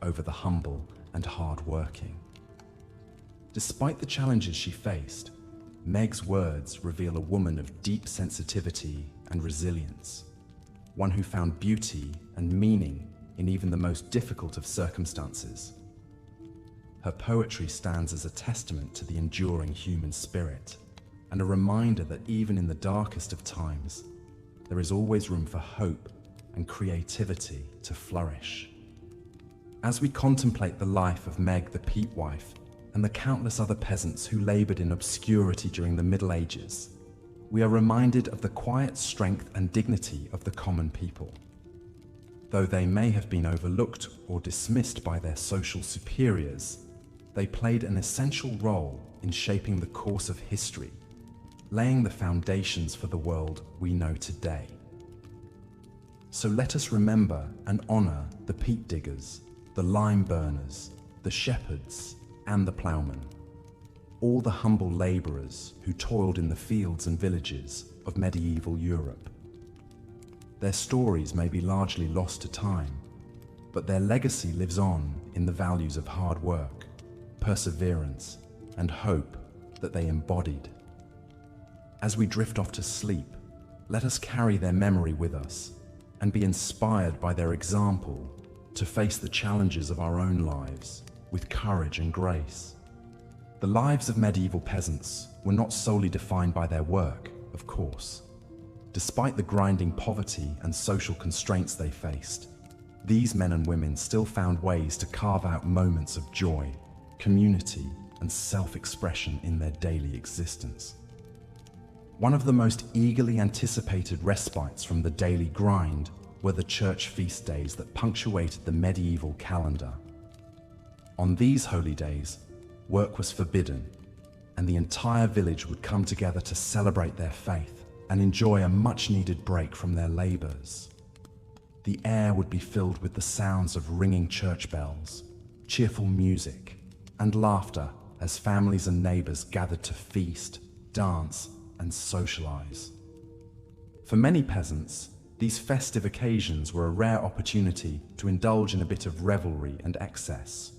over the humble and hard-working. Despite the challenges she faced, Meg's words reveal a woman of deep sensitivity and resilience, one who found beauty and meaning in even the most difficult of circumstances. Her poetry stands as a testament to the enduring human spirit, and a reminder that even in the darkest of times, there is always room for hope and creativity to flourish. As we contemplate the life of Meg the peat wife and the countless other peasants who labored in obscurity during the Middle Ages, we are reminded of the quiet strength and dignity of the common people. Though they may have been overlooked or dismissed by their social superiors, they played an essential role in shaping the course of history, laying the foundations for the world we know today. So let us remember and honor the peat diggers, the lime burners, the shepherds, and the ploughmen, all the humble laborers who toiled in the fields and villages of medieval Europe. Their stories may be largely lost to time, but their legacy lives on in the values of hard work, perseverance, and hope that they embodied. As we drift off to sleep, let us carry their memory with us and be inspired by their example to face the challenges of our own lives with courage and grace. The lives of medieval peasants were not solely defined by their work, of course. Despite the grinding poverty and social constraints they faced, these men and women still found ways to carve out moments of joy, community, and self-expression in their daily existence. One of the most eagerly anticipated respites from the daily grind were the church feast days that punctuated the medieval calendar. On these holy days, work was forbidden, and the entire village would come together to celebrate their faith and enjoy a much-needed break from their labors. The air would be filled with the sounds of ringing church bells, cheerful music, and laughter as families and neighbors gathered to feast, dance, and socialize. For many peasants, these festive occasions were a rare opportunity to indulge in a bit of revelry and excess.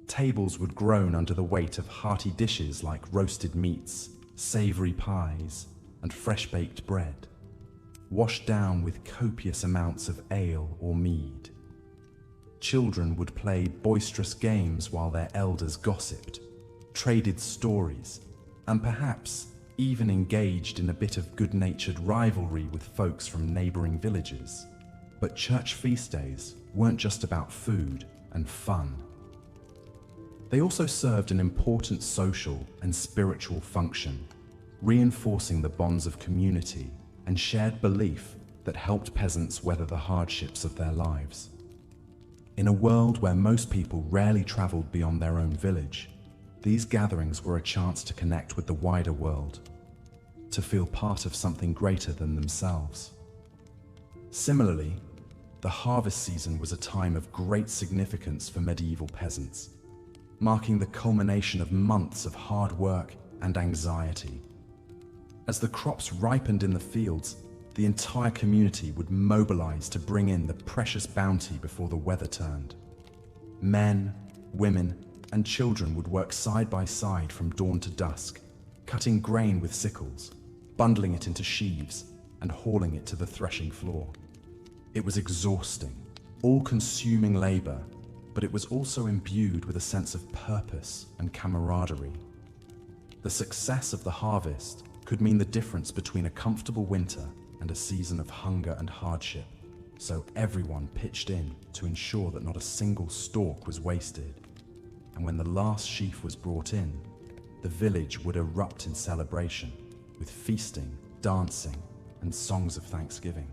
Tables would groan under the weight of hearty dishes like roasted meats, savory pies, and fresh-baked bread, washed down with copious amounts of ale or mead. Children would play boisterous games while their elders gossiped, traded stories, and perhaps even engaged in a bit of good-natured rivalry with folks from neighboring villages. But church feast days weren't just about food and fun. They also served an important social and spiritual function, reinforcing the bonds of community and shared belief that helped peasants weather the hardships of their lives. In a world where most people rarely traveled beyond their own village, these gatherings were a chance to connect with the wider world, to feel part of something greater than themselves. Similarly, the harvest season was a time of great significance for medieval peasants, marking the culmination of months of hard work and anxiety. As the crops ripened in the fields, the entire community would mobilize to bring in the precious bounty before the weather turned. Men, women, and children would work side by side from dawn to dusk, cutting grain with sickles, bundling it into sheaves, and hauling it to the threshing floor. It was exhausting, all-consuming labor, but it was also imbued with a sense of purpose and camaraderie. The success of the harvest could mean the difference between a comfortable winter and a season of hunger and hardship, so everyone pitched in to ensure that not a single stalk was wasted. And when the last sheaf was brought in, the village would erupt in celebration, with feasting, dancing, and songs of thanksgiving.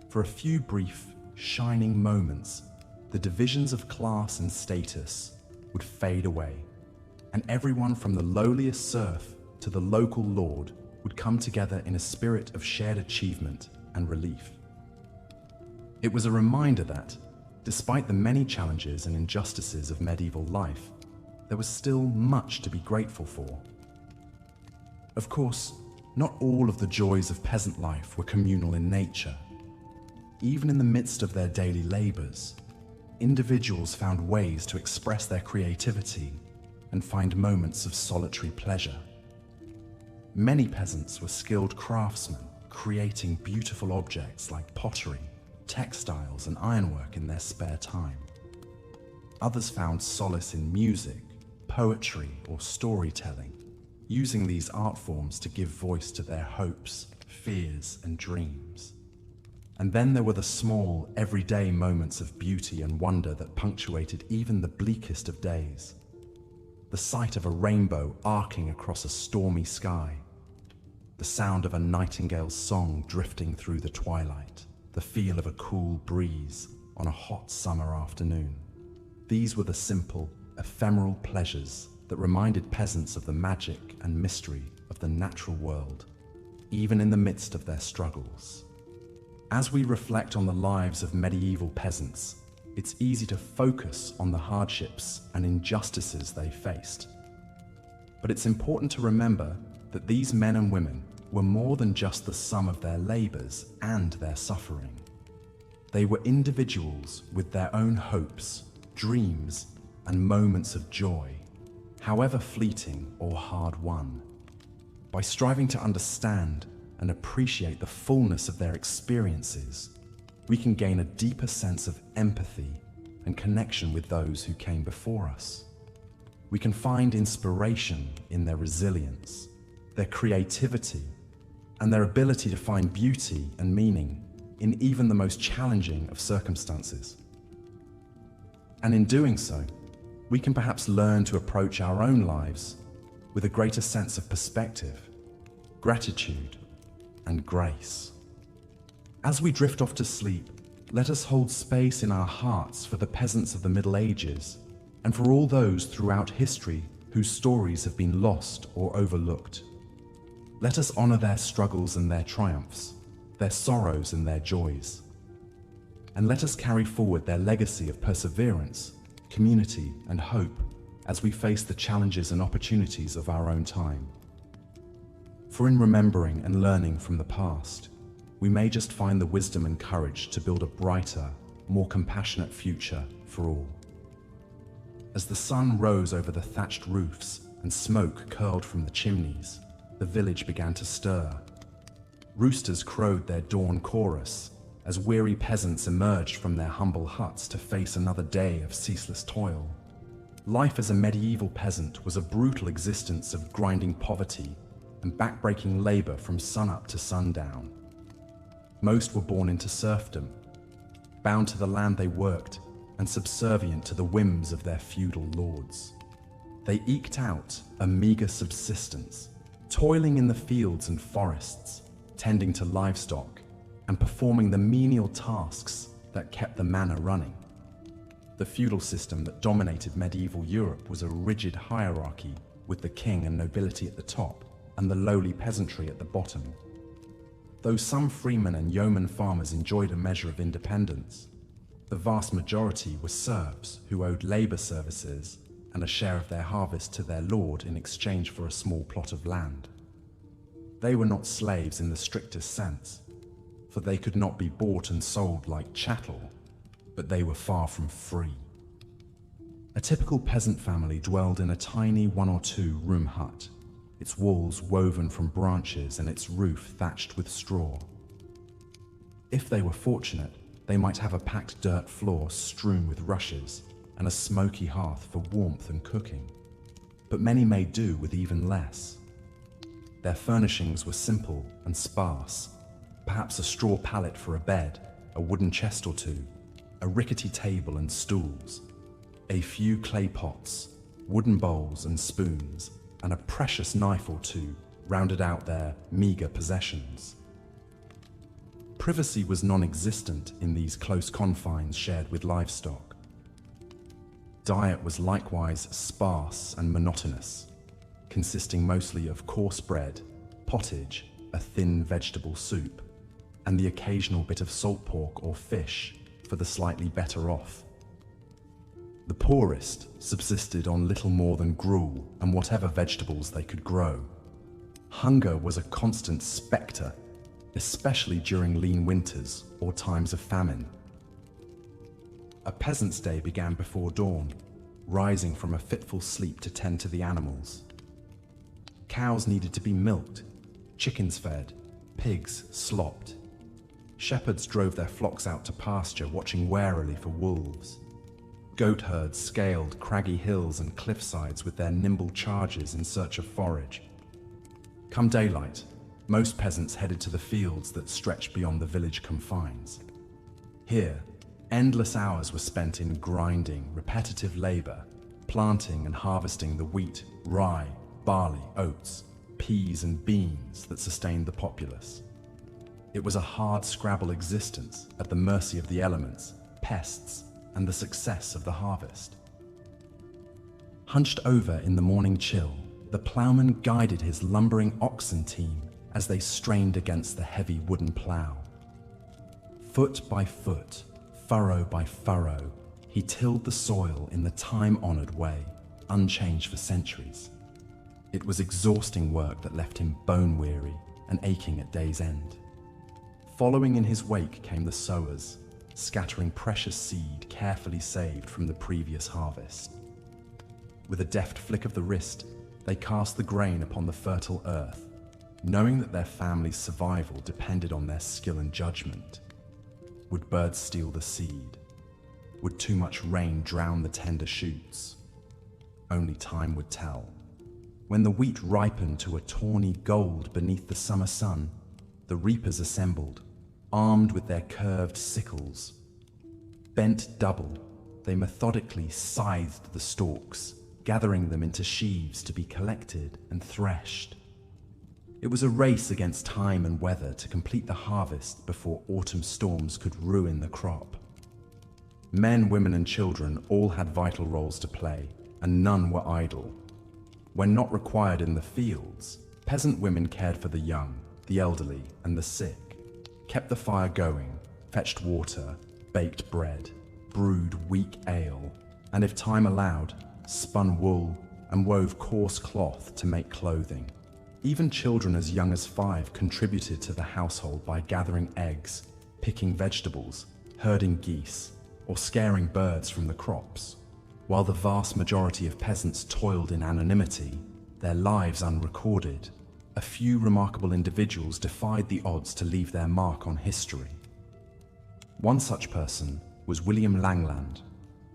For a few brief, shining moments, the divisions of class and status would fade away, and everyone from the lowliest serf to the local lord would come together in a spirit of shared achievement and relief. It was a reminder that, despite the many challenges and injustices of medieval life, there was still much to be grateful for. Of course, not all of the joys of peasant life were communal in nature. Even in the midst of their daily labors, individuals found ways to express their creativity and find moments of solitary pleasure. Many peasants were skilled craftsmen, creating beautiful objects like pottery, textiles, and ironwork in their spare time. Others found solace in music, poetry, or storytelling, using these art forms to give voice to their hopes, fears, and dreams. And then there were the small, everyday moments of beauty and wonder that punctuated even the bleakest of days. The sight of a rainbow arcing across a stormy sky, the sound of a nightingale's song drifting through the twilight, the feel of a cool breeze on a hot summer afternoon. These were the simple, ephemeral pleasures that reminded peasants of the magic and mystery of the natural world, even in the midst of their struggles. As we reflect on the lives of medieval peasants, it's easy to focus on the hardships and injustices they faced. But it's important to remember that these men and women were more than just the sum of their labors and their suffering. They were individuals with their own hopes, dreams, and moments of joy, however fleeting or hard-won. By striving to understand and appreciate the fullness of their experiences, we can gain a deeper sense of empathy and connection with those who came before us. We can find inspiration in their resilience, their creativity, and their ability to find beauty and meaning in even the most challenging of circumstances. And in doing so, we can perhaps learn to approach our own lives with a greater sense of perspective, gratitude, and grace. As we drift off to sleep, let us hold space in our hearts for the peasants of the Middle Ages and for all those throughout history whose stories have been lost or overlooked. Let us honor their struggles and their triumphs, their sorrows and their joys. And let us carry forward their legacy of perseverance, community, and hope as we face the challenges and opportunities of our own time. For in remembering and learning from the past, we may just find the wisdom and courage to build a brighter, more compassionate future for all. As the sun rose over the thatched roofs and smoke curled from the chimneys, the village began to stir. Roosters crowed their dawn chorus as weary peasants emerged from their humble huts to face another day of ceaseless toil. Life as a medieval peasant was a brutal existence of grinding poverty and backbreaking labor from sunup to sundown. Most were born into serfdom, bound to the land they worked and subservient to the whims of their feudal lords. They eked out a meager subsistence, toiling in the fields and forests, tending to livestock, and performing the menial tasks that kept the manor running. The feudal system that dominated medieval Europe was a rigid hierarchy with the king and nobility at the top and the lowly peasantry at the bottom. Though some freemen and yeoman farmers enjoyed a measure of independence, the vast majority were serfs who owed labor services and a share of their harvest to their lord in exchange for a small plot of land. They were not slaves in the strictest sense, for they could not be bought and sold like chattel, but they were far from free. A typical peasant family dwelled in a tiny 1 or 2 room hut, its walls woven from branches and its roof thatched with straw. If they were fortunate, they might have a packed dirt floor strewn with rushes and a smoky hearth for warmth and cooking, but many made do with even less. Their furnishings were simple and sparse, perhaps a straw pallet for a bed, a wooden chest or two, a rickety table and stools, a few clay pots, wooden bowls and spoons, and a precious knife or two rounded out their meager possessions. Privacy was non-existent in these close confines shared with livestock. Diet was likewise sparse and monotonous, consisting mostly of coarse bread, pottage, a thin vegetable soup, and the occasional bit of salt pork or fish for the slightly better off. The poorest subsisted on little more than gruel and whatever vegetables they could grow. Hunger was a constant spectre, especially during lean winters or times of famine. A peasant's day began before dawn, rising from a fitful sleep to tend to the animals. Cows needed to be milked, chickens fed, pigs slopped. Shepherds drove their flocks out to pasture, watching warily for wolves. Goat herds scaled craggy hills and cliffsides with their nimble chargers in search of forage. Come daylight, most peasants headed to the fields that stretched beyond the village confines. Here, endless hours were spent in grinding, repetitive labor, planting and harvesting the wheat, rye, barley, oats, peas and beans that sustained the populace. It was a hard-scrabble existence at the mercy of the elements, pests, and the success of the harvest. Hunched over in the morning chill, the ploughman guided his lumbering oxen team as they strained against the heavy wooden plough. Foot by foot, furrow by furrow, he tilled the soil in the time-honored way, unchanged for centuries. It was exhausting work that left him bone-weary and aching at day's end. Following in his wake came the sowers, scattering precious seed carefully saved from the previous harvest. With a deft flick of the wrist, they cast the grain upon the fertile earth, knowing that their family's survival depended on their skill and judgment. Would birds steal the seed? Would too much rain drown the tender shoots? Only time would tell. When the wheat ripened to a tawny gold beneath the summer sun, the reapers assembled, armed with their curved sickles. Bent double, they methodically scythed the stalks, gathering them into sheaves to be collected and threshed. It was a race against time and weather to complete the harvest before autumn storms could ruin the crop. Men, women, and children all had vital roles to play, and none were idle. When not required in the fields, peasant women cared for the young, the elderly, and the sick, kept the fire going, fetched water, baked bread, brewed weak ale, and if time allowed, spun wool and wove coarse cloth to make clothing. Even children as young as 5 contributed to the household by gathering eggs, picking vegetables, herding geese, or scaring birds from the crops. While the vast majority of peasants toiled in anonymity, their lives unrecorded, a few remarkable individuals defied the odds to leave their mark on history. One such person was William Langland,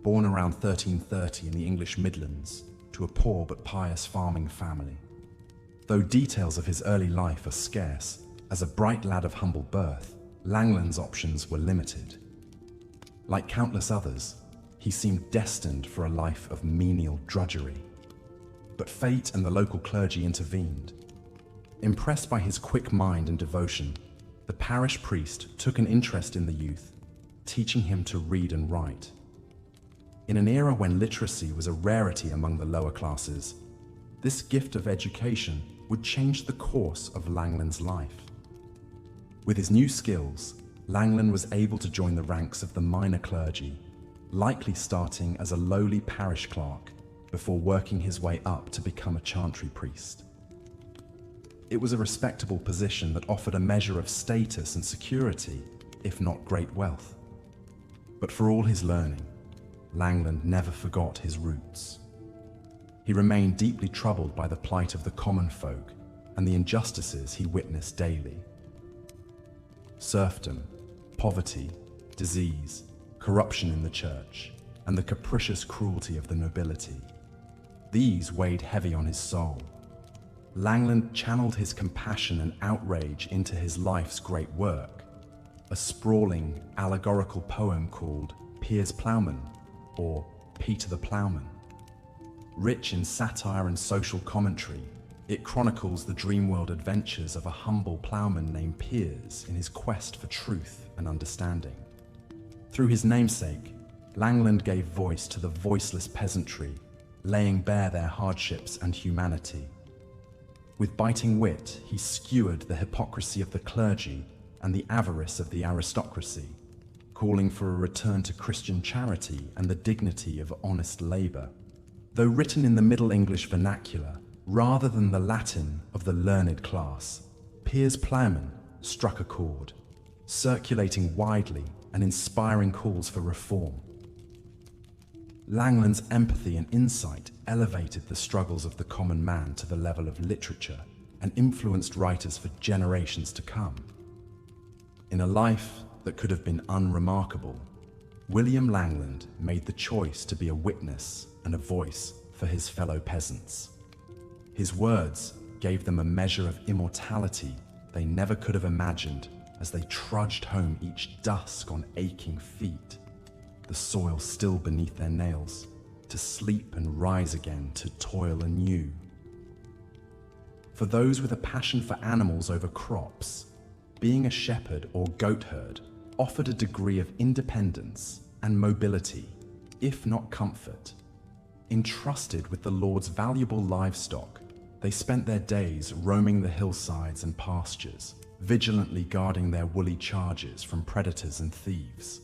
born around 1330 in the English Midlands to a poor but pious farming family. Though details of his early life are scarce, as a bright lad of humble birth, Langland's options were limited. Like countless others, he seemed destined for a life of menial drudgery. But fate and the local clergy intervened. Impressed by his quick mind and devotion, the parish priest took an interest in the youth, teaching him to read and write. In an era when literacy was a rarity among the lower classes, this gift of education would change the course of Langland's life. With his new skills, Langland was able to join the ranks of the minor clergy, likely starting as a lowly parish clerk before working his way up to become a chantry priest. It was a respectable position that offered a measure of status and security, if not great wealth. But for all his learning, Langland never forgot his roots. He remained deeply troubled by the plight of the common folk and the injustices he witnessed daily. Serfdom, poverty, disease, corruption in the church, and the capricious cruelty of the nobility. These weighed heavy on his soul. Langland channeled his compassion and outrage into his life's great work, a sprawling, allegorical poem called Piers Plowman, or Peter the Plowman. Rich in satire and social commentary, it chronicles the dream-world adventures of a humble plowman named Piers in his quest for truth and understanding. Through his namesake, Langland gave voice to the voiceless peasantry, laying bare their hardships and humanity. With biting wit, he skewered the hypocrisy of the clergy and the avarice of the aristocracy, calling for a return to Christian charity and the dignity of honest labor. Though written in the Middle English vernacular, rather than the Latin of the learned class, Piers Plowman struck a chord, circulating widely and inspiring calls for reform. Langland's empathy and insight elevated the struggles of the common man to the level of literature and influenced writers for generations to come. In a life that could have been unremarkable, William Langland made the choice to be a witness and a voice for his fellow peasants. His words gave them a measure of immortality they never could have imagined as they trudged home each dusk on aching feet, the soil still beneath their nails, to sleep and rise again to toil anew. For those with a passion for animals over crops, being a shepherd or goat herd offered a degree of independence and mobility, if not comfort. Entrusted with the Lord's valuable livestock, they spent their days roaming the hillsides and pastures, vigilantly guarding their woolly charges from predators and thieves.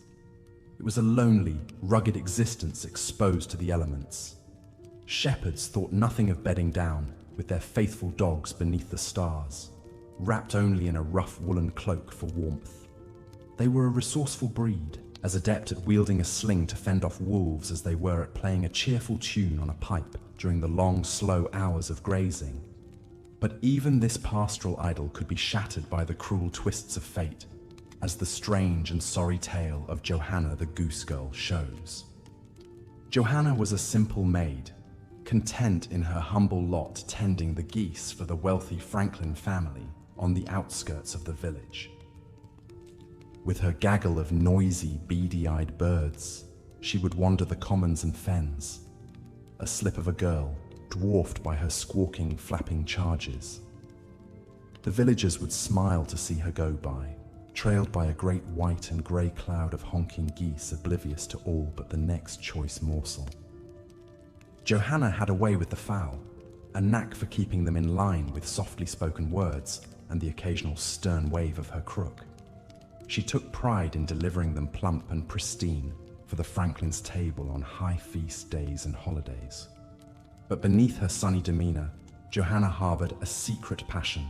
It was a lonely, rugged existence exposed to the elements. Shepherds thought nothing of bedding down with their faithful dogs beneath the stars, wrapped only in a rough woolen cloak for warmth. They were a resourceful breed, as adept at wielding a sling to fend off wolves as they were at playing a cheerful tune on a pipe during the long, slow hours of grazing. But even this pastoral idyll could be shattered by the cruel twists of fate, as the strange and sorry tale of Johanna the goose girl shows. Johanna was a simple maid, content in her humble lot tending the geese for the wealthy Franklin family on the outskirts of the village. With her gaggle of noisy, beady-eyed birds, she would wander the commons and fens, a slip of a girl, dwarfed by her squawking, flapping charges. The villagers would smile to see her go by, trailed by a great white and grey cloud of honking geese oblivious to all but the next choice morsel. Johanna had a way with the fowl, a knack for keeping them in line with softly spoken words and the occasional stern wave of her crook. She took pride in delivering them plump and pristine for the Franklin's table on high feast days and holidays. But beneath her sunny demeanor, Johanna harbored a secret passion.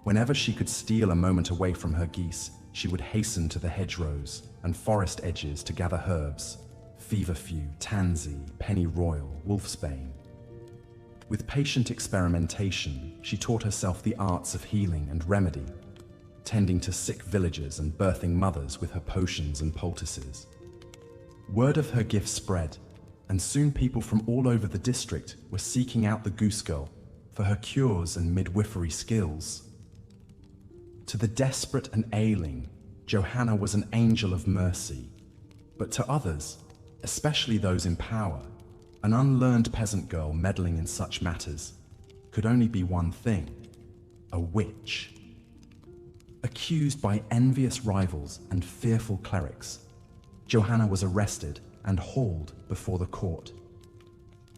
Whenever she could steal a moment away from her geese, she would hasten to the hedgerows and forest edges to gather herbs, feverfew, tansy, pennyroyal, wolfsbane. With patient experimentation, she taught herself the arts of healing and remedy, tending to sick villagers and birthing mothers with her potions and poultices. Word of her gift spread, and soon people from all over the district were seeking out the goose girl for her cures and midwifery skills. To the desperate and ailing, Johanna was an angel of mercy, but to others, especially those in power, an unlearned peasant girl meddling in such matters could only be one thing: a witch. Accused by envious rivals and fearful clerics, Johanna was arrested and hauled before the court.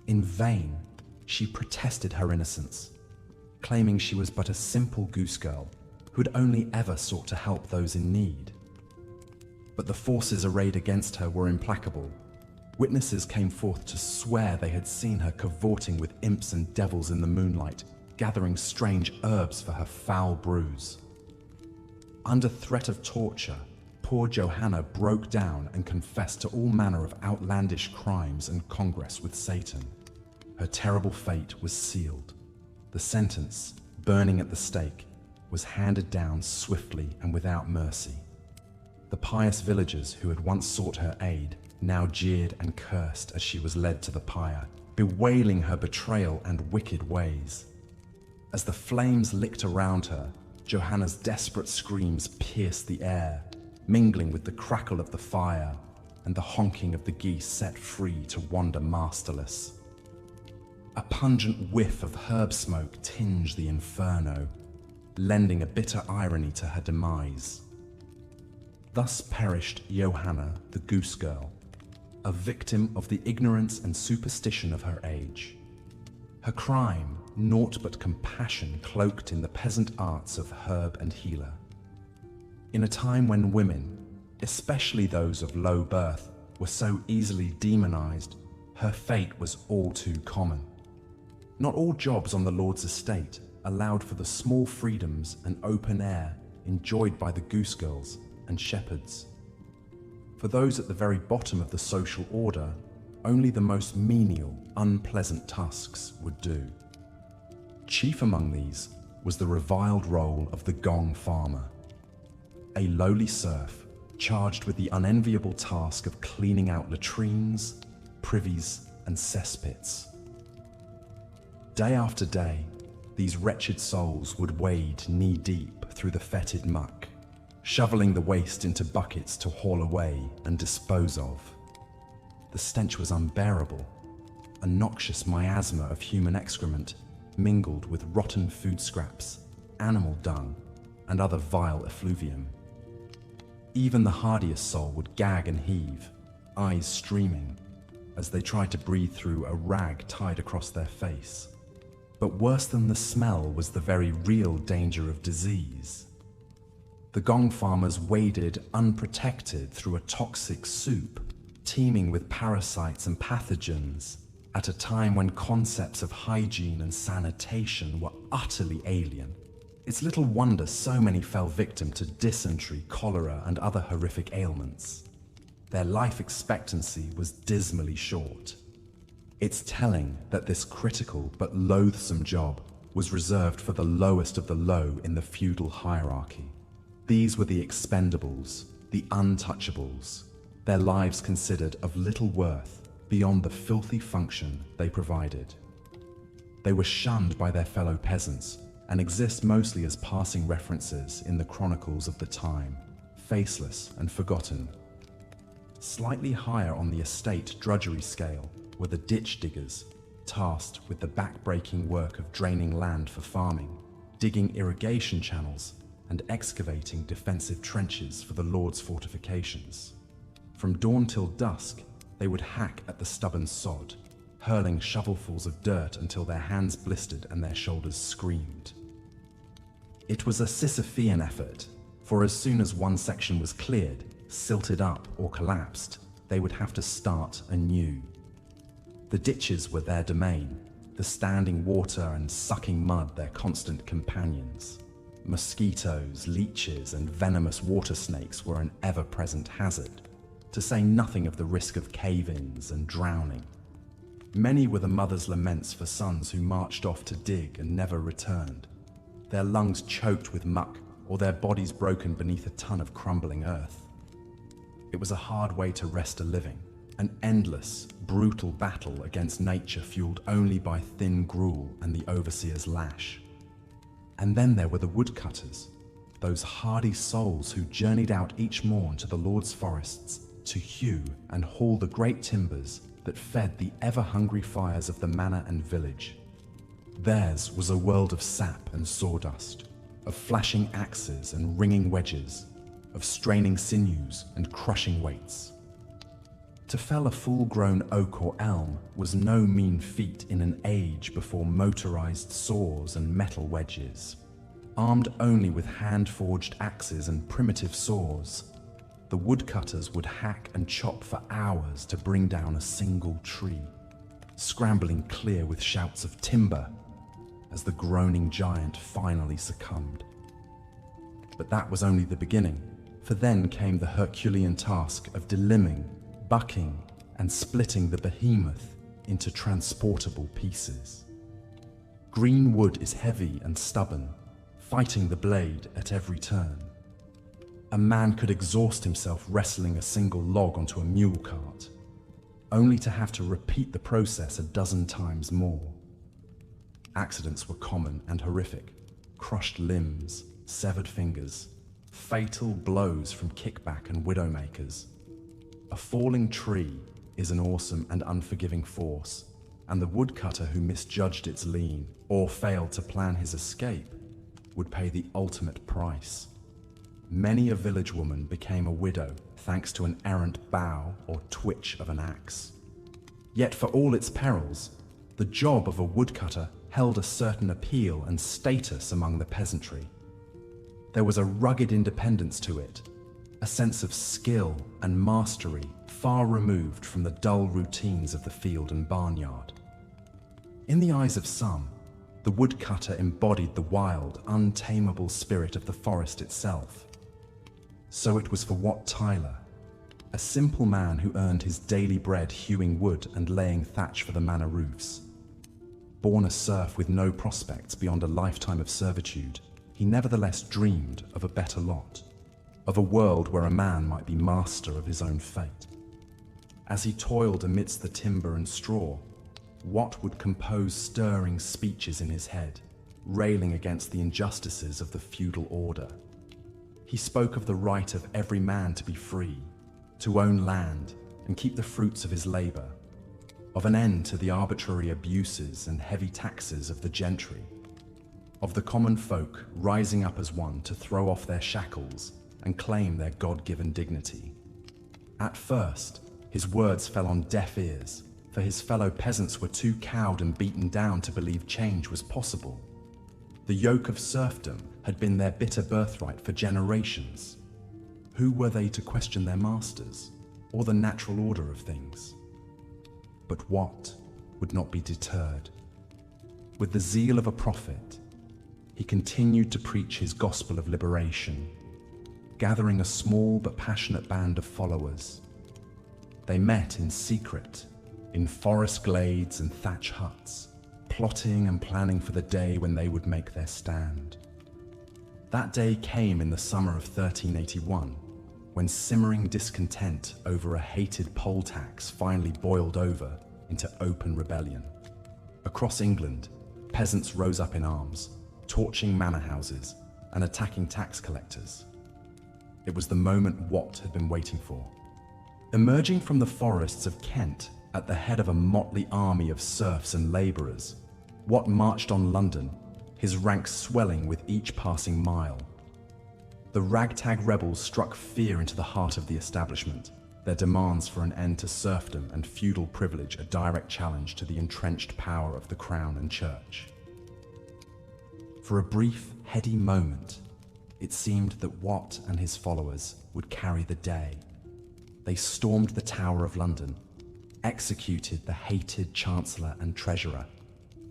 In vain, she protested her innocence, claiming she was but a simple goose girl who had only ever sought to help those in need. But the forces arrayed against her were implacable. Witnesses came forth to swear they had seen her cavorting with imps and devils in the moonlight, gathering strange herbs for her foul brews. Under threat of torture, poor Johanna broke down and confessed to all manner of outlandish crimes and congress with Satan. Her terrible fate was sealed. The sentence, burning at the stake, was handed down swiftly and without mercy. The pious villagers who had once sought her aid now jeered and cursed as she was led to the pyre, bewailing her betrayal and wicked ways. As the flames licked around her, Johanna's desperate screams pierced the air, mingling with the crackle of the fire and the honking of the geese set free to wander masterless. A pungent whiff of herb smoke tinged the inferno, lending a bitter irony to her demise. Thus perished Johanna the goose girl, a victim of the ignorance and superstition of her age. Her crime, naught but compassion cloaked in the peasant arts of herb and healer. In a time when women, especially those of low birth, were so easily demonized, her fate was all too common. Not all jobs on the Lord's estate allowed for the small freedoms and open air enjoyed by the goose girls and shepherds. For those at the very bottom of the social order, only the most menial, unpleasant tasks would do. Chief among these was the reviled role of the gong farmer, a lowly serf charged with the unenviable task of cleaning out latrines, privies, and cesspits. Day after day, these wretched souls would wade knee-deep through the fetid muck, shoveling the waste into buckets to haul away and dispose of. The stench was unbearable, a noxious miasma of human excrement mingled with rotten food scraps, animal dung, and other vile effluvium. Even the hardiest soul would gag and heave, eyes streaming, as they tried to breathe through a rag tied across their face. But worse than the smell was the very real danger of disease. The gong farmers waded unprotected through a toxic soup, teeming with parasites and pathogens, at a time when concepts of hygiene and sanitation were utterly alien. It's little wonder so many fell victim to dysentery, cholera, and other horrific ailments. Their life expectancy was dismally short. It's telling that this critical but loathsome job was reserved for the lowest of the low in the feudal hierarchy. These were the expendables, the untouchables, their lives considered of little worth beyond the filthy function they provided. They were shunned by their fellow peasants and exist mostly as passing references in the chronicles of the time, faceless and forgotten. Slightly higher on the estate drudgery scale were the ditch diggers, tasked with the back-breaking work of draining land for farming, digging irrigation channels, and excavating defensive trenches for the Lord's fortifications. From dawn till dusk, they would hack at the stubborn sod, hurling shovelfuls of dirt until their hands blistered and their shoulders screamed. It was a Sisyphean effort, for as soon as one section was cleared, silted up or collapsed, they would have to start anew. The ditches were their domain, the standing water and sucking mud their constant companions. Mosquitoes, leeches, and venomous water snakes were an ever-present hazard, to say nothing of the risk of cave-ins and drowning. Many were the mothers' laments for sons who marched off to dig and never returned, their lungs choked with muck or their bodies broken beneath a ton of crumbling earth. It was a hard way to rest a living, an endless, brutal battle against nature fueled only by thin gruel and the overseer's lash. And then there were the woodcutters, those hardy souls who journeyed out each morn to the Lord's forests to hew and haul the great timbers that fed the ever-hungry fires of the manor and village. Theirs was a world of sap and sawdust, of flashing axes and ringing wedges, of straining sinews and crushing weights. To fell a full-grown oak or elm was no mean feat in an age before motorized saws and metal wedges. Armed only with hand-forged axes and primitive saws, the woodcutters would hack and chop for hours to bring down a single tree, scrambling clear with shouts of timber as the groaning giant finally succumbed. But that was only the beginning, for then came the Herculean task of delimbing, bucking, and splitting the behemoth into transportable pieces. Green wood is heavy and stubborn, fighting the blade at every turn. A man could exhaust himself wrestling a single log onto a mule cart, only to have to repeat the process a dozen times more. Accidents were common and horrific: crushed limbs, severed fingers, fatal blows from kickback and widowmakers. A falling tree is an awesome and unforgiving force, and the woodcutter who misjudged its lean or failed to plan his escape would pay the ultimate price. Many a village woman became a widow thanks to an errant bough or twitch of an axe. Yet for all its perils, the job of a woodcutter held a certain appeal and status among the peasantry. there was a rugged independence to it, a sense of skill and mastery far removed from the dull routines of the field and barnyard. In the eyes of some, the woodcutter embodied the wild, untamable spirit of the forest itself. So it was for Wat Tyler, a simple man who earned his daily bread hewing wood and laying thatch for the manor roofs. Born a serf with no prospects beyond a lifetime of servitude, he nevertheless dreamed of a better lot, of a world where a man might be master of his own fate. As he toiled amidst the timber and straw, Wat would compose stirring speeches in his head, railing against the injustices of the feudal order. He spoke of the right of every man to be free, to own land and keep the fruits of his labor, of an end to the arbitrary abuses and heavy taxes of the gentry, of the common folk rising up as one to throw off their shackles and claim their God-given dignity. At first, his words fell on deaf ears, for his fellow peasants were too cowed and beaten down to believe change was possible. The yoke of serfdom had been their bitter birthright for generations. Who were they to question their masters, or the natural order of things? But Wat would not be deterred. With the zeal of a prophet, he continued to preach his gospel of liberation, gathering a small but passionate band of followers. They met in secret, in forest glades and thatch huts, plotting and planning for the day when they would make their stand. That day came in the summer of 1381, when simmering discontent over a hated poll tax finally boiled over into open rebellion. Across England, peasants rose up in arms, torching manor houses and attacking tax collectors. It was the moment Wat had been waiting for. Emerging from the forests of Kent at the head of a motley army of serfs and labourers, Wat marched on London, his ranks swelling with each passing mile. The ragtag rebels struck fear into the heart of the establishment, their demands for an end to serfdom and feudal privilege a direct challenge to the entrenched power of the crown and church. For a brief, heady moment, it seemed that Wat and his followers would carry the day. They stormed the Tower of London, executed the hated Chancellor and Treasurer,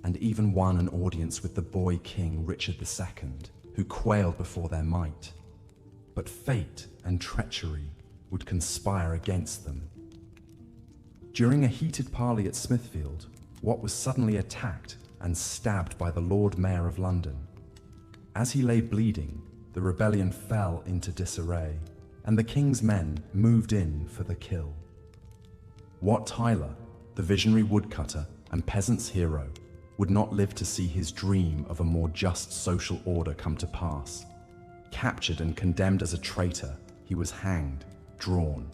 and even won an audience with the boy king Richard II, who quailed before their might. But fate and treachery would conspire against them. During a heated parley at Smithfield, Wat was suddenly attacked and stabbed by the Lord Mayor of London. As he lay bleeding, the rebellion fell into disarray, and the king's men moved in for the kill. Wat Tyler, the visionary woodcutter and peasant's hero, would not live to see his dream of a more just social order come to pass. Captured and condemned as a traitor, he was hanged, drawn.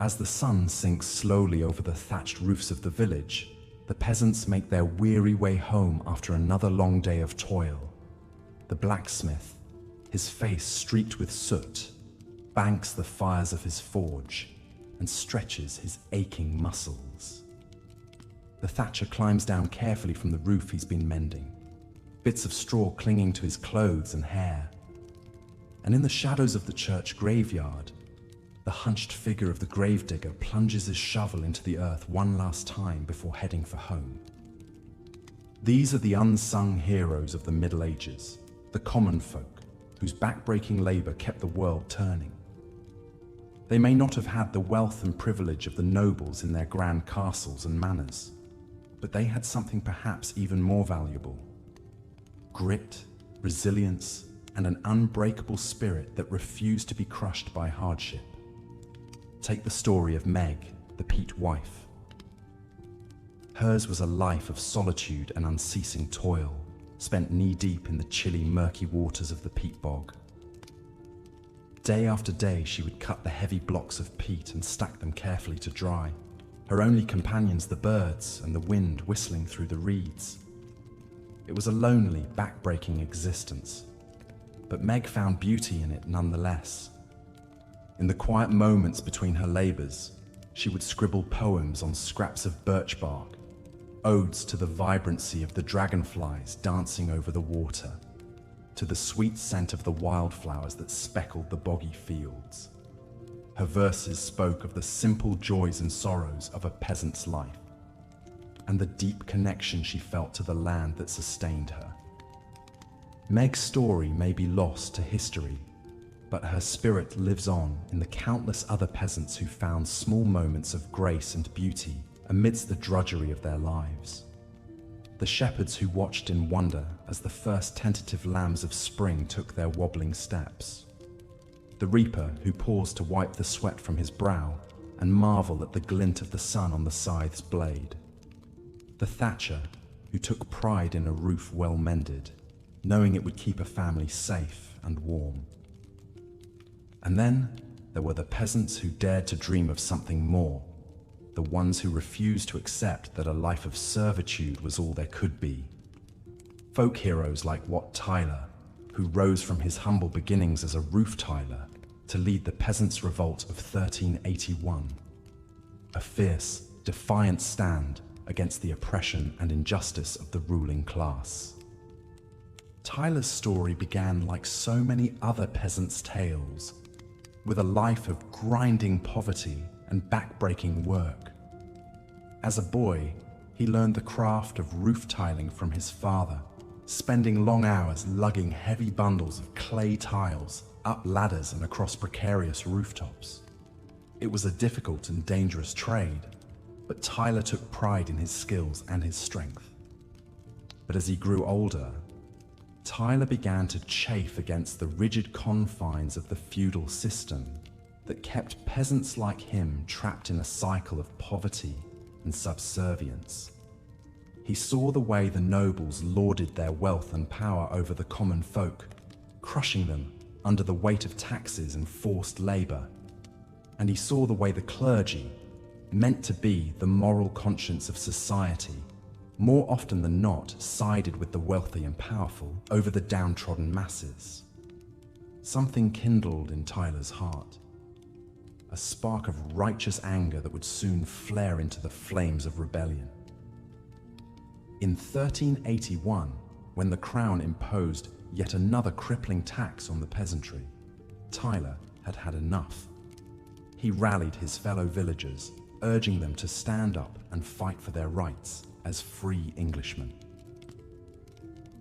As the sun sinks slowly over the thatched roofs of the village, the peasants make their weary way home after another long day of toil. The blacksmith, his face streaked with soot, banks the fires of his forge and stretches his aching muscles. The thatcher climbs down carefully from the roof he's been mending, bits of straw clinging to his clothes and hair. And in the shadows of the church graveyard, the hunched figure of the gravedigger plunges his shovel into the earth one last time before heading for home. These are the unsung heroes of the Middle Ages, the common folk, whose backbreaking labor kept the world turning. They may not have had the wealth and privilege of the nobles in their grand castles and manors, but they had something perhaps even more valuable: grit, resilience, and an unbreakable spirit that refused to be crushed by hardship. Take the story of Meg, the peat wife. Hers was a life of solitude and unceasing toil, spent knee-deep in the chilly, murky waters of the peat bog. Day after day, she would cut the heavy blocks of peat and stack them carefully to dry, her only companions the birds and the wind whistling through the reeds. It was a lonely, back-breaking existence, but Meg found beauty in it nonetheless. In the quiet moments between her labors, she would scribble poems on scraps of birch bark, odes to the vibrancy of the dragonflies dancing over the water, to the sweet scent of the wildflowers that speckled the boggy fields. Her verses spoke of the simple joys and sorrows of a peasant's life, and the deep connection she felt to the land that sustained her. Meg's story may be lost to history, but her spirit lives on in the countless other peasants who found small moments of grace and beauty amidst the drudgery of their lives. The shepherds who watched in wonder as the first tentative lambs of spring took their wobbling steps. The reaper who paused to wipe the sweat from his brow and marvel at the glint of the sun on the scythe's blade. The thatcher who took pride in a roof well mended, knowing it would keep a family safe and warm. And then there were the peasants who dared to dream of something more, the ones who refused to accept that a life of servitude was all there could be. Folk heroes like Wat Tyler, who rose from his humble beginnings as a roof tiler to lead the Peasants' Revolt of 1381, a fierce, defiant stand against the oppression and injustice of the ruling class. Tyler's story began like so many other peasants' tales, with a life of grinding poverty and backbreaking work. As a boy, he learned the craft of roof tiling from his father, spending long hours lugging heavy bundles of clay tiles up ladders and across precarious rooftops. It was a difficult and dangerous trade, but Tyler took pride in his skills and his strength. But as he grew older, Tyler began to chafe against the rigid confines of the feudal system that kept peasants like him trapped in a cycle of poverty and subservience. He saw the way the nobles lorded their wealth and power over the common folk, crushing them under the weight of taxes and forced labor. And he saw the way the clergy, meant to be the moral conscience of society, more often than not sided with the wealthy and powerful over the downtrodden masses. Something kindled in Tyler's heart, a spark of righteous anger that would soon flare into the flames of rebellion. In 1381, when the crown imposed yet another crippling tax on the peasantry, Tyler had had enough. He rallied his fellow villagers, urging them to stand up and fight for their rights as free Englishmen.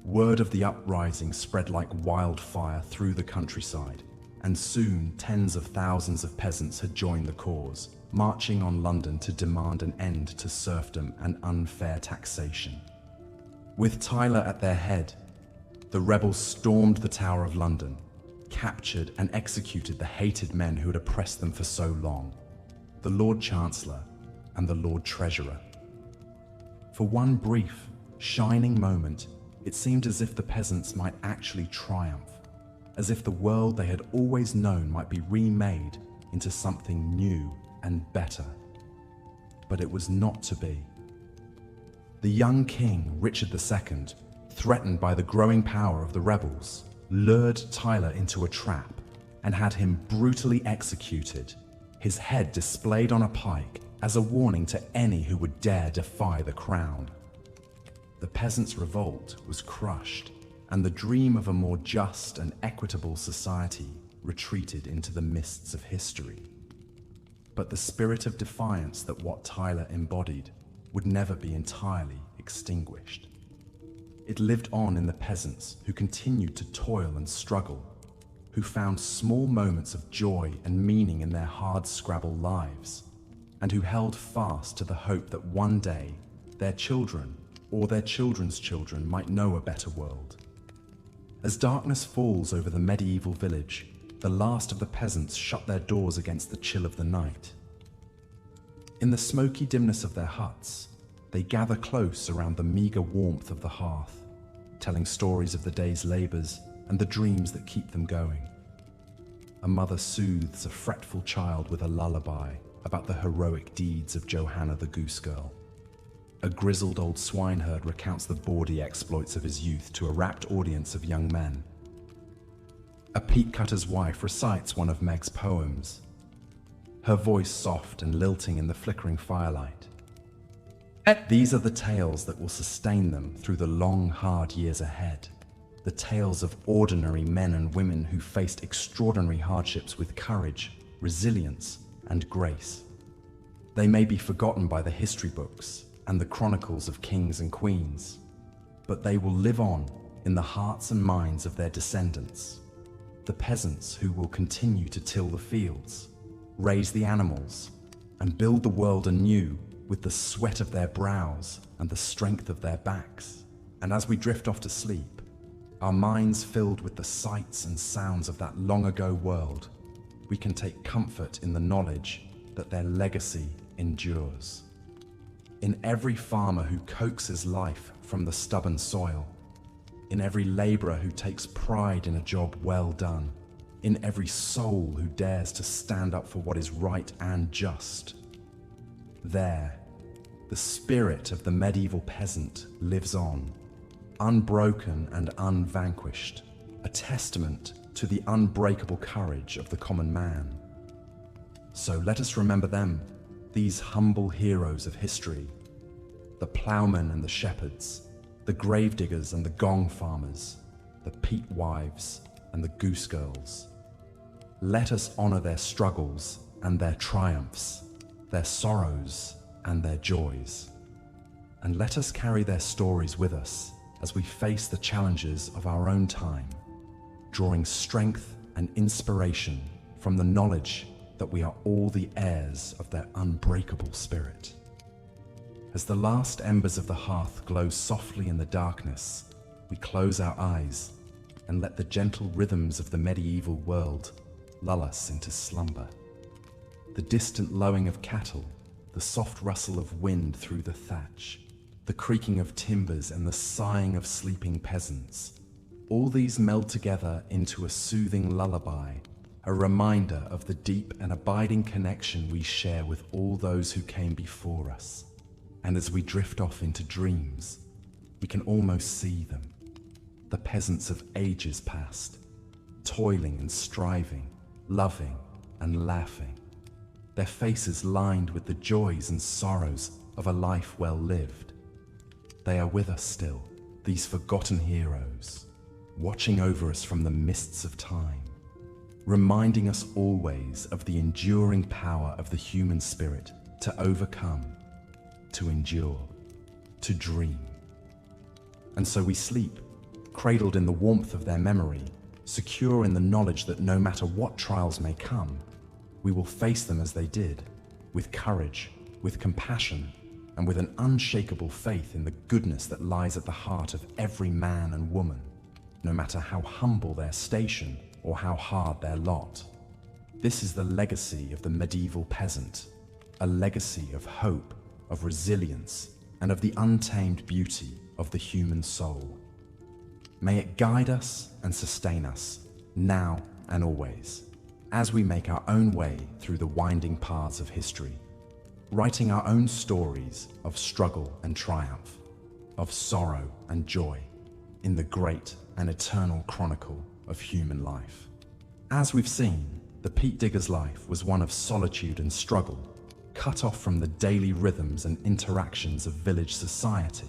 Word of the uprising spread like wildfire through the countryside, and soon tens of thousands of peasants had joined the cause, marching on London to demand an end to serfdom and unfair taxation. With Tyler at their head, the rebels stormed the Tower of London, captured and executed the hated men who had oppressed them for so long, the Lord Chancellor and the Lord Treasurer. For one brief, shining moment, it seemed as if the peasants might actually triumph, as if the world they had always known might be remade into something new and better. But it was not to be. The young king, Richard II, threatened by the growing power of the rebels, lured Tyler into a trap and had him brutally executed, his head displayed on a pike as a warning to any who would dare defy the crown. The peasants' revolt was crushed, and the dream of a more just and equitable society retreated into the mists of history. But the spirit of defiance that Wat Tyler embodied would never be entirely extinguished. It lived on in the peasants who continued to toil and struggle, who found small moments of joy and meaning in their hard-scrabble lives, and who held fast to the hope that one day their children or their children's children might know a better world. As darkness falls over the medieval village, the last of the peasants shut their doors against the chill of the night. In the smoky dimness of their huts, they gather close around the meager warmth of the hearth, telling stories of the day's labors and the dreams that keep them going. A mother soothes a fretful child with a lullaby about the heroic deeds of Johanna the Goose Girl. A grizzled old swineherd recounts the bawdy exploits of his youth to a rapt audience of young men. A peat cutter's wife recites one of Meg's poems, her voice soft and lilting in the flickering firelight. These are the tales that will sustain them through the long, hard years ahead, the tales of ordinary men and women who faced extraordinary hardships with courage, resilience, and grace. They may be forgotten by the history books and the chronicles of kings and queens, but they will live on in the hearts and minds of their descendants, the peasants who will continue to till the fields, raise the animals, and build the world anew with the sweat of their brows and the strength of their backs. And as we drift off to sleep, our minds filled with the sights and sounds of that long ago world, we can take comfort in the knowledge that their legacy endures. In every farmer who coaxes life from the stubborn soil, in every laborer who takes pride in a job well done, in every soul who dares to stand up for what is right and just, there, the spirit of the medieval peasant lives on, unbroken and unvanquished, a testament to the unbreakable courage of the common man. So let us remember them, these humble heroes of history, the ploughmen and the shepherds, the gravediggers and the gong farmers, the peat wives and the goose girls. Let us honor their struggles and their triumphs, their sorrows and their joys. And let us carry their stories with us as we face the challenges of our own time, drawing strength and inspiration from the knowledge that we are all the heirs of their unbreakable spirit. As the last embers of the hearth glow softly in the darkness, we close our eyes and let the gentle rhythms of the medieval world lull us into slumber. The distant lowing of cattle, the soft rustle of wind through the thatch, the creaking of timbers and the sighing of sleeping peasants, all these meld together into a soothing lullaby, a reminder of the deep and abiding connection we share with all those who came before us. And as we drift off into dreams, we can almost see them, the peasants of ages past, toiling and striving, loving and laughing, their faces lined with the joys and sorrows of a life well lived. They are with us still, these forgotten heroes, watching over us from the mists of time, reminding us always of the enduring power of the human spirit to overcome, to endure, to dream. And so we sleep, cradled in the warmth of their memory, secure in the knowledge that no matter what trials may come, we will face them as they did, with courage, with compassion, and with an unshakable faith in the goodness that lies at the heart of every man and woman, no matter how humble their station or how hard their lot. This is the legacy of the medieval peasant, a legacy of hope, of resilience, and of the untamed beauty of the human soul. May it guide us and sustain us, now and always, as we make our own way through the winding paths of history, writing our own stories of struggle and triumph, of sorrow and joy, in the great and eternal chronicle of human life. As we've seen, the peat digger's life was one of solitude and struggle, cut off from the daily rhythms and interactions of village society.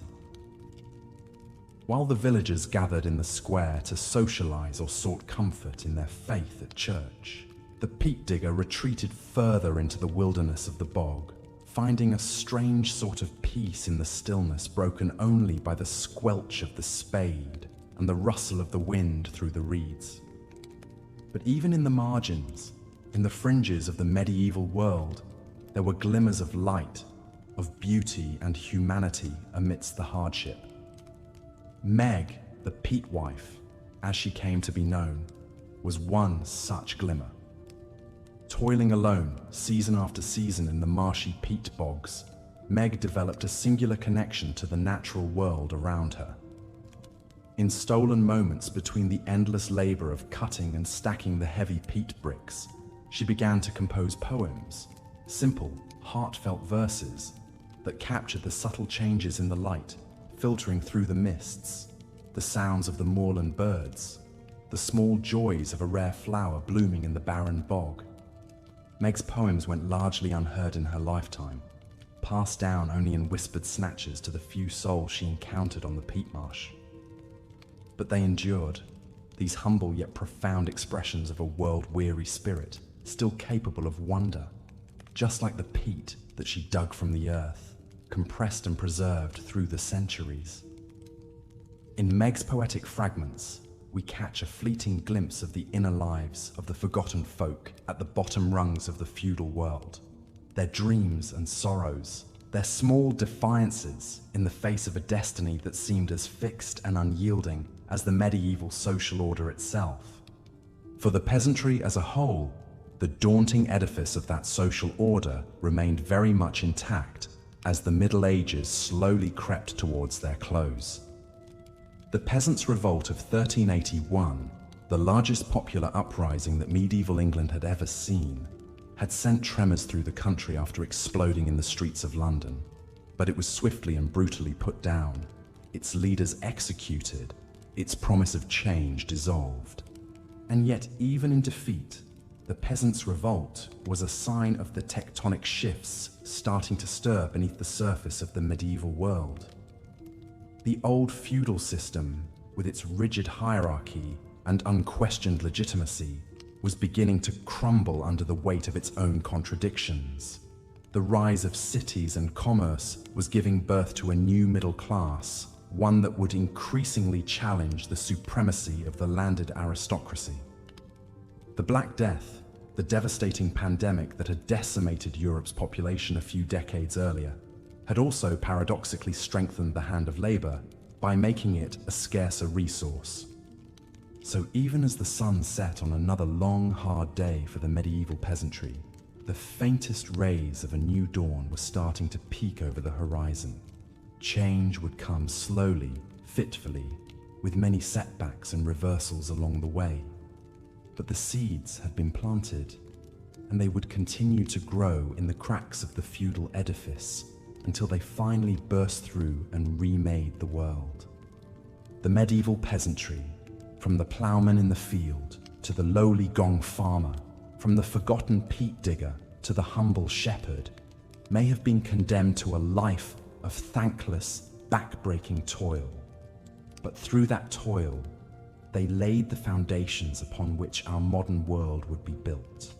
While the villagers gathered in the square to socialize or sought comfort in their faith at church, the peat digger retreated further into the wilderness of the bog, finding a strange sort of peace in the stillness broken only by the squelch of the spade and the rustle of the wind through the reeds. But even in the margins, in the fringes of the medieval world, there were glimmers of light, of beauty and humanity amidst the hardship. Meg, the peat wife, as she came to be known, was one such glimmer. Toiling alone, season after season in the marshy peat bogs, Meg developed a singular connection to the natural world around her. In stolen moments between the endless labor of cutting and stacking the heavy peat bricks, she began to compose poems, simple, heartfelt verses that captured the subtle changes in the light filtering through the mists, the sounds of the moorland birds, the small joys of a rare flower blooming in the barren bog. Meg's poems went largely unheard in her lifetime, passed down only in whispered snatches to the few souls she encountered on the peat marsh. But they endured, these humble yet profound expressions of a world-weary spirit, still capable of wonder, just like the peat that she dug from the earth, compressed and preserved through the centuries. In Meg's poetic fragments, we catch a fleeting glimpse of the inner lives of the forgotten folk at the bottom rungs of the feudal world, their dreams and sorrows, their small defiances in the face of a destiny that seemed as fixed and unyielding as the medieval social order itself. For the peasantry as a whole, the daunting edifice of that social order remained very much intact as the Middle Ages slowly crept towards their close. The Peasants' Revolt of 1381, the largest popular uprising that medieval England had ever seen, had sent tremors through the country after exploding in the streets of London. But it was swiftly and brutally put down, its leaders executed, its promise of change dissolved. And yet, even in defeat, the Peasants' Revolt was a sign of the tectonic shifts starting to stir beneath the surface of the medieval world. The old feudal system, with its rigid hierarchy and unquestioned legitimacy, was beginning to crumble under the weight of its own contradictions. The rise of cities and commerce was giving birth to a new middle class, one that would increasingly challenge the supremacy of the landed aristocracy. The Black Death, the devastating pandemic that had decimated Europe's population a few decades earlier, had also paradoxically strengthened the hand of labor by making it a scarcer resource. So even as the sun set on another long, hard day for the medieval peasantry, the faintest rays of a new dawn were starting to peek over the horizon. Change would come slowly, fitfully, with many setbacks and reversals along the way. But the seeds had been planted, and they would continue to grow in the cracks of the feudal edifice until they finally burst through and remade the world. The medieval peasantry, from the ploughman in the field to the lowly gong farmer, from the forgotten peat digger to the humble shepherd, may have been condemned to a life of thankless, back-breaking toil. But through that toil, they laid the foundations upon which our modern world would be built.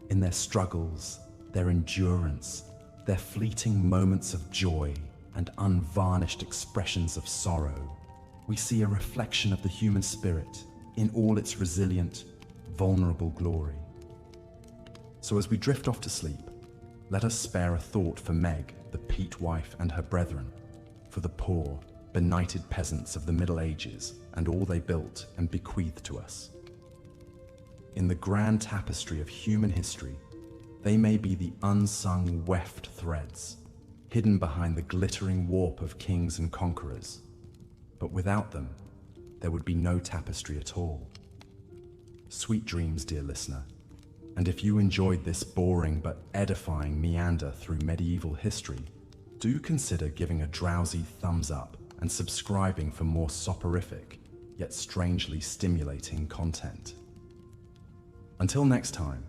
In their struggles, their endurance, their fleeting moments of joy and unvarnished expressions of sorrow, we see a reflection of the human spirit in all its resilient, vulnerable glory. So as we drift off to sleep, let us spare a thought for Meg, the peat wife, and her brethren, for the poor, benighted peasants of the Middle Ages and all they built and bequeathed to us. In the grand tapestry of human history, they may be the unsung weft threads, hidden behind the glittering warp of kings and conquerors. But without them, there would be no tapestry at all. Sweet dreams, dear listener. And if you enjoyed this boring but edifying meander through medieval history, do consider giving a drowsy thumbs up and subscribing for more soporific, yet strangely stimulating content. Until next time,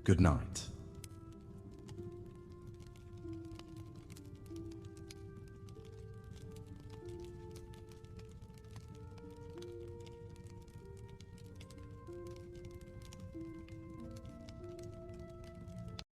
good night.